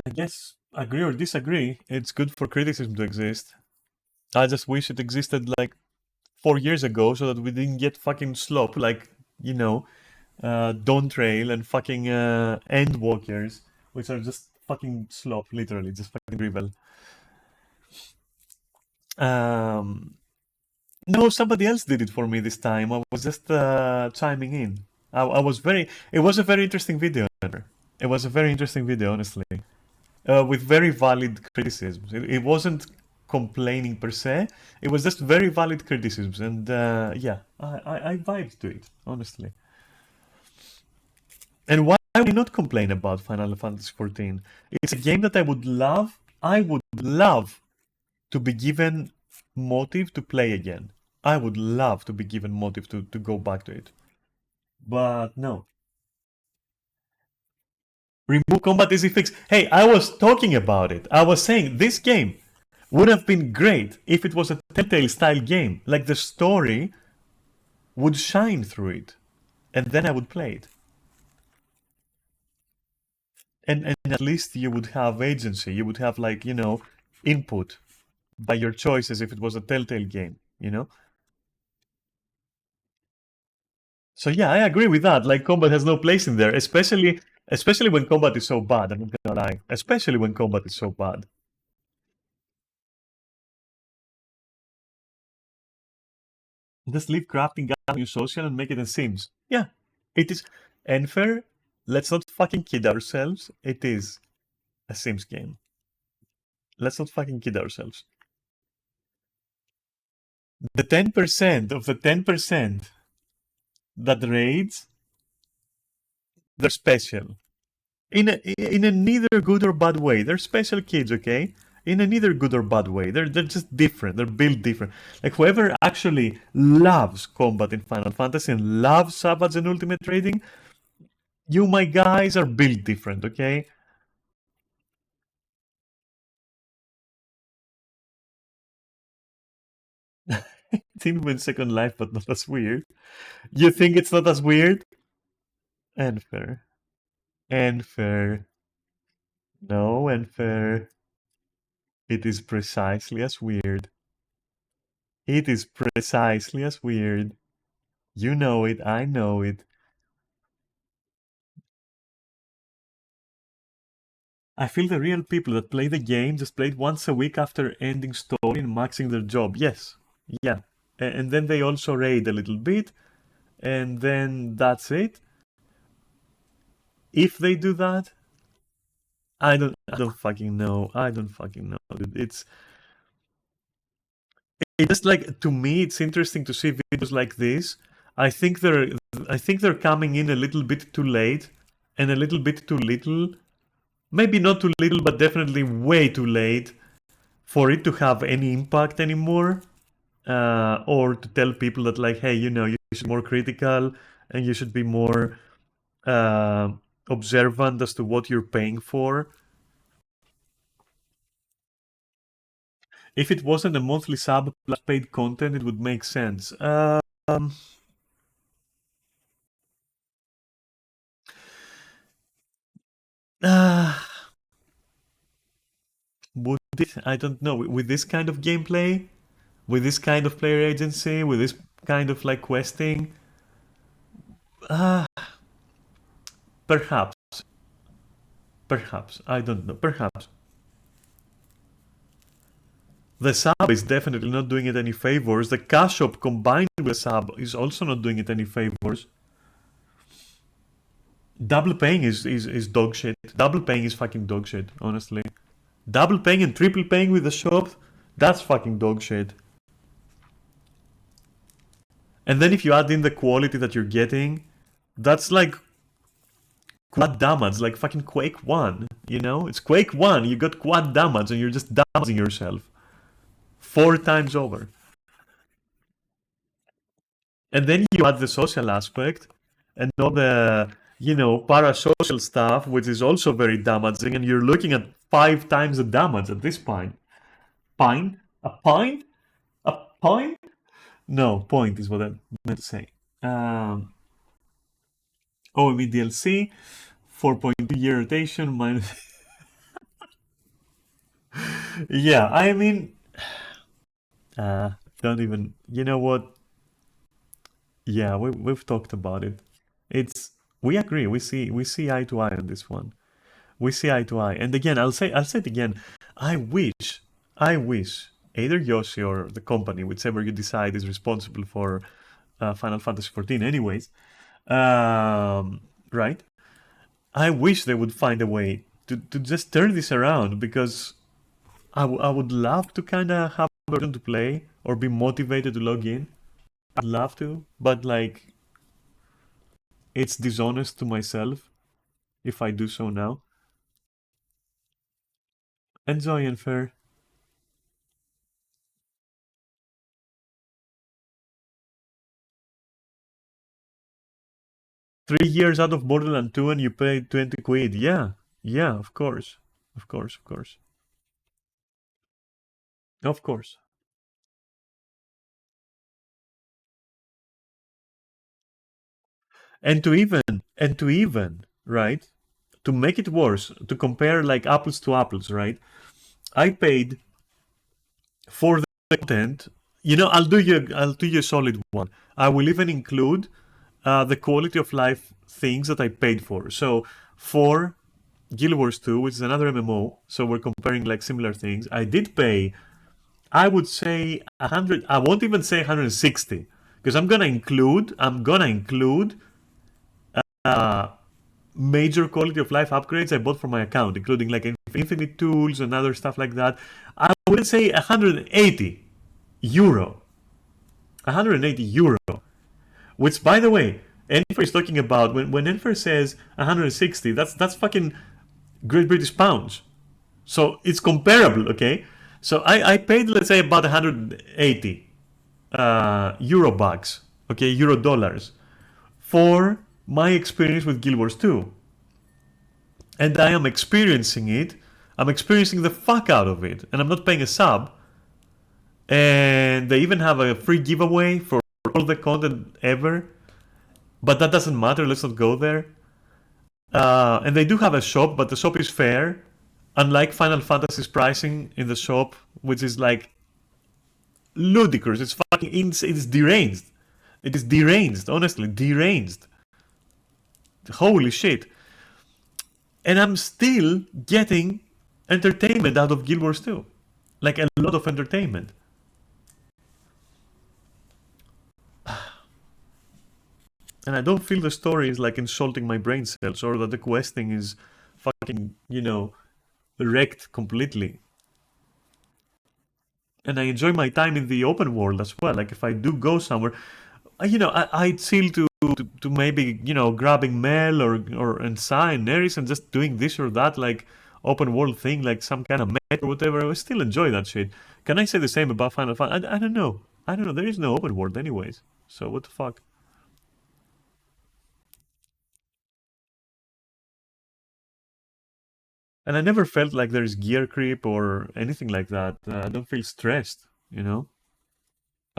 I guess agree or disagree. It's good for criticism to exist. I just wish it existed like 4 years ago so that we didn't get fucking slop like, Dawn Trail and fucking Endwalkers, which are just fucking slop, literally, just fucking drivel. Um, no, somebody else did it for me this time. I was just chiming in. I was very. It was a very interesting video. It was a very interesting video, honestly, with very valid criticisms. It wasn't complaining per se. It was just very valid criticisms, and yeah, I vibed to it, honestly. And why would I not complain about Final Fantasy XIV? It's a game that I would love to be given motive to play again. I would love to be given motive to go back to it. But no. Remove combat easy fix. Hey, I was talking about it. I was saying this game would have been great if it was a Telltale style game. Like the story would shine through it. And then I would play it. And at least you would have agency. You would have like, input by your choices if it was a Telltale game, So yeah, I agree with that. Like combat has no place in there, especially when combat is so bad. I'm not gonna lie. Especially when combat is so bad. Just leave crafting out your social and make it in Sims. Yeah, it is unfair. Let's not fucking kid ourselves. It is a Sims game. Let's not fucking kid ourselves. The 10% of the 10% that raids, they're special. In a neither good or bad way. They're special kids, okay? In a neither good or bad way. They're just different. They're built different. Like whoever actually loves combat in Final Fantasy and loves Savage and Ultimate Trading, you my guys are built different, okay? Team win Second Life, but not as weird. You think it's not as weird? Unfair. Unfair. No, unfair. It is precisely as weird. It is precisely as weird. You know it, I know it. I feel the real people that play the game just play it once a week after ending story and maxing their job. Yes. Yeah. And then they also raid a little bit, and then that's it. If they do that, I don't fucking know. I don't fucking know. It's just like to me it's interesting to see videos like this. I think they're I think they're coming in a little bit too late and a little bit too little. Maybe not too little, but definitely way too late for it to have any impact anymore. Or to tell people that like, hey, you should be more critical and you should be more uh, observant as to what you're paying for. If it wasn't a monthly sub plus paid content, it would make sense. Uh, would it? I don't know. With this kind of gameplay, with this kind of player agency, with this kind of like questing. Uh, perhaps. Perhaps. I don't know. Perhaps. The sub is definitely not doing it any favors. The cash shop combined with the sub is also not doing it any favors. Double paying is dog shit. Double paying is fucking dog shit, honestly. Double paying and triple paying with the shop, that's fucking dog shit. And then if you add in the quality that you're getting, that's like quad damage, like fucking Quake 1, you know? It's Quake 1, you got quad damage and you're just damaging yourself 4 times over. And then you add the social aspect and all the, you know, parasocial stuff, which is also very damaging, and you're looking at 5 times the damage at this point. Pint? A pint? A pint? No, point is what I meant to say. OME DLC, 4.2 year rotation, minus. Yeah, I mean, don't even. You know what? Yeah, we've talked about it. We agree. We see eye to eye on this one. We see eye to eye. And again, I'll say it again. I wish either Yoshi or the company, whichever you decide is responsible for Final Fantasy XIV, anyways, right? I wish they would find a way to just turn this around, because I would love to kind of have a person to play or be motivated to log in. I'd love to, but like, it's dishonest to myself if I do so now. Enjoy, Unfair. 3 years out of Borderlands 2 and you pay 20 quid. Yeah, yeah, of course. Of course, of course. Of course. And to even, right? To make it worse, to compare like apples to apples, right? I paid for the content. You know, I'll do you a solid one. I will even include the quality of life things that I paid for. So for Guild Wars 2, which is another MMO, so we're comparing like similar things. I did pay, I would say 100. I won't even say 160, because I'm gonna include uh, major quality of life upgrades I bought for my account, including like infinite tools and other stuff like that. I would say 180 euro. 180 euro. Which, by the way, Enfer is talking about, when Enfer says 160, that's fucking Great British pounds. So it's comparable, okay? So I paid, let's say, about 180 euro bucks, okay, euro dollars, for my experience with Guild Wars 2. And I am experiencing it. I'm experiencing the fuck out of it. And I'm not paying a sub. And they even have a free giveaway for all the content ever. But that doesn't matter. Let's not go there. And they do have a shop, but the shop is fair. Unlike Final Fantasy's pricing in the shop, which is like ludicrous. It's fucking insane. It's deranged. It is deranged, honestly, deranged. Holy shit. And I'm still getting entertainment out of Guild Wars 2. Like a lot of entertainment. And I don't feel the story is like insulting my brain cells, or that the questing is fucking, wrecked completely. And I enjoy my time in the open world as well. Like if I do go somewhere, I'd chill to maybe, grabbing Mel or Ensa and Neris and just doing this or that, like open world thing, like some kind of met or whatever. I would still enjoy that shit. Can I say the same about Final Fantasy? I don't know. I don't know. There is no open world anyways. So what the fuck? And I never felt like there's gear creep or anything like that. I don't feel stressed, I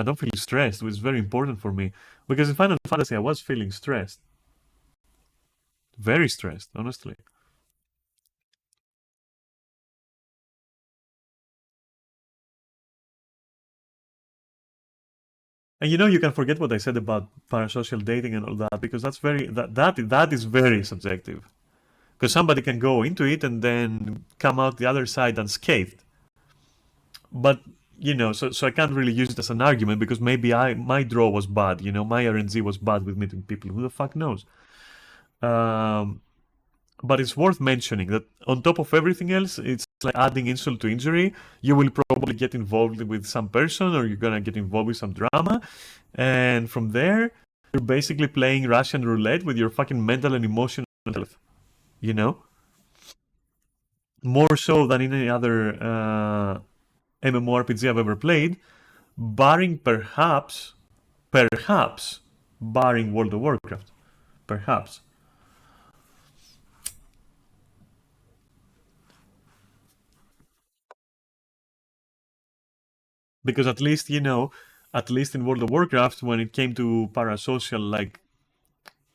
don't feel stressed, which is very important for me. Because in Final Fantasy, I was feeling stressed. Very stressed, honestly. And you can forget what I said about parasocial dating and all that, because that is very subjective. Because somebody can go into it and then come out the other side unscathed. But so I can't really use it as an argument, because maybe my draw was bad. My RNG was bad with meeting people. Who the fuck knows? But it's worth mentioning that on top of everything else, it's like adding insult to injury. You will probably get involved with some person, or you're gonna get involved with some drama, and from there, you're basically playing Russian roulette with your fucking mental and emotional health. More so than any other MMORPG I've ever played, barring perhaps, barring World of Warcraft, perhaps. Because at least in World of Warcraft, when it came to parasocial like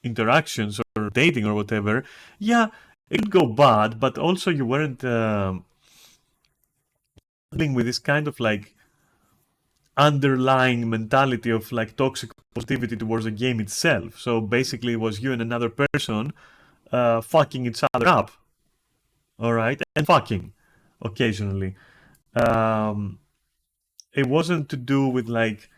interactions or dating or whatever, yeah, it would go bad, but also you weren't dealing with this kind of like underlying mentality of like toxic positivity towards the game itself. So basically, it was you and another person fucking each other up, all right, and fucking occasionally. It wasn't to do with like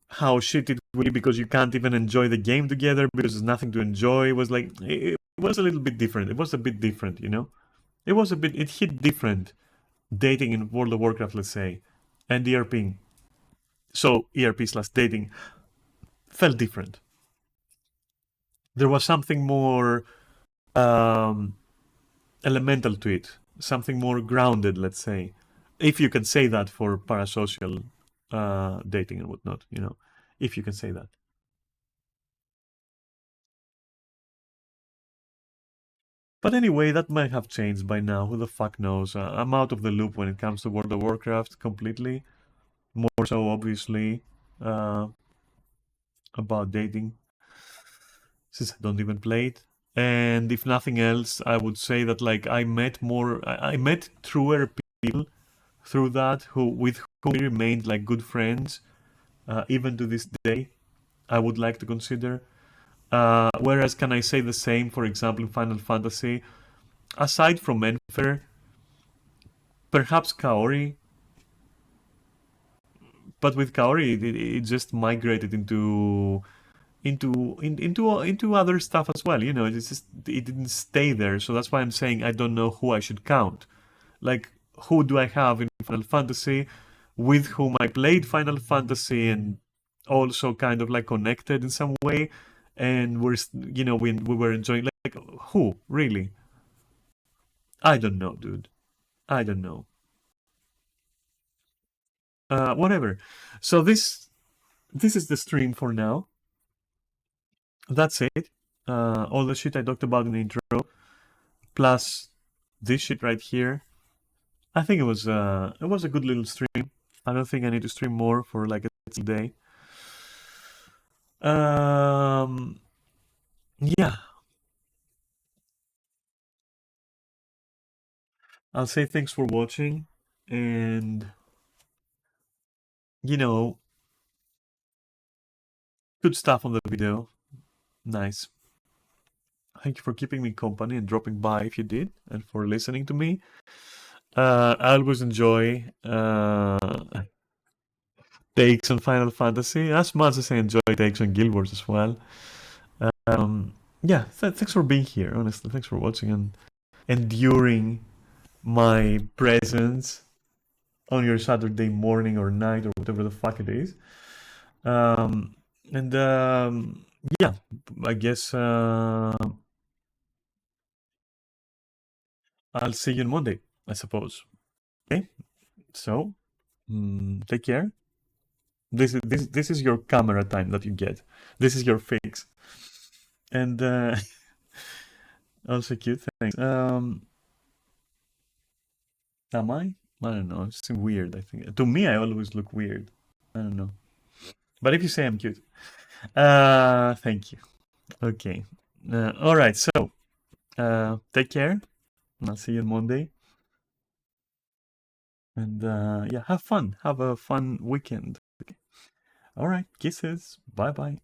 how shit it will be because you can't even enjoy the game together because there's nothing to enjoy. It was like it was a little bit different. It was a bit different, it hit different dating in World of Warcraft, let's say, and ERP. So ERP/dating felt different. There was something more elemental to it, something more grounded, let's say, if you can say that for parasocial dating and whatnot, if you can say that. But anyway, that might have changed by now. Who the fuck knows? I'm out of the loop when it comes to World of Warcraft completely. More so, obviously, about dating, since I don't even play it. And if nothing else, I would say that like I met truer people through that, with whom we remained like good friends, even to this day. I would like to consider. Whereas, can I say the same, for example, in Final Fantasy? Aside from Enfer, perhaps Kaori. But with Kaori, it just migrated into other stuff as well. It didn't stay there. So that's why I'm saying I don't know who I should count. Like, who do I have in Final Fantasy with whom I played Final Fantasy and also kind of like connected in some way, and we were enjoying, like who really? I don't know, dude. I don't know. Whatever. So this is the stream for now. That's it. All the shit I talked about in the intro, plus this shit right here. I think it was a good little stream. I don't think I need to stream more for like a day. Yeah. I'll say thanks for watching, and good stuff on the video. Nice. Thank you for keeping me company and dropping by if you did, and for listening to me. I always enjoy takes on Final Fantasy as much as I enjoy takes on Guild Wars as well. Yeah, thanks for being here. Honestly, thanks for watching and enduring my presence on your Saturday morning or night or whatever the fuck it is. Yeah, I guess I'll see you on Monday, I suppose. Okay, so take care. This is your camera time that you get. This is your fix. And also cute. Thanks. Am I? I don't know. It's weird. I think to me, I always look weird. I don't know. But if you say I'm cute, thank you. Okay. All right. So, take care. I'll see you on Monday. And yeah, have fun. Have a fun weekend. All right, kisses. Bye bye.